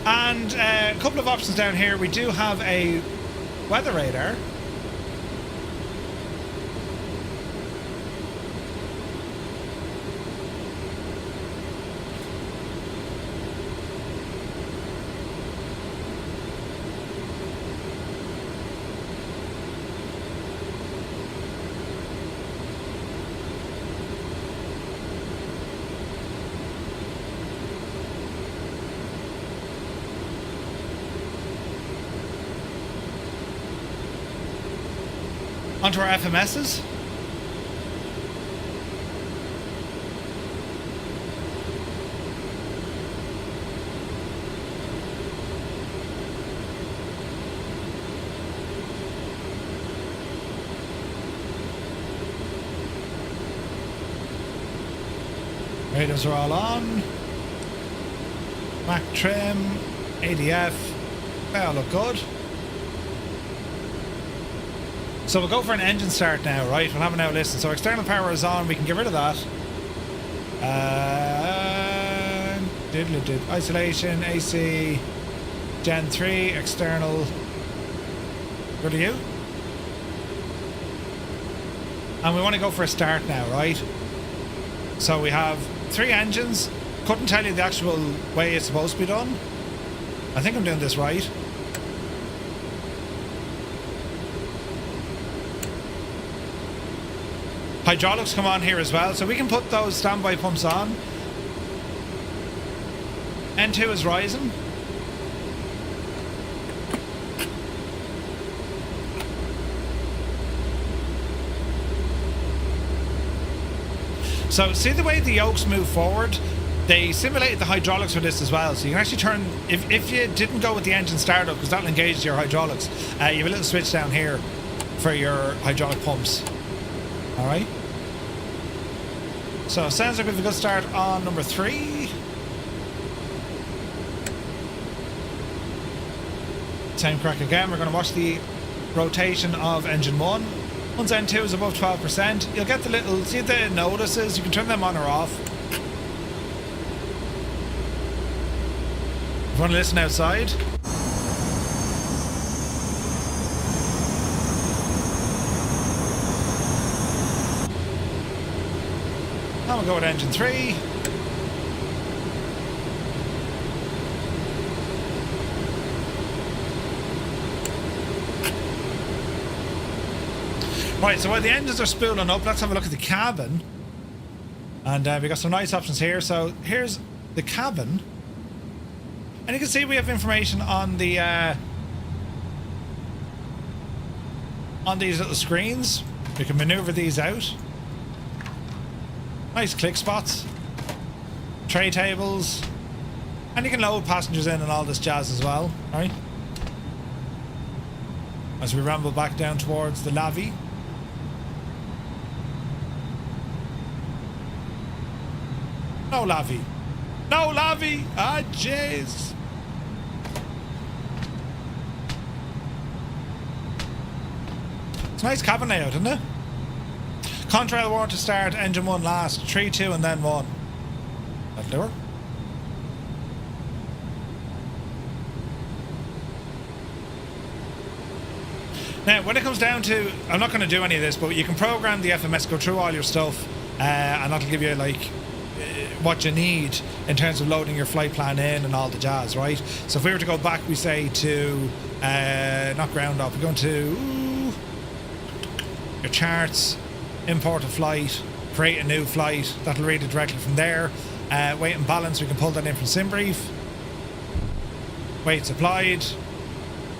And a couple of options down here. We do have a weather radar. Onto our FMSs. Radars are all on. Mac trim, ADF, they all look good. So we'll go for an engine start now, right? We'll have an out listen. So external power is on, we can get rid of that. Isolation, AC, Gen 3, external. Good to you. And we want to go for a start now, right? So we have 3 engines. Couldn't tell you the actual way it's supposed to be done. I think I'm doing this right. Hydraulics come on here as well, so we can put those standby pumps on. N2 is rising. So see the way the yokes move forward? They simulated the hydraulics for this as well, so you can actually turn, if you didn't go with the engine startup, because that'll engage your hydraulics, you have a little switch down here for your hydraulic pumps. Alright. So it sounds like we have a good start on number 3. Time crack again. We're going to watch the rotation of engine 1. Once N2 is above 12%, you'll get the little, see the notices, you can turn them on or off. If you want to listen outside. And we'll go with engine 3. Right, so while the engines are spooling up, let's have a look at the cabin. And we got some nice options here. So here's the cabin. And you can see we have information on the on these little screens. We can maneuver these out. Nice click spots, tray tables, and you can load passengers in and all this jazz as well, right? As we ramble back down towards the lobby. No lobby. No lobby! Ah, jeez! It's a nice cabin layout, isn't it? Contrail warrant to start, engine 1 last, 3, 2 and then 1. That'll do her. Now, when it comes down to, I'm not going to do any of this, but you can program the FMS, go through all your stuff, and that'll give you like what you need in terms of loading your flight plan in and all the jazz, right? So if we were to go back, we say to, not ground up, we're going to your charts, import a flight, create a new flight, that'll read it directly from there. Weight and balance, we can pull that in from SimBrief. Weights applied.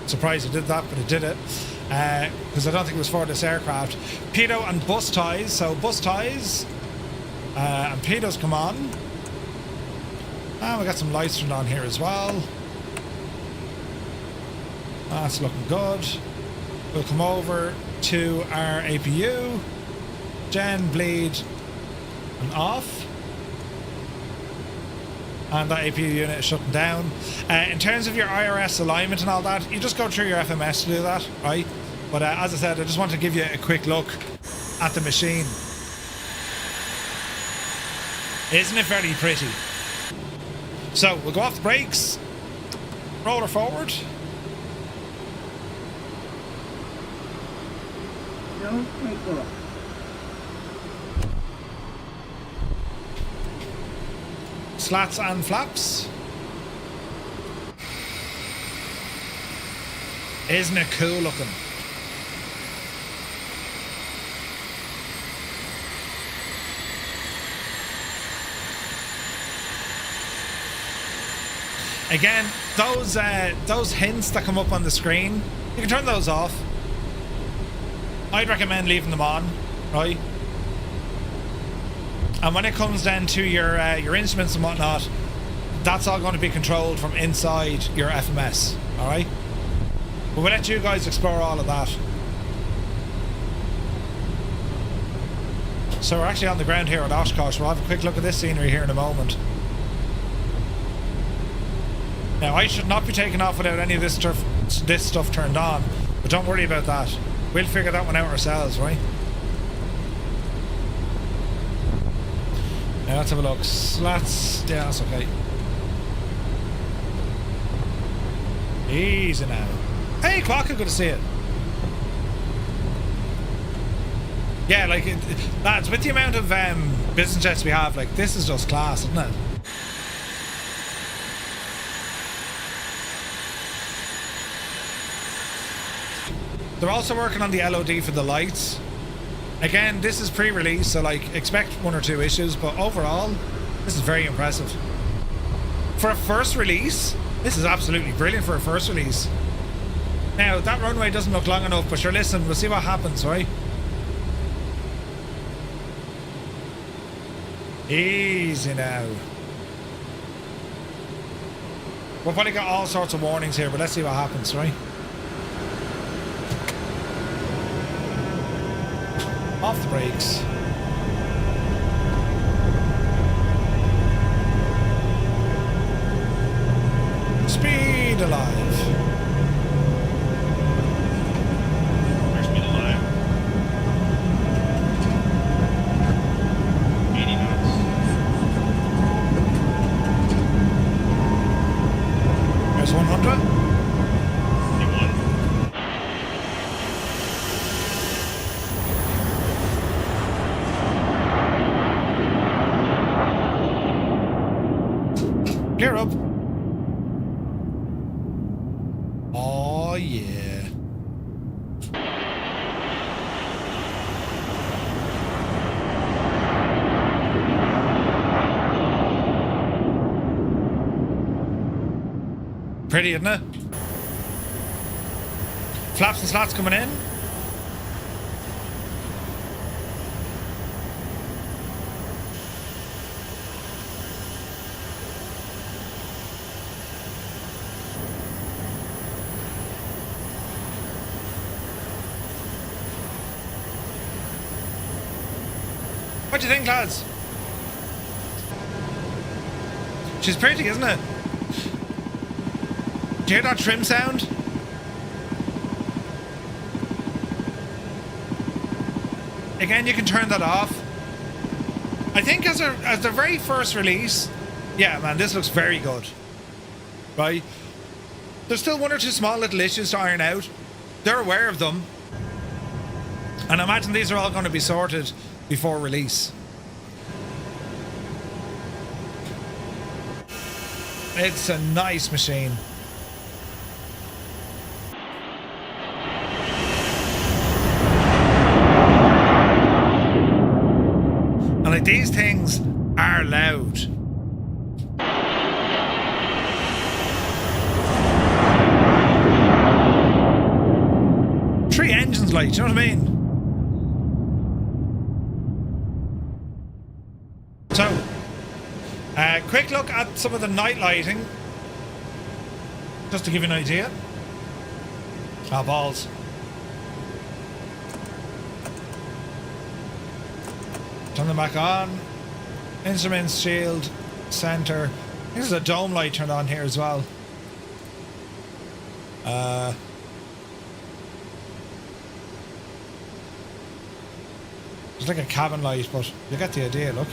Surprised it did that, but it did it. Because I don't think it was for this aircraft. Pitot and bus ties, so bus ties and pitos come on. And we got some lights turned on here as well. That's looking good. We'll come over to our APU, gen, bleed, and off. And that APU unit is shutting down. In terms of your IRS alignment and all that, you just go through your FMS to do that, right? But as I said, I just want to give you a quick look at the machine. Isn't it very pretty? So we'll go off the brakes, roll her forward. Don't take off. Slats and flaps. Isn't it cool looking? Again, those hints that come up on the screen, you can turn those off. I'd recommend leaving them on, right? And when it comes down to your instruments and whatnot, that's all going to be controlled from inside your FMS, all right? But we'll let you guys explore all of that. So we're actually on the ground here at Oshkosh. We'll have a quick look at this scenery here in a moment. Now, I should not be taking off without any of this stuff turned on, but don't worry about that. We'll figure that one out ourselves, right? Now let's have a look. Slats, yeah, that's okay. Easy now. Hey, Fokker, good to see you. Yeah, like, lads, with the amount of business jets we have, like, this is just class, isn't it? They're also working on the LOD for the lights. Again, this is pre-release, so like expect one or two issues, but overall, this is very impressive. For a first release, this is absolutely brilliant for a first release. Now, that runway doesn't look long enough, but sure, listen, we'll see what happens, right? Easy now. We've probably got all sorts of warnings here, but let's see what happens, right? Off the brakes. Speed alive. Where's speed alive? 80 knots. There's 100. Clear up. Oh yeah. Pretty, isn't it? Flaps and slats coming in. What do you think, lads? She's pretty, isn't it? Do you hear that trim sound? Again, you can turn that off. I think as their very first release, yeah, man, this looks very good. Right? There's still one or two small little issues to iron out. They're aware of them. And I imagine these are all going to be sorted before release. It's a nice machine. And like, these things are loud. Three engines, like, do you know what I mean? So, quick look at some of the night lighting, just to give you an idea. Ah, balls. Turn them back on. Instruments, shield, center. There's a dome light turned on here as well. It's like a cabin light, but you get the idea, look.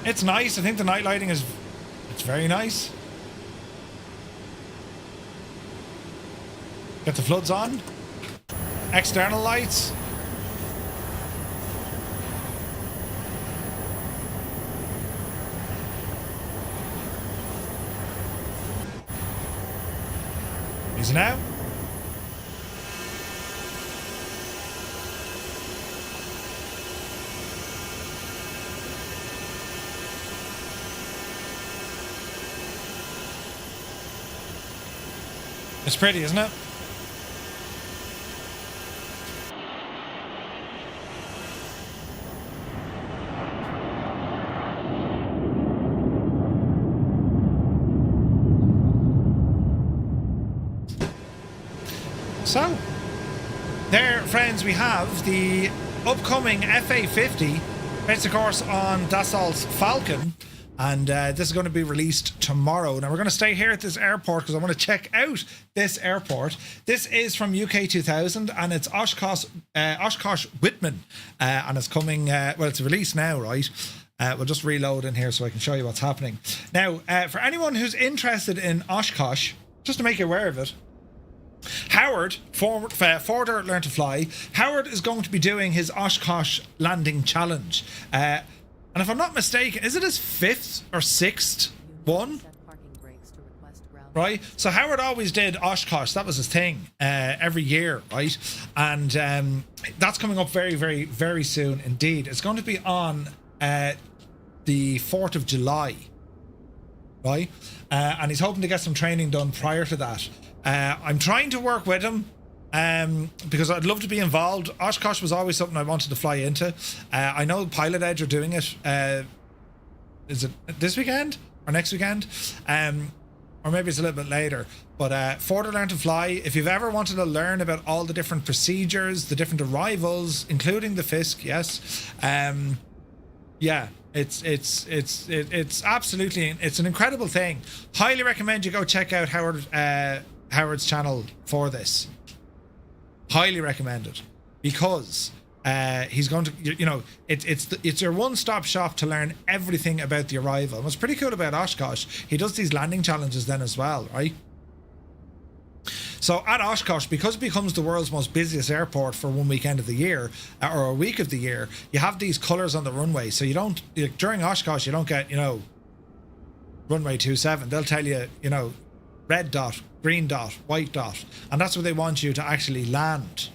It's nice. I think the night lighting is... it's very nice. Get the floods on. External lights. Easy now. It's pretty, isn't it? So, there, friends, we have the upcoming FA50. It's, of course, on Dassault's Falcon. And this is going to be released tomorrow. Now, we're going to stay here at this airport because I want to check out this airport. This is from UK 2000 and it's Oshkosh Whitman. And it's coming, well, it's released now, right? We'll just reload in here so I can show you what's happening. Now, for anyone who's interested in Oshkosh, just to make you aware of it, Howard, Forder Learn to Fly, Howard is going to be doing his Oshkosh landing challenge. And if I'm not mistaken, is it his 5th or 6th one? Right? So Howard always did Oshkosh. That was his thing every year, right? And that's coming up very, very, very soon indeed. It's going to be on the 4th of July, right? And he's hoping to get some training done prior to that. I'm trying to work with him because I'd love to be involved. Oshkosh was always something I wanted to fly into. I know Pilot Edge are doing it. Is it this weekend or next weekend? Or maybe it's a little bit later. But for to Learn to Fly, if you've ever wanted to learn about all the different procedures, the different arrivals, including the FISC, yes, yeah, it's absolutely, it's an incredible thing. Highly recommend you go check out Howard's channel for this. Highly recommend it because he's going to, you know, it's your one-stop shop to learn everything about the arrival. And what's pretty cool about Oshkosh, he does these landing challenges then as well, right? So at Oshkosh, because it becomes the world's most busiest airport for one weekend of the year, or a week of the year, you have these colours on the runway. So you don't, during Oshkosh, you don't get, you know, runway 27. They'll tell you, you know, red dot, green dot, white dot. And that's where they want you to actually land.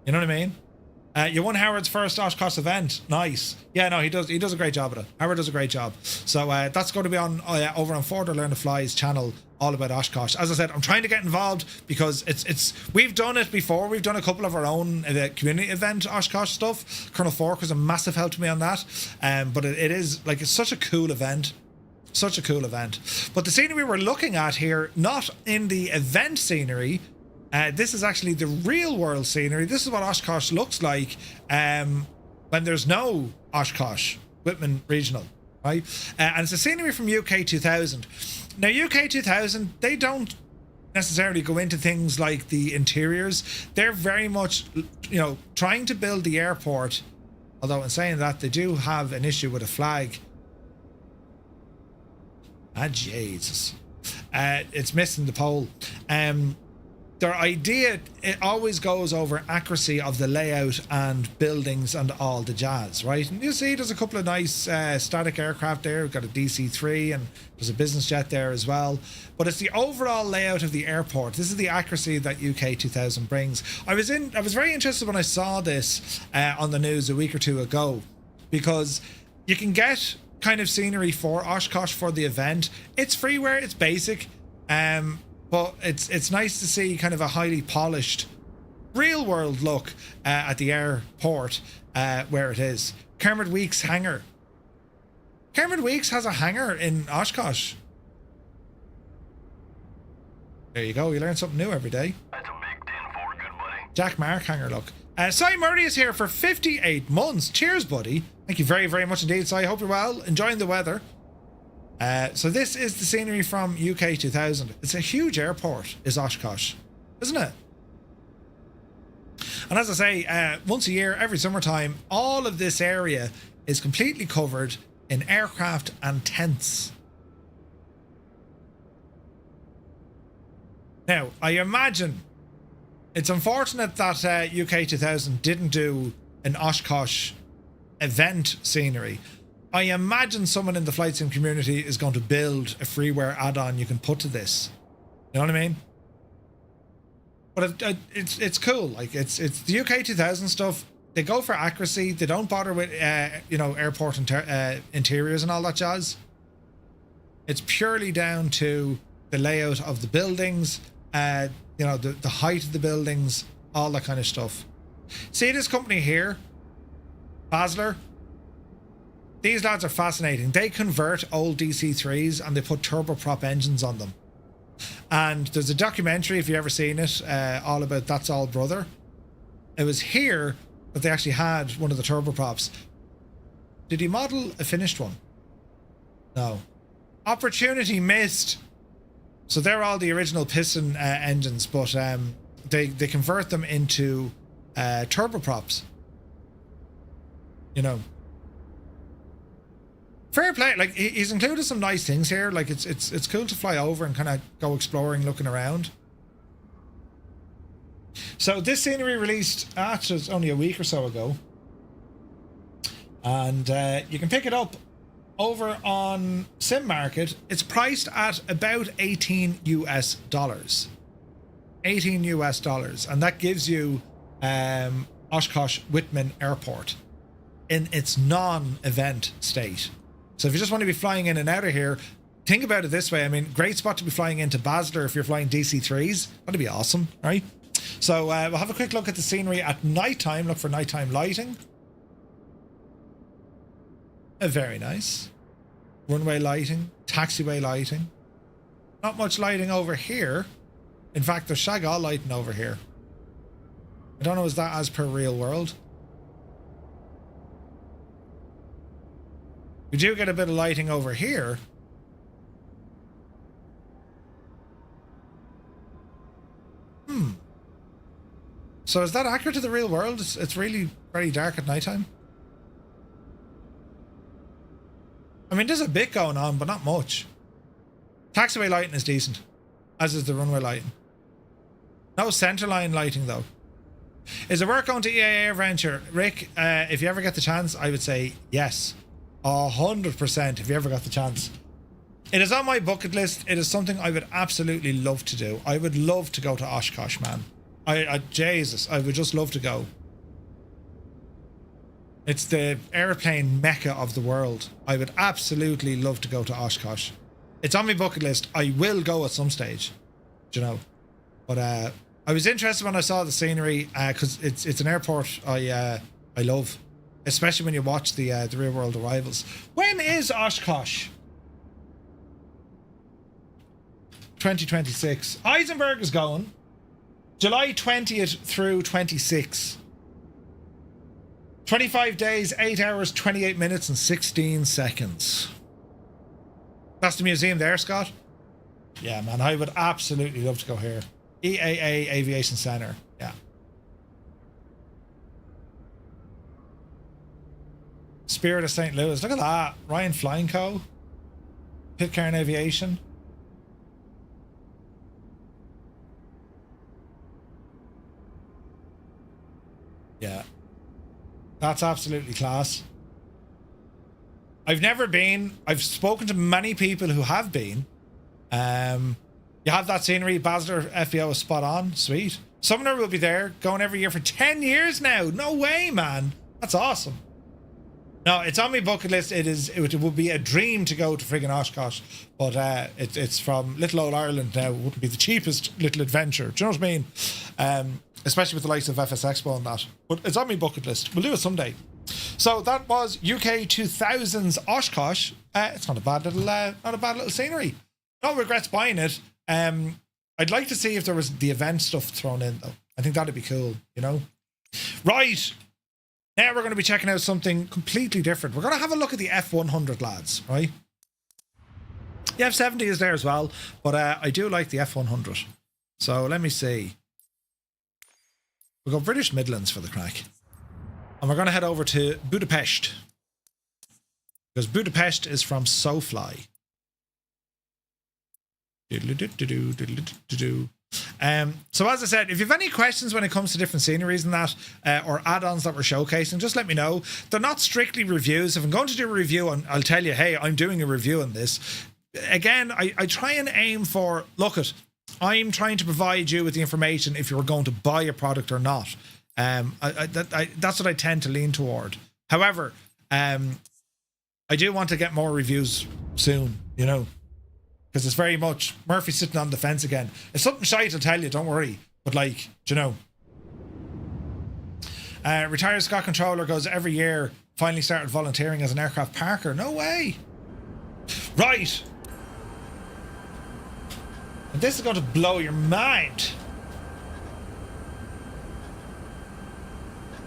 You know what I mean? You won Howard's first Oshkosh event. Nice. Yeah, no, he does a great job at it. Howard does a great job. So that's going to be on over on Ford Learn to Fly's channel, all about Oshkosh. As I said, I'm trying to get involved because it's we've done it before. We've done a couple of our own community event Oshkosh stuff. Colonel Fork was a massive help to me on that. But it is like, it's such a cool event. Such a cool event. But the scenery we're looking at here, not in the event scenery, this is actually the real world scenery. This is what Oshkosh looks like when there's no Oshkosh Whitman Regional, right? And it's a scenery from UK 2000. Now, UK 2000, they don't necessarily go into things like the interiors. They're very much, you know, trying to build the airport. Although in saying that, they do have an issue with a flag. Ah, Jesus. It's missing the pole. Their idea, it always goes over accuracy of the layout and buildings and all the jazz, right? And you see there's a couple of nice static aircraft there. We've got a DC-3 and there's a business jet there as well. But it's the overall layout of the airport. This is the accuracy that UK 2000 brings. I was very interested when I saw this on the news a week or two ago, because you can get kind of scenery for Oshkosh for the event. It's freeware, it's basic, but it's nice to see kind of a highly polished real world look at the airport where it is. Kermit Weeks hangar. Kermit Weeks has a hangar in Oshkosh. There you go, you learn something new every day. That's a big 10-4, good buddy. Jack Markhanger, look. Cy Murray is here for 58 months. Cheers, buddy. Thank you very, very much indeed, Cy. Hope you're well. Enjoying the weather. So this is the scenery from UK 2000. It's a huge airport, is Oshkosh, isn't it? And as I say, once a year, every summertime, all of this area is completely covered in aircraft and tents. Now, I imagine it's unfortunate that UK 2000 didn't do an Oshkosh event scenery. I imagine someone in the flight sim community is going to build a freeware add-on you can put to this. You know what I mean? But it's cool. Like it's the UK 2000 stuff. They go for accuracy. They don't bother with airport interiors and all that jazz. It's purely down to the layout of the buildings. The height of the buildings, all that kind of stuff. See this company here, Basler. These lads are fascinating. They convert old DC-3s and they put turboprop engines on them. And there's a documentary, if you've ever seen it, all about That's All Brother. It was here that they actually had one of the turboprops. Did he model a finished one? No. Opportunity missed. So they're all the original piston engines, but they convert them into turboprops. You know. Fair play. Like he's included some nice things here. Like it's cool to fly over and kind of go exploring, looking around. So this scenery released just only a week or so ago, and you can pick it up over on Sim Market. It's priced at about $18 US. $18 US, and that gives you Oshkosh Whitman Airport in its non-event state. So if you just want to be flying in and out of here, think about it this way. I mean, great spot to be flying into Basler if you're flying DC-3s. That'd be awesome, right? So we'll have a quick look at the scenery at nighttime. Look for nighttime lighting. Very nice. Runway lighting, taxiway lighting. Not much lighting over here. In fact, there's shag all lighting over here. I don't know, is that as per real world? We do get a bit of lighting over here. So is that accurate to the real world? It's really very dark at nighttime. I mean, there's a bit going on, but not much. Taxiway lighting is decent, as is the runway lighting. No centerline lighting, though. Is it worth going to EAA Adventure? Rick, if you ever get the chance, I would say yes. 100% if you ever got the chance. It is on my bucket list. It is something I would absolutely love to do. I would love to go to Oshkosh, man. Jesus, I would just love to go. It's the airplane mecca of the world. I would absolutely love to go to Oshkosh. It's on my bucket list. I will go at some stage, you know. But I was interested when I saw the scenery because it's an airport I love, especially when you watch the real world arrivals. When is Oshkosh? 2026. Eisenberg is going July 20th through 26. 25 days, 8 hours, 28 minutes and 16 seconds. That's the museum there, Scott? Yeah, man, I would absolutely love to go here. EAA Aviation Center. Yeah. Spirit of St. Louis. Look at that. Ryan Flying Co. Pitcairn Aviation. Yeah. That's absolutely class. I've never been. I've spoken to many people who have been. You have that scenery. Basler FBO is spot on. Sweet. Summoner will be there, going every year for 10 years now. No way, man. That's awesome. No, it's on my bucket list. It would be a dream to go to friggin' Oshkosh, but it's from little old Ireland now. It wouldn't be the cheapest little adventure. Do you know what I mean? Especially with the likes of FS Expo and that. But it's on my bucket list. We'll do it someday. So that was UK 2000's Oshkosh. It's not a bad little scenery. No regrets buying it. I'd like to see if there was the event stuff thrown in though. I think that'd be cool, you know? Right. Now we're going to be checking out something completely different. We're going to have a look at the F100, lads, right? The F70 is there as well, but I do like the F100. So let me see. We'll go British Midlands for the crack. And we're going to head over to Budapest. Because Budapest is from SoFly. So as I said, if you have any questions when it comes to different sceneries and that, or add-ons that we're showcasing, just let me know. They're not strictly reviews. If I'm going to do a review, I'll tell you, hey, I'm doing a review on this. Again, I try and aim for, I'm trying to provide you with the information if you're going to buy a product or not. That's what I tend to lean toward. However, I do want to get more reviews soon, you know, because it's very much Murphy sitting on the fence again. If something shite, I'll tell you, don't worry. But like, you know, retired Scott Controller goes every year, finally started volunteering as an aircraft parker. No way. Right. And this is going to blow your mind.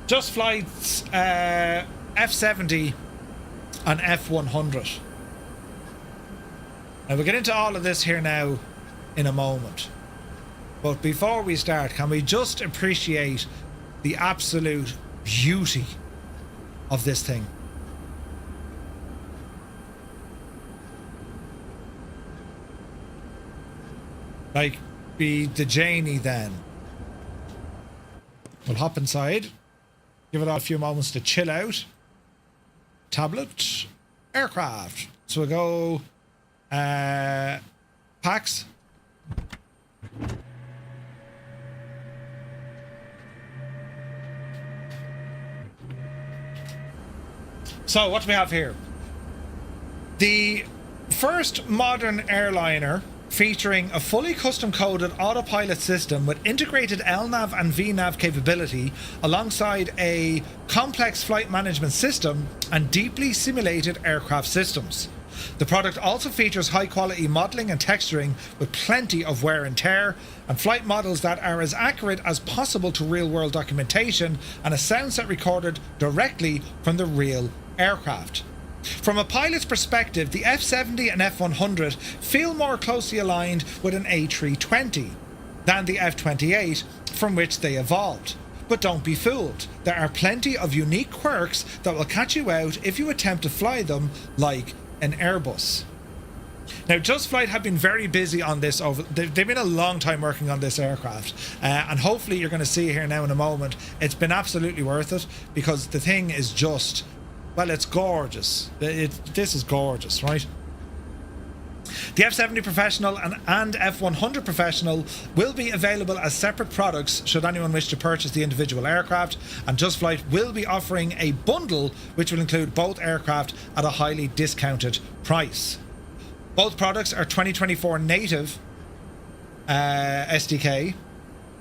Just Flight's F70 and F100. Now we'll get into all of this here now in a moment. But before we start, can we just appreciate the absolute beauty of this thing? Like, be the Janie then. We'll hop inside. Give it a few moments to chill out. Tablet. Aircraft. So we'll go... packs. So, what do we have here? The first modern airliner featuring a fully custom-coded autopilot system with integrated LNAV and VNAV capability alongside a complex flight management system and deeply simulated aircraft systems. The product also features high-quality modelling and texturing with plenty of wear and tear, and flight models that are as accurate as possible to real-world documentation, and a sound set recorded directly from the real aircraft. From a pilot's perspective, the F70 and F100 feel more closely aligned with an A320 than the F28 from which they evolved. But don't be fooled, there are plenty of unique quirks that will catch you out if you attempt to fly them like an Airbus. Now, Just Flight have been very busy on this. They've been a long time working on this aircraft, and hopefully you're going to see here now in a moment. It's been absolutely worth it because the thing is just, well, it's gorgeous. This is gorgeous, right? The F70 Professional and F100 Professional will be available as separate products should anyone wish to purchase the individual aircraft, and Just Flight will be offering a bundle which will include both aircraft at a highly discounted price. Both products are 2024 native SDK,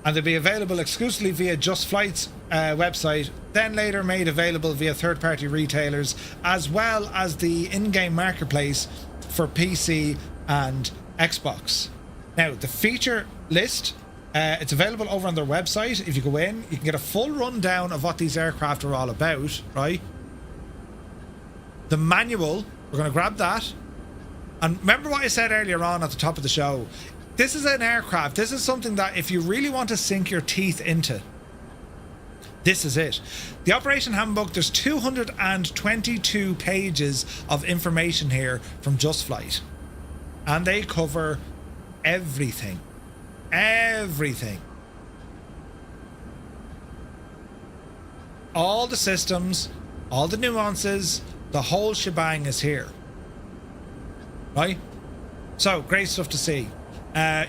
and they'll be available exclusively via Just Flight's website, then later made available via third-party retailers, as well as the in-game marketplace for PC and Xbox. Now, the feature list, it's available over on their website. If you go in, you can get a full rundown of what these aircraft are all about, right? The manual, we're going to grab that. And remember what I said earlier on at the top of the show. This is an aircraft. This is something that if you really want to sink your teeth into, this is it. The Operation Handbook, there's 222 pages of information here from Just Flight. And they cover everything. Everything. All the systems, all the nuances, the whole shebang is here. Right? So, great stuff to see.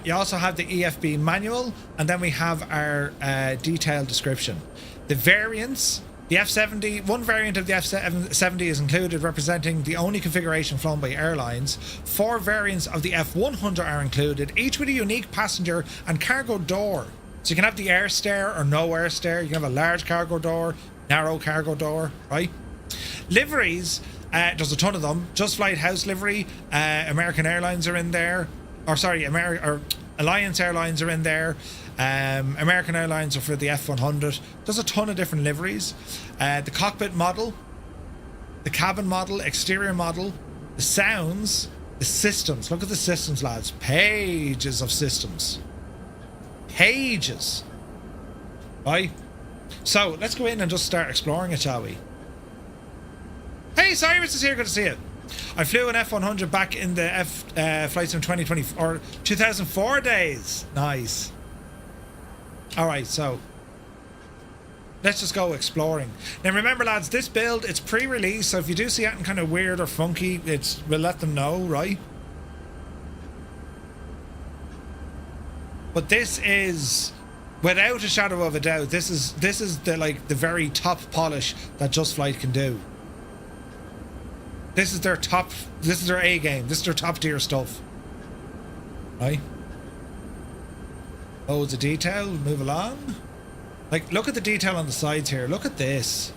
You also have the EFB manual, and then we have our detailed description. The variants, the F70, one variant of the F70 is included, representing the only configuration flown by airlines. 4 variants of the F100 are included, each with a unique passenger and cargo door. So you can have the air stair or no air stair. You can have a large cargo door, narrow cargo door, right? Liveries, there's a ton of them. Just Flight House livery, American Airlines are in there. Or sorry, Alliance Airlines are in there. American Airlines are for the F100. There's a ton of different liveries. The cockpit model, the cabin model, exterior model, the sounds, the systems. Look at the systems, lads. Pages of systems. Pages. Right? So, let's go in and just start exploring it, shall we? Hey, Cyrus is here. Good to see you. I flew an F100 back in the Flight Sim 2020 or 2004 days. Nice. Alright, so let's just go exploring. Now remember, lads, this build, it's pre-release, so if you do see anything kind of weird or funky, we'll let them know, right? But this is, without a shadow of a doubt, this is the very top polish that Just Flight can do. This is their A game. This is their top tier stuff. Right? Loads of detail. Move along. Like, look at the detail on the sides here. Look at this.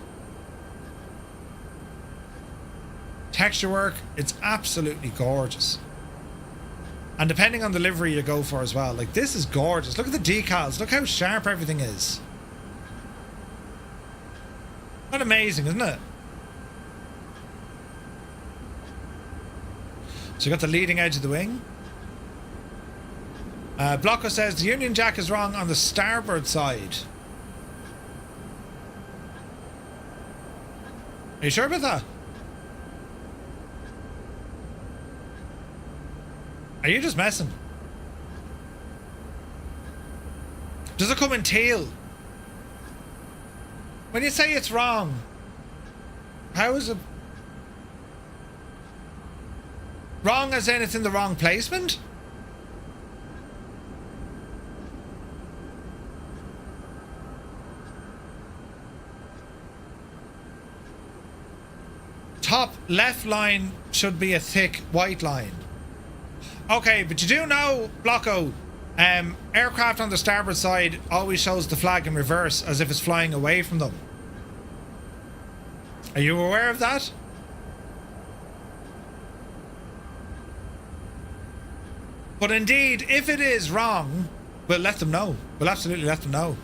Texture work. It's absolutely gorgeous. And depending on the livery you go for as well. Like, this is gorgeous. Look at the decals. Look how sharp everything is. Not amazing, isn't it? So you got the leading edge of the wing. Blocko says the Union Jack is wrong on the starboard side. Are you sure about that? Are you just messing? Does it come in teal? When you say it's wrong, how is it? Wrong as in it's in the wrong placement? Top left line should be a thick white line. Okay, but you do know, Blocko, aircraft on the starboard side always shows the flag in reverse as if it's flying away from them. Are you aware of that? But indeed, if it is wrong, we'll let them know. We'll absolutely let them know.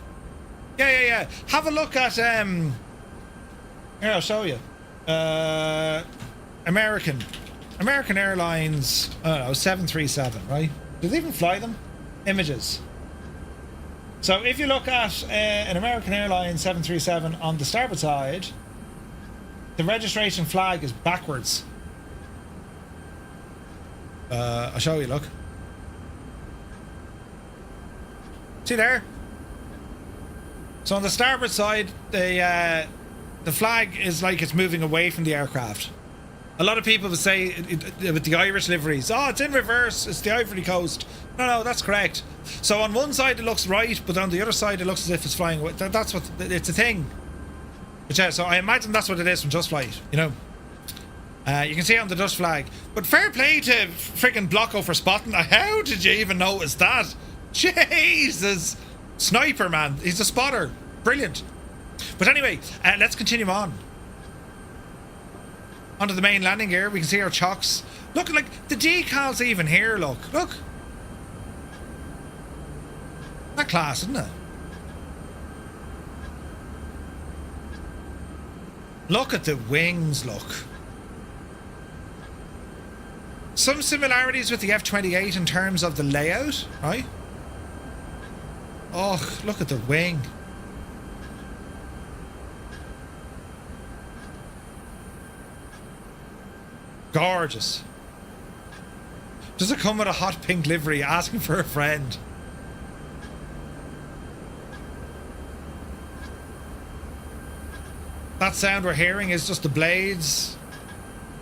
Yeah. Have a look at here, I'll show you. American Airlines, I don't know, 737, right? Do they even fly them? Images. So if you look at an American Airlines 737 on the starboard side, the registration flag is backwards. I'll show you, look. See there? So on the starboard side, the flag is like it's moving away from the aircraft. A lot of people would say with the Irish liveries, oh, it's in reverse, it's the Ivory Coast. No, that's correct. So on one side it looks right, but on the other side it looks as if it's flying away. That's what, it's a thing. But yeah, so I imagine that's what it is from Just Flight, you know. You can see it on the Dutch flag. But fair play to freaking Blocko for spotting that. How did you even notice that? Jesus! Sniper, man. He's a spotter. Brilliant. But anyway, let's continue on. Onto the main landing gear. We can see our chocks. Look, like, the decals even here, look. Look. That class, isn't it? Look at the wings, look. Some similarities with the F28 in terms of the layout, right? Oh, look at the wing. Gorgeous. Does it come with a hot pink livery? Asking for a friend. That sound we're hearing is just the blades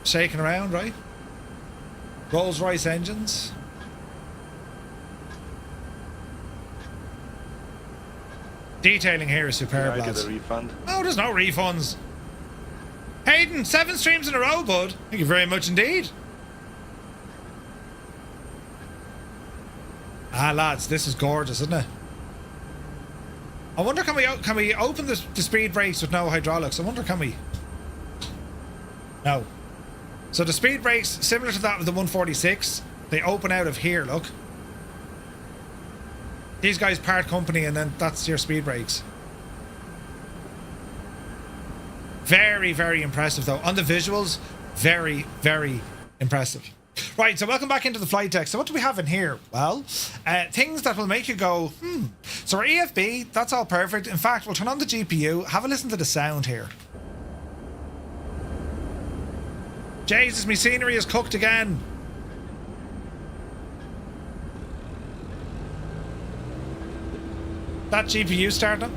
shaking around, right? Rolls-Royce engines. Detailing here is superb, Can I lads. get a refund? Oh, there's no refunds. Hayden, 7 streams in a row, bud. Thank you very much indeed. Ah, lads, this is gorgeous, isn't it? I wonder, can we open the speed brakes with no hydraulics? I wonder, can we? No. So the speed brakes, similar to that of the 146, they open out of here, look. These guys part company and then that's your speed brakes. Very, very impressive though. On the visuals, very, very impressive. Right, so welcome back into the flight deck. So what do we have in here? Well, things that will make you go, So our EFB, that's all perfect. In fact, we'll turn on the GPU, have a listen to the sound here. Jesus, me scenery is cooked again. That GPU starting up.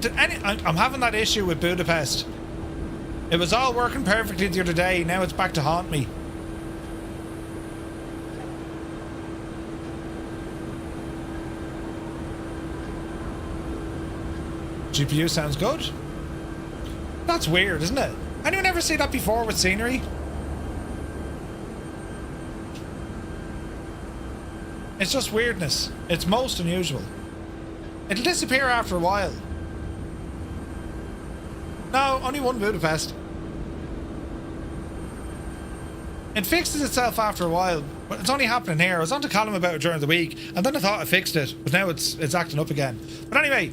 I'm having that issue with Budapest. It was all working perfectly the other day. Now it's back to haunt me. GPU sounds good. That's weird, isn't it? Anyone ever see that before with scenery? It's just weirdness. It's most unusual. It'll disappear after a while. No, only one Budapest. It fixes itself after a while, but it's only happening here. I was on to Callum about it during the week, and then I thought I fixed it, but now it's acting up again. But anyway,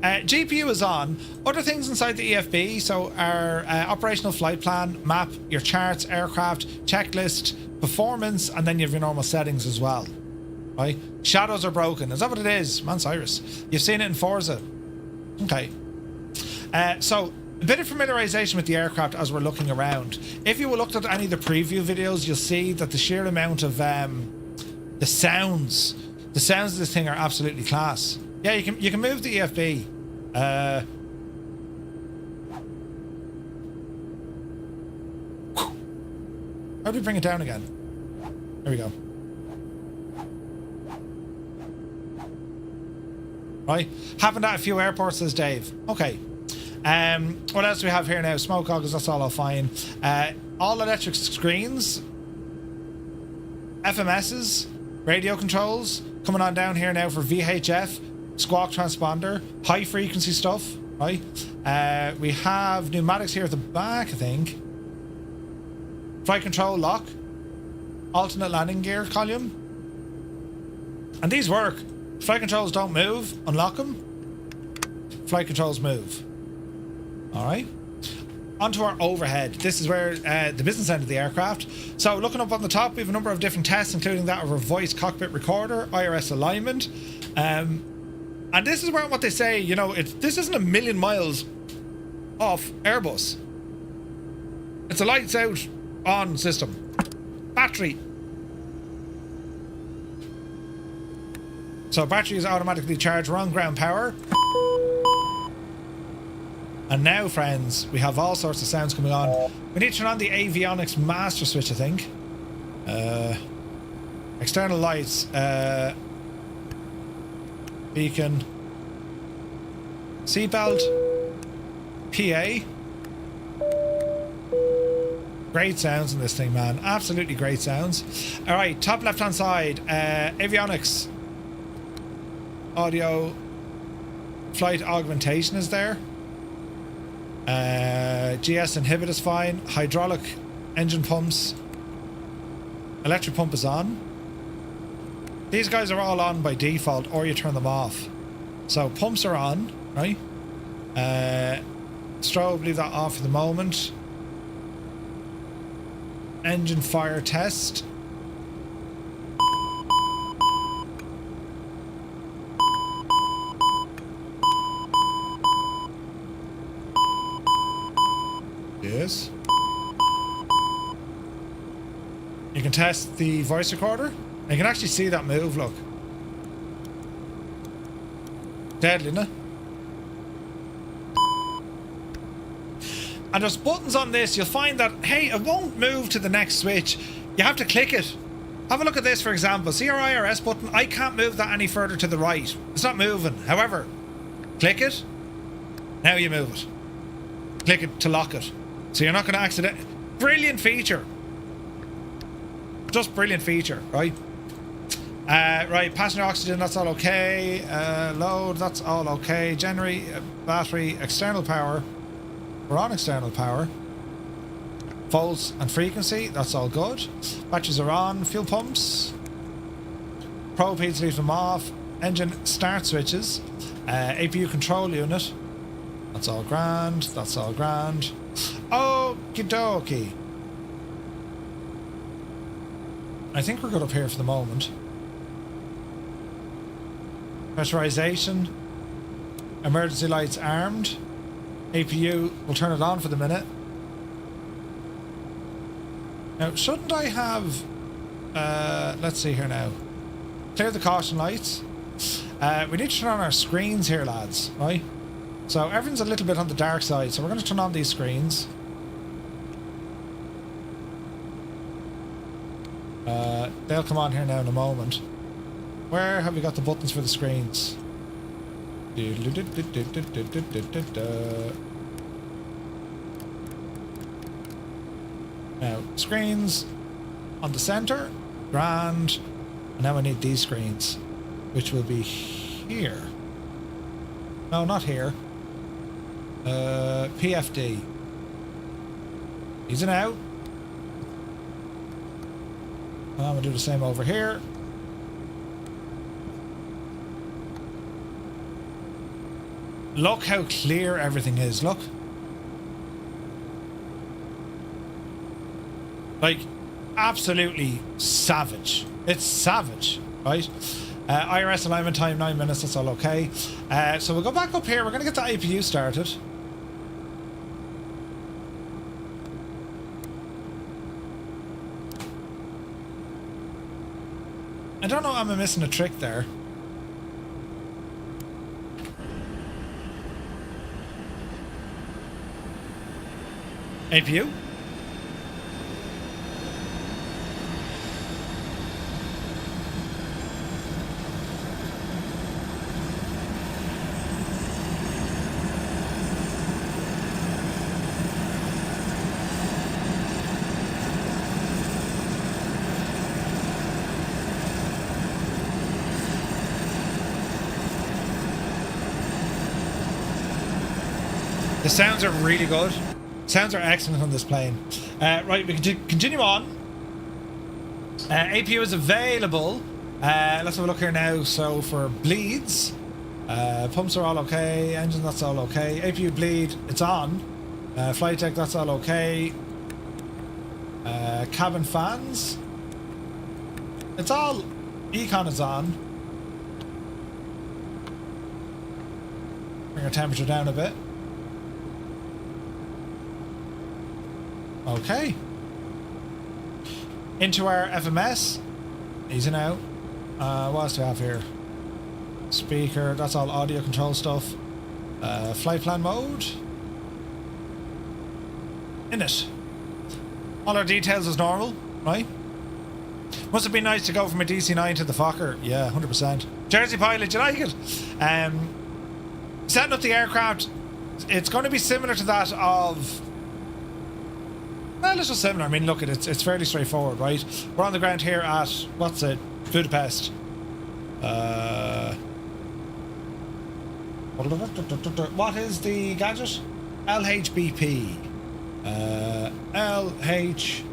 GPU is on. Other things inside the EFB, so our operational flight plan, map, your charts, aircraft, checklist, performance, and then you have your normal settings as well. Right? Shadows are broken. Is that what it is? Man, Cyrus. You've seen it in Forza. Okay. So a bit of familiarization with the aircraft as we're looking around. If you looked at any of the preview videos, you'll see that the sheer amount of the sounds of this thing are absolutely class. Yeah, you can move the EFB. How do we bring it down again? There we go. Right, happened at a few airports, says Dave. Okay. What else do we have here now? Smoke goggles, that's all fine. All electric screens, FMSs, radio controls, coming on down here now for VHF, squawk transponder, high frequency stuff, right? We have pneumatics here at the back, I think. Flight control lock, alternate landing gear column. And these work. Flight controls don't move, unlock them. Flight controls move. Alright. Onto our overhead. This is where the business end of the aircraft. So looking up on the top, we have a number of different tests, including that of our voice cockpit recorder, IRS alignment. And this is where what they say, you know, this isn't a million miles off Airbus. It's a lights out on system. Battery. So battery is automatically charged. We're on ground power. And now, friends, we have all sorts of sounds coming on. We need to turn on the avionics master switch, I think. External lights. Beacon. Seatbelt. PA. Great sounds in this thing, man. Absolutely great sounds. Alright, top left-hand side. Avionics. Audio. Flight augmentation is there. GS inhibit is fine. Hydraulic engine pumps. Electric pump is on. These guys are all on by default, or you turn them off. So pumps are on, right? Strobe, leave that off for the moment. Engine fire test. Yes. You can test the voice recorder. You can actually see that move, look. Deadly, isn't it? And there's buttons on this. You'll find that, hey, it won't move to the next switch. You have to click it. Have a look at this, for example. See our IRS button? I can't move that any further to the right. It's not moving. However, click it. Now you move it. Click it to lock it. So you're not going to accident. Brilliant feature. Just brilliant feature, right? Right, passenger oxygen, that's all okay. Load, that's all okay. Generate battery, external power. We're on external power. Volts and frequency, that's all good. Batteries are on. Fuel pumps. Probe heats, leave them off. engine start switches, APU control unit. That's all grand. That's all grand. Okie dokie. I think we're good up here for the moment. Pressurization. Emergency lights armed. APU, we'll turn it on for the minute. Now, shouldn't I have... let's see here now. Clear the caution lights. We need to turn on our screens here, lads, right? So everything's a little bit on the dark side, so we're going to turn on these screens. They'll come on here now in a moment. Where have we got the buttons for the screens? Now, screens on the center, grand, and now I need these screens, which will be here. No, not here. PFD. Easy now. I'm gonna do the same over here. Look how clear everything is, look. Like, absolutely savage. It's savage, right? IRS alignment time 9 minutes, that's all okay. So we'll go back up here, we're gonna get the APU started. I don't know, am I missing a trick there? APU? The sounds are really good. Sounds are excellent on this plane. Right, we can continue on. APU is available. Let's have a look here now. So for bleeds, pumps are all okay. Engine, that's all okay. APU bleed, it's on. Flight deck, that's all okay. Cabin fans, it's all. Econ is on. Bring our temperature down a bit. Okay. Into our FMS. Easy now. What else do we have here? Speaker, that's all audio control stuff. Flight plan mode. In it. All our details as normal, right? Must have been nice to go from a DC-9 to the Fokker. Yeah, 100%. Jersey pilot, you like it? Setting up the aircraft, it's going to be similar to that of... Well, it's just similar. I mean, look, it's fairly straightforward, right? We're on the ground here at, what's it? Budapest. What is the gadget? LHBP. LHBP.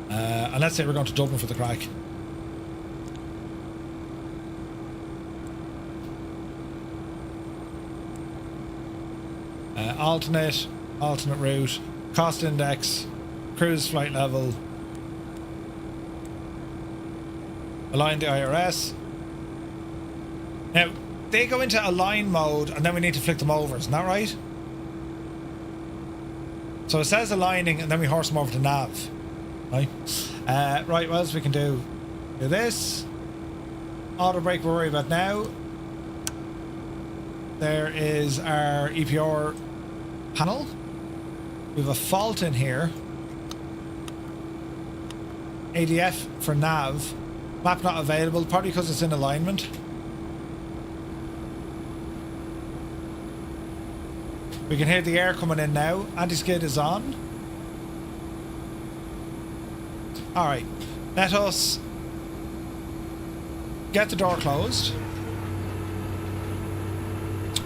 And let's say we're going to Dublin for the crack. Alternate route, cost index, cruise flight level, align the IRS. Now, they go into align mode and then we need to flick them over, isn't that right? So it says aligning and then we horse them over to nav, right? Right, what else we can do? Do this. Auto brake we'll worry about now. There is our EPR panel. We have a fault in here. ADF for nav. Map not available, probably because it's in alignment. We can hear the air coming in now. Anti-skid is on. Alright, let us get the door closed.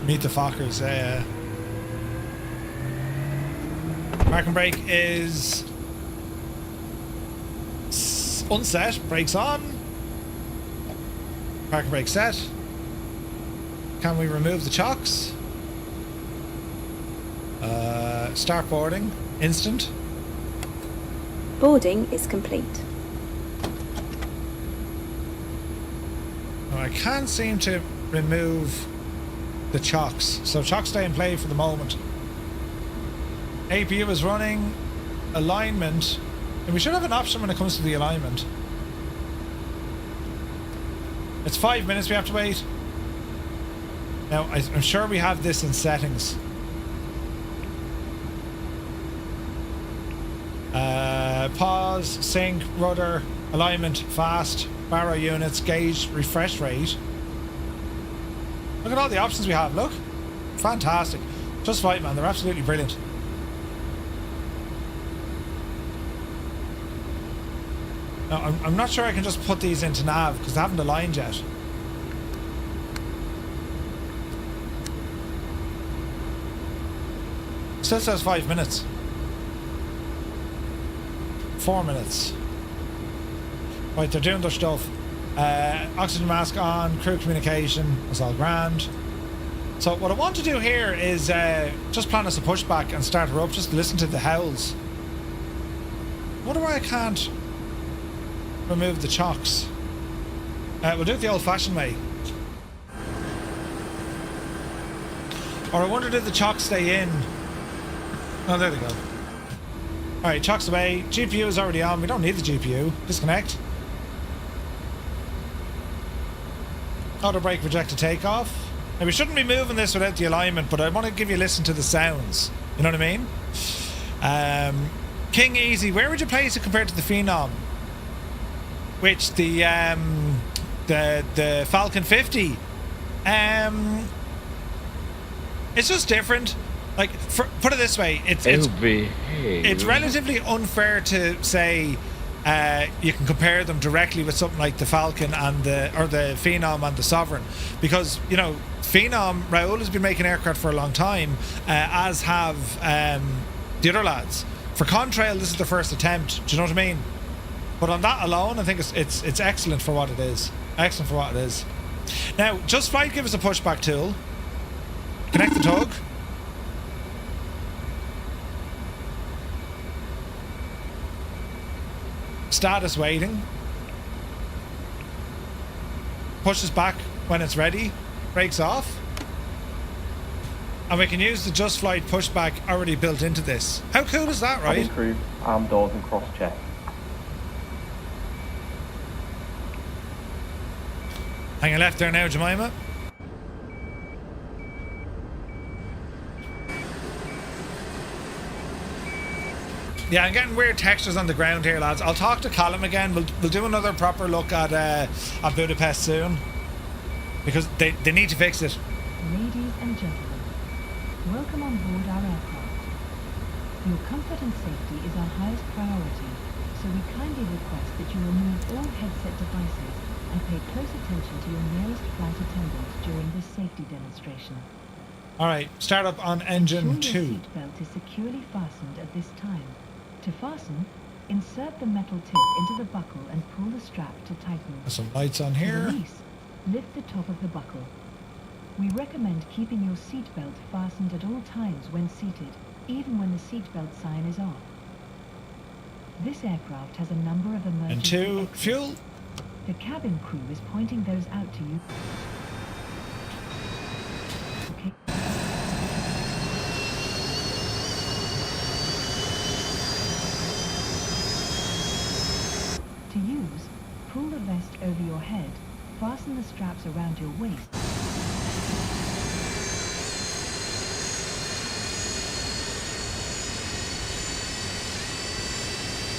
Meet the Fokkers. Parking brake is Unset, brakes on. Parking brake set. Can we remove the chocks? Start boarding. Instant. Boarding is complete. Now, I can't seem to remove the chocks. So chocks stay in play for the moment. APU is running. Alignment. And we should have an option when it comes to the alignment. It's 5 minutes we have to wait. Now, I'm sure we have this in settings. Pause, sync, rudder, alignment, fast, baro units, gauge, refresh rate. Look at all the options we have, look. Fantastic. Just right, man, they're absolutely brilliant. Now, I'm not sure I can just put these into nav because they haven't aligned yet. Still says 5 minutes. 4 minutes. Right, they're doing their stuff. Oxygen mask on, crew communication, that's all grand. So what I want to do here is just plan us a pushback and start her up, just listen to the howls. I wonder why I can't remove the chocks. We'll do it the old-fashioned way. Or I wonder, did the chocks stay in? Oh, there they go. Alright, chocks away. GPU is already on. We don't need the GPU. Disconnect. Auto brake rejected takeoff. Now, we shouldn't be moving this without the alignment, but I want to give you a listen to the sounds. You know what I mean? King Easy, where would you place it compared to the Phenom? Which the Falcon 50. It's just different. Like, put it this way, it's relatively unfair to say you can compare them directly with something like the Falcon and the Phenom and the Sovereign, because you know Phenom, Raoul has been making aircraft for a long time, as have the other lads. For Contrail, this is the first attempt. Do you know what I mean? But on that alone, I think it's excellent for what it is. Excellent for what it is. Now, Just Flight, give us a pushback tool. Connect the tug. Status waiting. Pushes back when it's ready. Brakes off. And we can use the Just Flight pushback already built into this. How cool is that, right? Cabin crew, arm doors and cross check. Hang a left there now, Jemima. Yeah, I'm getting weird textures on the ground here, lads. I'll talk to Callum again. We'll do another proper look at Budapest soon, because they need to fix it. Ladies and gentlemen, welcome on board our aircraft. Your comfort and safety is our highest priority, so we kindly request that you remove all headset devices and pay close attention to your nearest flight attendant during this safety demonstration. Alright, start up on engine Ensure 2. your seatbelt is securely fastened at this time. To fasten, insert the metal tip into the buckle and pull the strap to tighten. There's some lights on To here. release, lift the top of the buckle. We recommend keeping your seatbelt fastened at all times when seated, even when the seatbelt sign is off. This aircraft has a number of And emergency 2, exits. fuel. The cabin crew is pointing those out to you. Okay. To use, pull the vest over your head, fasten the straps around your waist.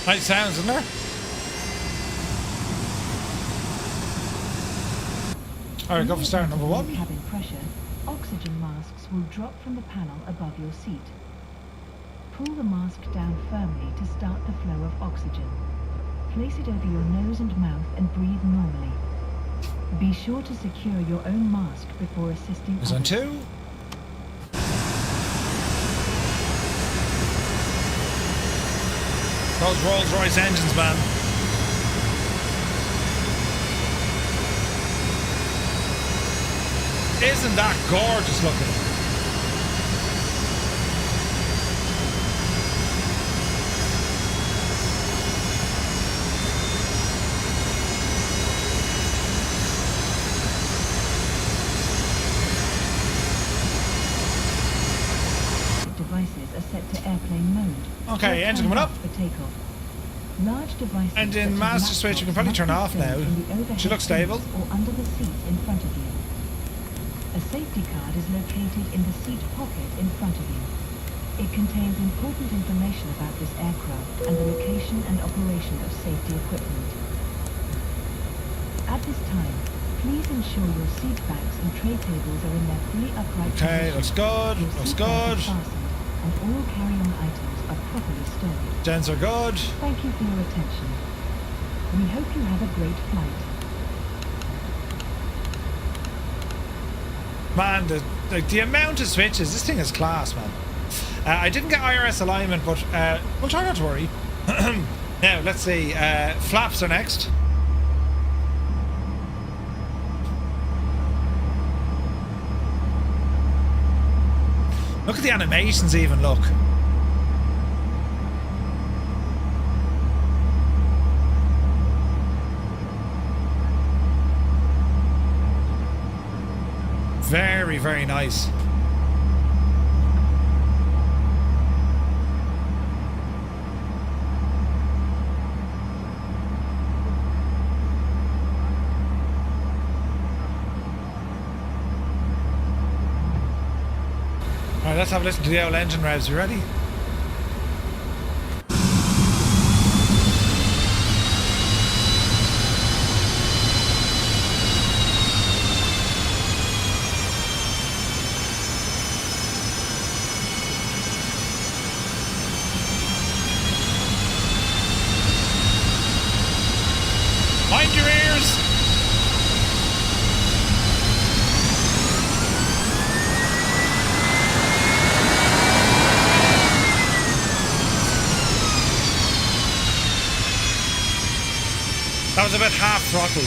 Nice sounds, isn't there? Alright, go for start number 1. Cabin pressure, oxygen masks will drop from the panel above your seat. Pull the mask down firmly to start the flow of oxygen. Place it over your nose and mouth and breathe normally. Be sure to secure your own mask before assisting Is on others. 2. Those Rolls-Royce engines, man. Isn't that gorgeous looking? Devices are set to airplane mode. Okay, engine coming up. For takeoff. Large devices And in such as master switch, you can probably laptops turn must be off stowed now. in the overhead She looks stable. bins or under the seat in front of you. A safety card is located in the seat pocket in front of you. It contains important information about this aircraft and the location and operation of safety equipment. At this time, please ensure your seat backs and tray tables are in their fully upright Okay, position. looks good. Your Looks seat belt good. is fastened, and all carry-on items are properly stowed. Gents are good. Thank you for your attention. We hope you have a great flight. Man, the amount of switches, this thing is class, man. I didn't get IRS alignment, but we'll try not to worry. Now, let's see. Flaps are next. Look at the animations even, look. Very, very nice. Alright, let's have a listen to the old engine revs. You ready? Mind your ears! That was about half throttle.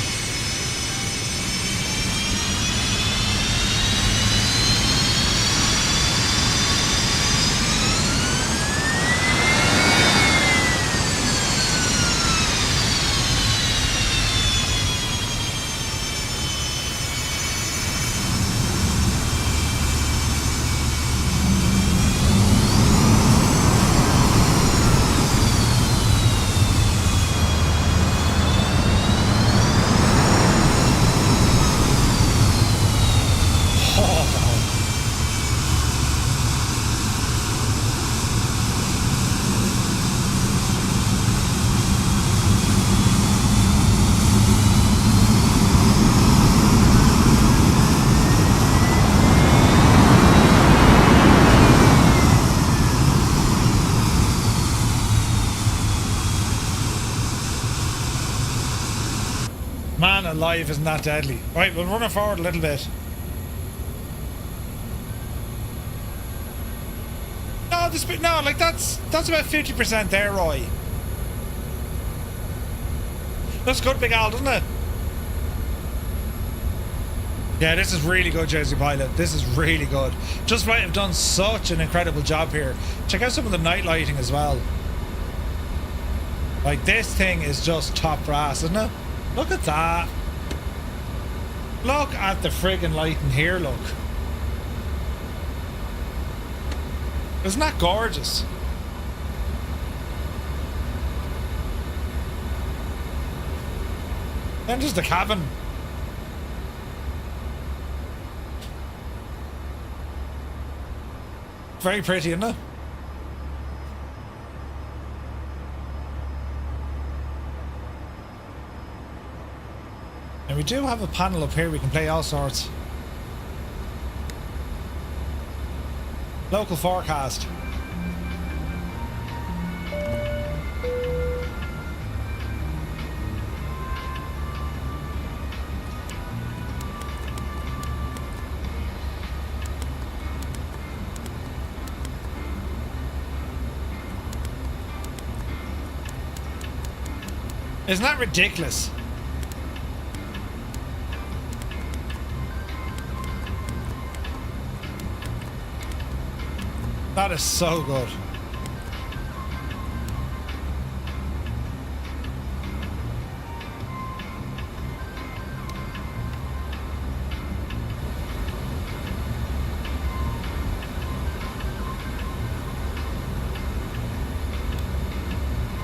Man alive, isn't that deadly? Right, we'll run it forward a little bit. No, this bit, no, like that's about 50% there, Roy. That's good, Big Al, doesn't it? Yeah, this is really good, Jersey Pilot. This is really good. Just Right have done such an incredible job here. Check out some of the night lighting as well. Like, this thing is just top brass, isn't it? Look at that. Look at the friggin' lighting here, look. Isn't that gorgeous? Then there's the cabin. Very pretty, isn't it? And we do have a panel up here, we can play all sorts. Local forecast. Isn't that ridiculous? That is so good.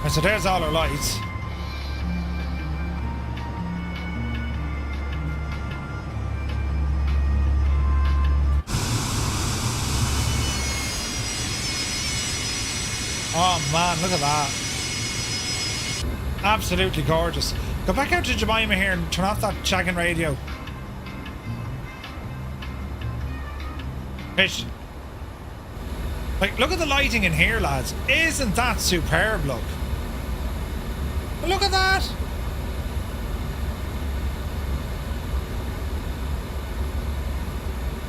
And so there's all our lights. Oh man, look at that. Absolutely gorgeous. Go back out to Jemima here and turn off that shagging radio. Fish. Like, look at the lighting in here, lads. Isn't that superb, look? Look at that.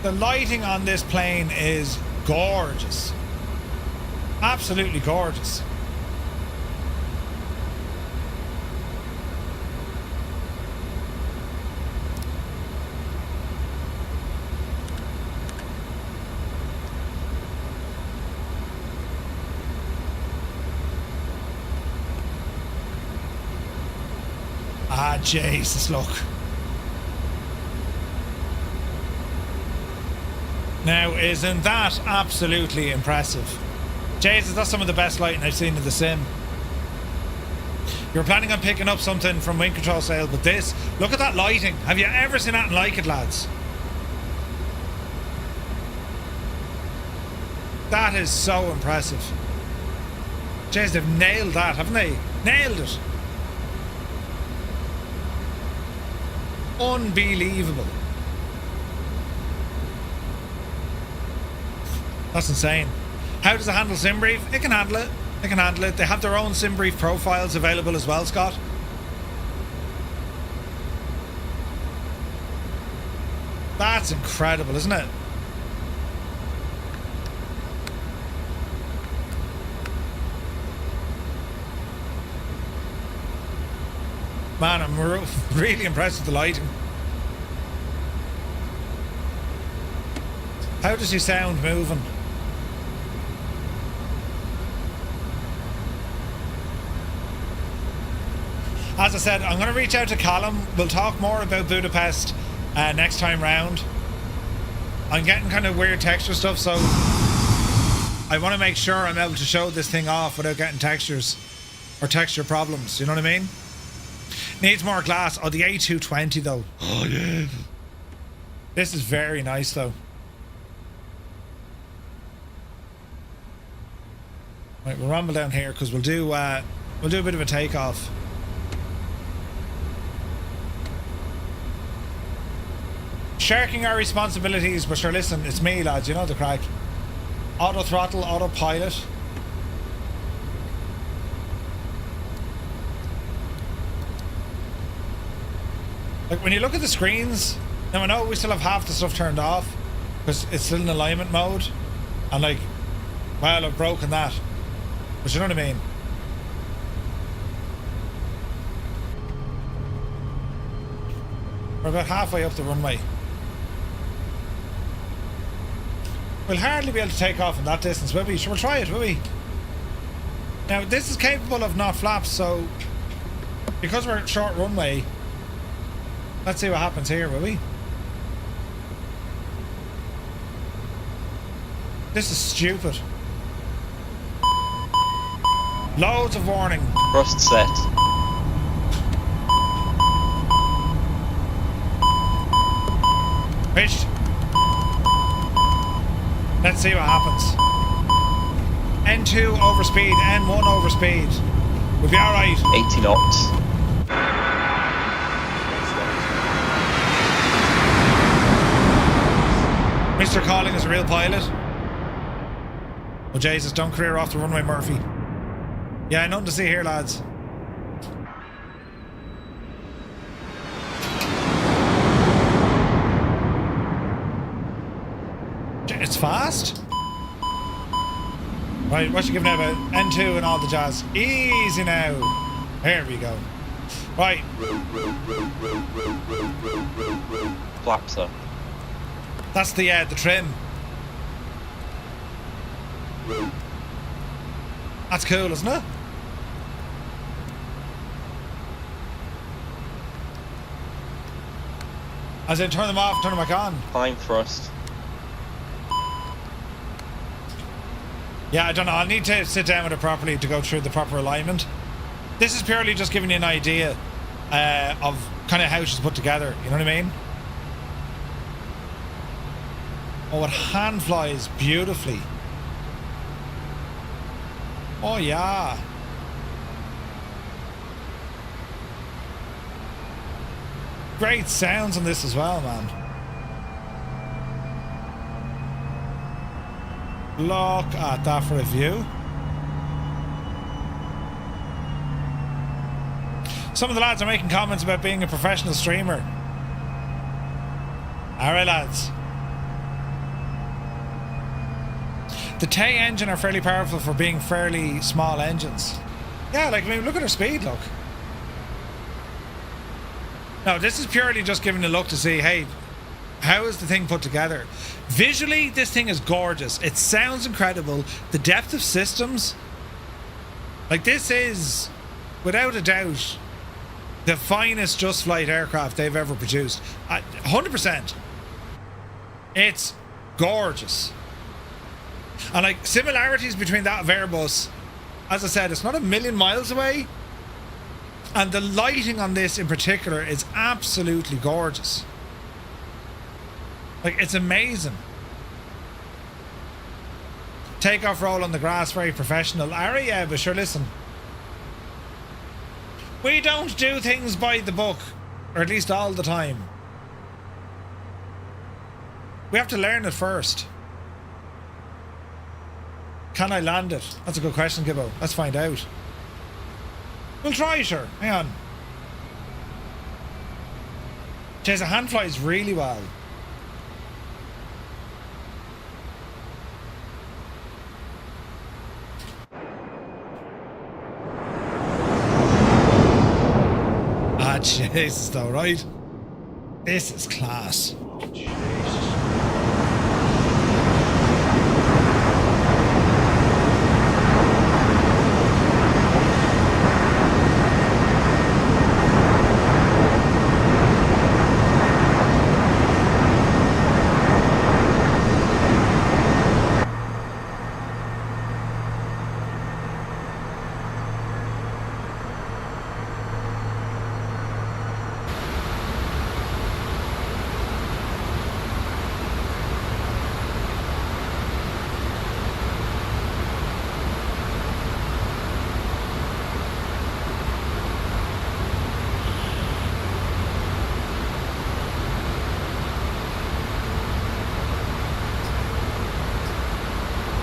The lighting on this plane is gorgeous. Absolutely gorgeous. Ah, Jesus, look. Now, isn't that absolutely impressive? Jesus, that's some of the best lighting I've seen in the sim. You're planning on picking up something from Wind Control sale, but this, look at that lighting. Have you ever seen anything like it, lads? That is so impressive. Jeez, they've nailed that, haven't they? Nailed it. Unbelievable. That's insane. How does it handle SimBrief? It can handle it. It can handle it. They have their own SimBrief profiles available as well, Scott. That's incredible, isn't it? Man, I'm really impressed with the lighting. How does your sound moving? As I said, I'm going to reach out to Callum. We'll talk more about Budapest next time round. I'm getting kind of weird texture stuff, so I want to make sure I'm able to show this thing off without getting textures or texture problems. You know what I mean? Needs more glass. Oh, the A220 though. Oh yeah. This is very nice though. Right, we'll rumble down here because we'll do a bit of a takeoff. Shirking our responsibilities, but sure, listen, it's me, lads, you know the crack. Auto throttle, autopilot. Like, when you look at the screens, now I know we still have half the stuff turned off because it's still in alignment mode, and like, well, I've broken that, but you know what I mean. We're about halfway up the runway. We'll hardly be able to take off in that distance, will we? We'll try it, will we? Now, this is capable of not flaps, so because we're at short runway, let's see what happens here, will we? This is stupid. Loads of warning. Thrust set. Pitched. Let's see what happens. N2 overspeed, N1 overspeed. We'll be alright. 80 knots. Mr. Calling is a real pilot. Oh Jesus, don't career off the runway, Murphy. Yeah, nothing to see here, lads. It's fast. Right, what you giving out about N2 and all the jazz? Easy now. There we go. Right. Flaps up. That's the trim. That's cool, isn't it? As in turn them off, turn them back on. Fine thrust. Yeah, I don't know. I'll need to sit down with it properly to go through the proper alignment. This is purely just giving you an idea of kind of how she's put together. You know what I mean? Oh, it hand flies beautifully. Oh, yeah. Great sounds on this as well, man. Look at that for a view. Some of the lads are making comments about being a professional streamer. Alright, lads. The TAE engine are fairly powerful for being fairly small engines. Yeah, like, I mean, look at her speed, look. No, this is purely just giving a look to see, hey, how is the thing put together? Visually, this thing is gorgeous. It sounds incredible. The depth of systems. Like, this is, without a doubt, the finest Just Flight aircraft they've ever produced. 100%. It's gorgeous. And like similarities between that of Airbus, as I said, it's not a million miles away. And the lighting on this in particular is absolutely gorgeous. Like, it's amazing. Takeoff roll on the grass, very professional. Ari, yeah, but sure, listen. We don't do things by the book, or at least all the time. We have to learn it first. Can I land it? That's a good question, Gibbo. Let's find out. We'll try, sure. Hang on. Jeez, the hand flies really well. Ah, Jesus, though, right? This is class.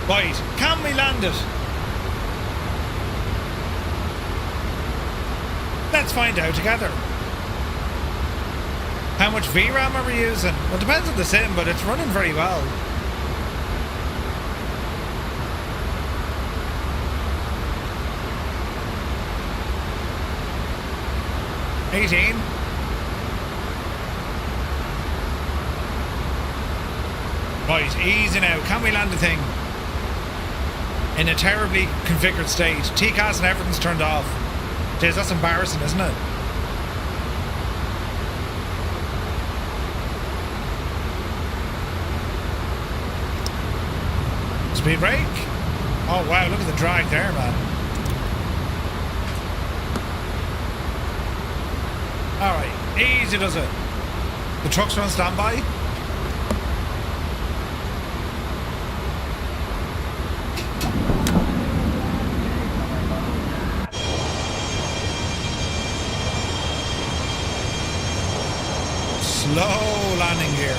Right, can we land it? Let's find out together. How much VRAM are we using? Well, it depends on the sim, but it's running very well. $18. Right, easy now. Can we land the thing? In a terribly configured state. TCAS and everything's turned off. Jeez, that's embarrassing, isn't it? Speed brake. Oh wow, look at the drag there, man. Alright, easy does it. The trucks are on standby. Slow landing gear.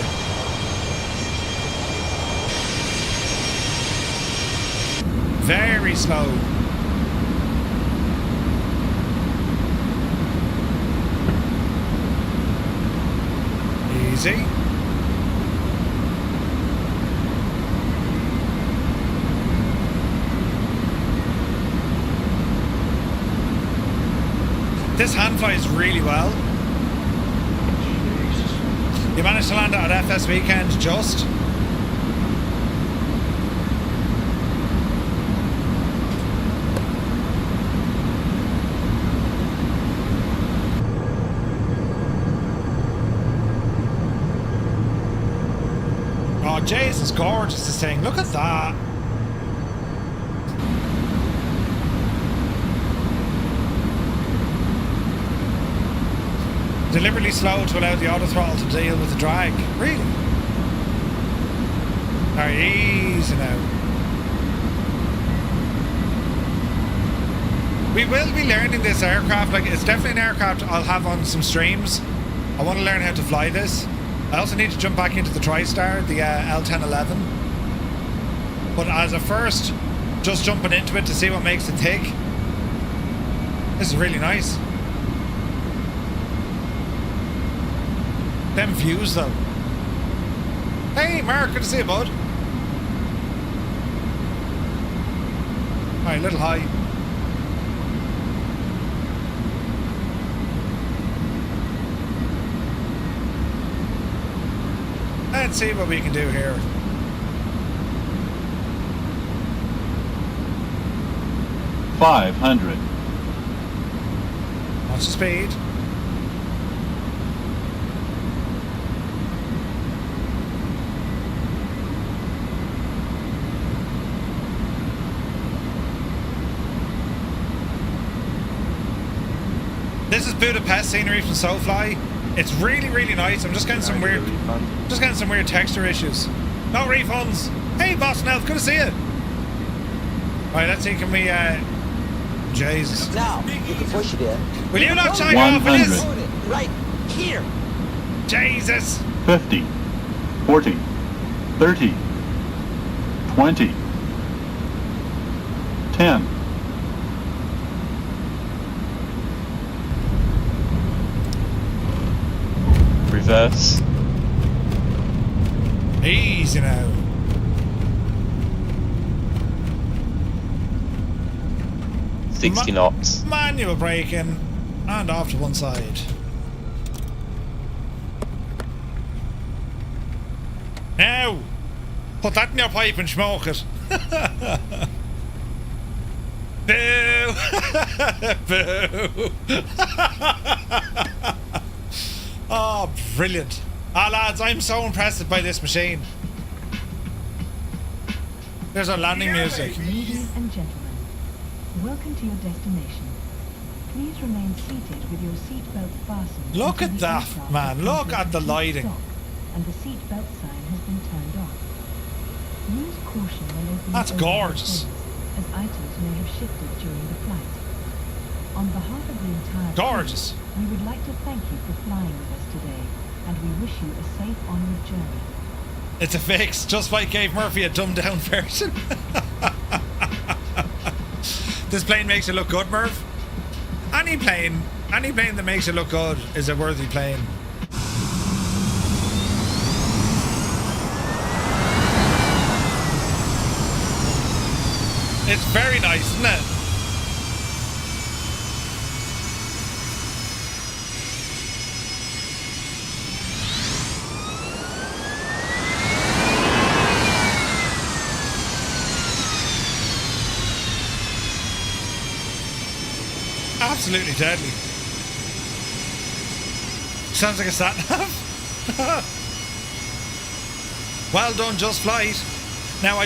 Very slow. Easy. This hand flies really well. You managed to land it at FS weekend, just. Jesus, gorgeous this thing. Look at that. Deliberately slow to allow the auto throttle to deal with the drag. Really? Alright, easy now. We will be learning this aircraft. Like, it's definitely an aircraft I'll have on some streams. I want to learn how to fly this. I also need to jump back into the TriStar, the L1011. But as a first, just jumping into it to see what makes it tick. This is really nice. Them views though. Hey Mark, good to see you, bud. Alright, little high. Let's see what we can do here. $500. What's the speed? This is Budapest scenery from SoFly. It's really, really nice. I'm just getting some weird texture issues. No refunds. Hey, Boss Nelf, good to see you. Right, let's see. Can we? Jesus. Now you can push it in. Will you not chime off with this? Right here. Jesus. 50, 40, 30, 20, 10. Reverse. Easy now. – 60 knots. Manual braking and off to one side. Now, put that in your pipe and smoke it. Boo! Boo! Oh, brilliant. Ah, lads, I'm so impressed by this machine. There's our landing music. Ladies and gentlemen, welcome to your destination. Please remain seated with your seatbelt fastened. Look until at the that, aircraft man. has Look come to at the complete lighting. stop and the seatbelt sign has been turned off. Use caution when opening That's overhead gorgeous. bins, as items may have shifted during the flight. On behalf of the entire Gorgeous. crew, we would like to thank you for flying with us today, and we wish you a safe onward journey. It's a fix. Just like gave Murphy a dumbed down version. This plane makes it look good, Murph. Any plane that makes it look good is a worthy plane. It's very nice, isn't it? Absolutely deadly. Sounds like a sat nav. Well done, Just Flight. Now,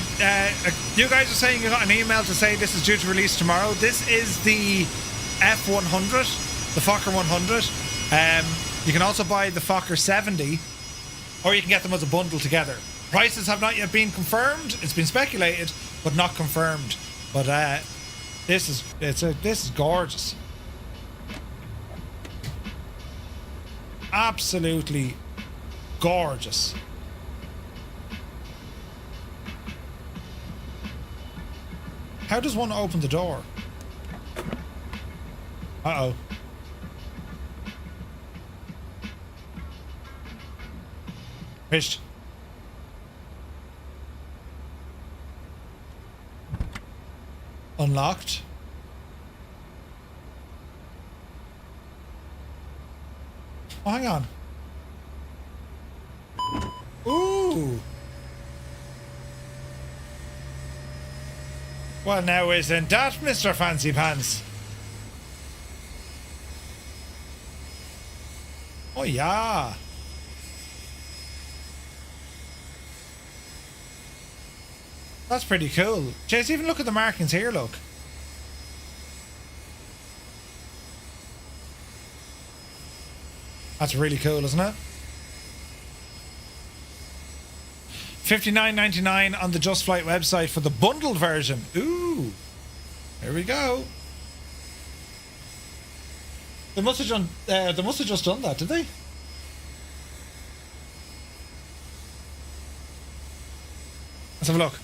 you guys are saying you got an email to say this is due to release tomorrow. This is the F100, the Fokker 100. You can also buy the Fokker 70, or you can get them as a bundle together. Prices have not yet been confirmed. It's been speculated, but not confirmed. But this is gorgeous. Absolutely gorgeous. How does one open the door? Uh-oh. Fished. Unlocked. Oh, hang on. Ooh. Well, now isn't that Mr. Fancy Pants? Oh, yeah. That's pretty cool. Chase, even look at the markings here, look. That's really cool, isn't it? $59.99 on the Just Flight website for the bundled version. Ooh. There we go. They must have just done that, did they? Let's have a look.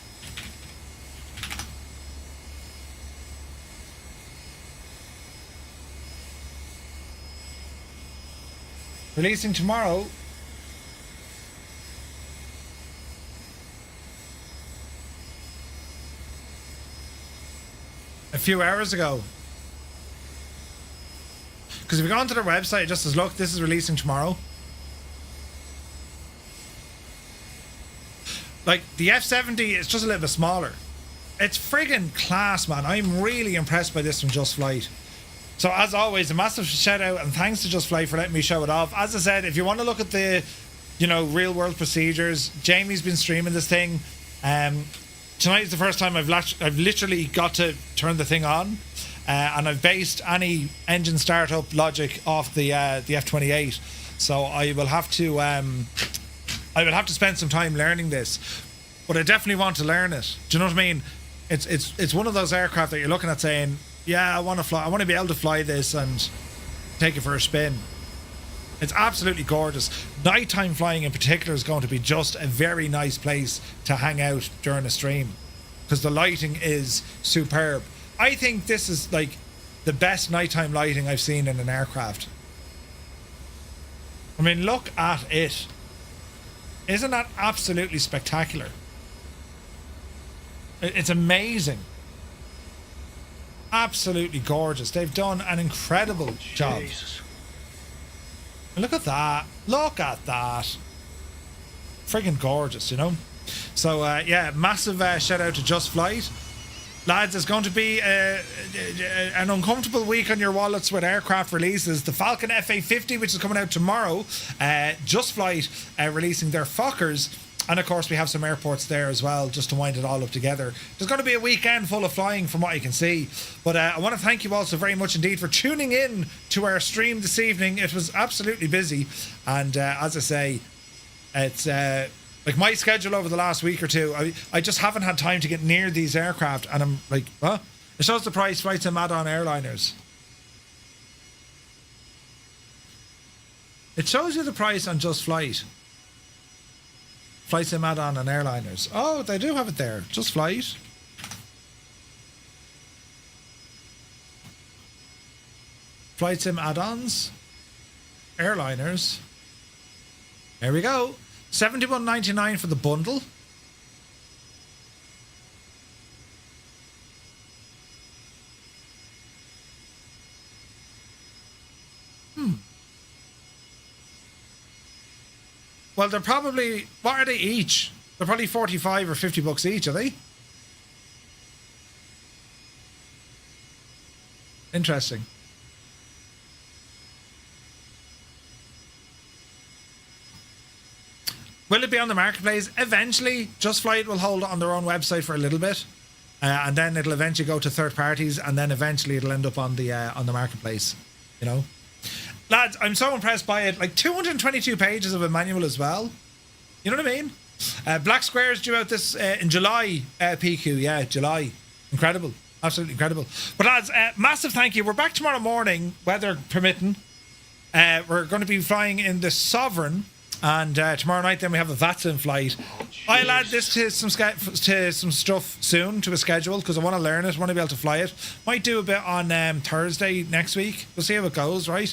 Releasing tomorrow. A few hours ago. Because if you go onto their website, it just says, look, this is releasing tomorrow. Like, the F70 is just a little bit smaller. It's friggin' class, man. I'm really impressed by this from Just Flight. So, as always, a massive shout out and thanks to Just Flight for letting me show it off. As I said, if you want to look at the, real world procedures, Jamie's been streaming this thing. Tonight is the first time I've literally got to turn the thing on. And I've based any engine startup logic off the F28, so I will have to spend some time learning this, but I definitely want to learn it. Do you know what I mean? It's one of those aircraft that you're looking at saying, yeah, I want to be able to fly this and take it for a spin. It's absolutely gorgeous. Nighttime flying in particular is going to be just a very nice place to hang out during a stream because the lighting is superb. I think this is like the best nighttime lighting I've seen in an aircraft. I mean, look at it. Isn't that absolutely spectacular? It's amazing. Absolutely gorgeous. They've done an incredible job. Look at that. Look at that. Friggin' gorgeous, So, yeah, massive shout out to Just Flight. Lads, it's going to be an uncomfortable week on your wallets with aircraft releases. The Falcon FA50, which is coming out tomorrow. Just Flight releasing their Fokkers. And, of course, we have some airports there as well, just to wind it all up together. There's going to be a weekend full of flying from what you can see. But I want to thank you all so very much indeed for tuning in to our stream this evening. It was absolutely busy. And as I say, it's... like my schedule over the last week or two, I just haven't had time to get near these aircraft, and I'm like, huh? It shows the price, flights and add-on airliners. It shows you the price on Just Flight. Flights and add-on and airliners. Oh, they do have it there. Just Flight. Flight sim add-ons. Airliners. There we go. $71.99 for the bundle. Well, they're probably... What are they each? They're probably 45 or 50 bucks each, are they? Interesting. Will it be on the marketplace? Eventually, Just Flight will hold it on their own website for a little bit, and then it'll eventually go to third parties, and then eventually it'll end up on the marketplace. Lads, I'm so impressed by it. Like 222 pages of a manual as well. You know what I mean? Black Square is due out this in July. PQ, yeah, July. Incredible, absolutely incredible. But lads, massive thank you. We're back tomorrow morning, weather permitting. We're going to be flying in the Sovereign. And tomorrow night then we have a VATSIM flight. I'll add this to some stuff soon, to a schedule, because I want to learn it, I want to be able to fly it. Might do a bit on Thursday next week. We'll see how it goes, right?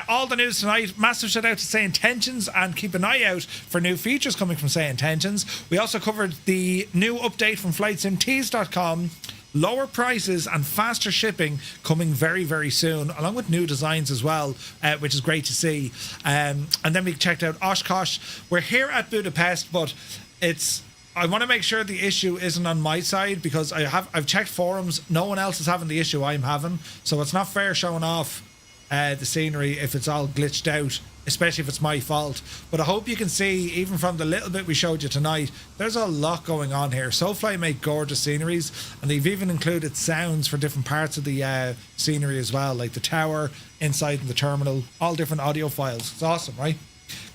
All the news tonight. Massive shout out to SayIntentions, and keep an eye out for new features coming from SayIntentions. We also covered the new update from flightsimtees.com. Lower prices and faster shipping coming very, very soon, along with new designs as well, which is great to see. And then we checked out Oshkosh. We're here at Budapest, but I want to make sure the issue isn't on my side, because I've checked forums. No one else is having the issue I'm having, so it's not fair showing off the scenery if it's all glitched out especially if it's my fault. But I hope you can see, even from the little bit we showed you tonight, there's a lot going on here. SoFly make gorgeous sceneries, and they've even included sounds for different parts of the scenery as well, like the tower, inside in the terminal, all different audio files. It's awesome, right?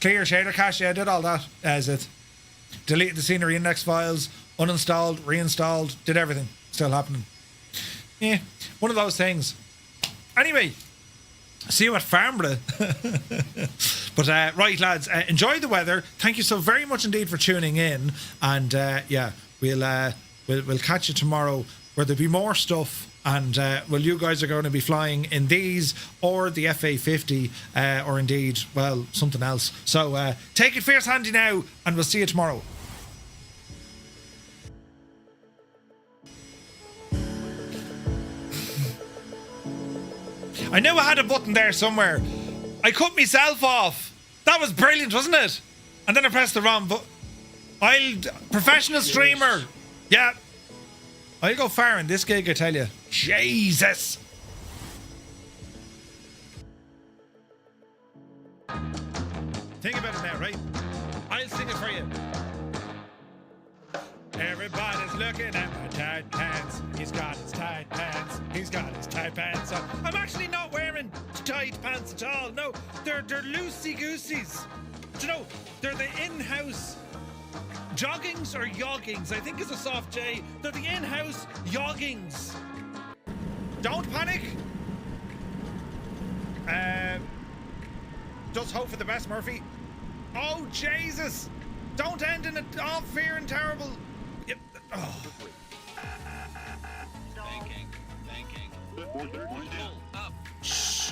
Clear shader cache, yeah, I did all that. As it deleted the scenery index files, uninstalled, reinstalled, did everything. Still happening. Yeah, one of those things. Anyway, see you at Farnborough. But right, lads, enjoy the weather. Thank you so very much indeed for tuning in. And yeah, we'll catch you tomorrow, where there'll be more stuff. And well, you guys are going to be flying in these or the FA50, or indeed, well, something else. So take it fierce handy now, and we'll see you tomorrow. I knew I had a button there somewhere. I cut myself off. That was brilliant, wasn't it? And then I pressed the wrong button. Professional streamer. Yeah. I'll go far in this gig, I tell you. Jesus. Think about it now, right? I'll sing it for you. Everybody's looking at my tight pants. He's got his tight pants. He's got his tight pants on. I'm actually not wearing tight pants at all. No, they're loosey-gooseys. Do you know, they're the in-house joggings or yoggings. I think it's a soft J. They're the in-house yoggings. Don't panic. Just hope for the best, Murphy. Oh, Jesus. Don't end in all fear and terrible. Yep. Oh. Thinking. Up. Shh.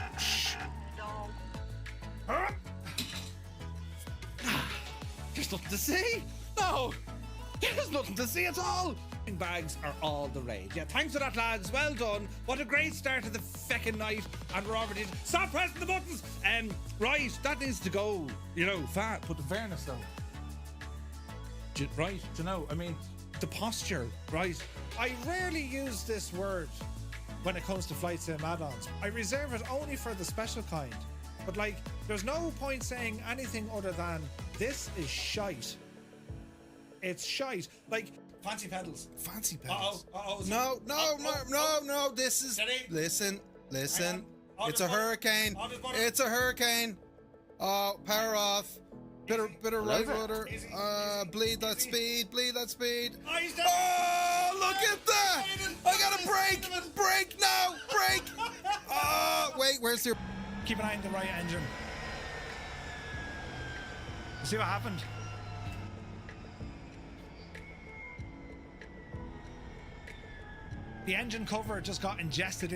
There's nothing to see. No. There's nothing to see at all. Bags are all the rage. Yeah, thanks for that, lads. Well done. What a great start to the feckin' night. And we're already... Stop pressing the buttons. Right, that needs to go. You know, fat. But in fairness, though. Right, you know, I mean, the posture, right? I rarely use this word when it comes to flight sim add-ons. I reserve it only for the special kind. But like, there's no point saying anything other than this is shite. It's shite. Like, fancy pedals. Fancy pedals. Uh-oh. No. This is... Steady. Listen. It's a hurricane. It's a hurricane. Oh, power off. Bit of right rudder. Bleed that speed. Oh, look at that! I gotta brake now! Brake! Oh, wait, where's your... Keep an eye on the right engine. See what happened? The engine cover just got ingested in.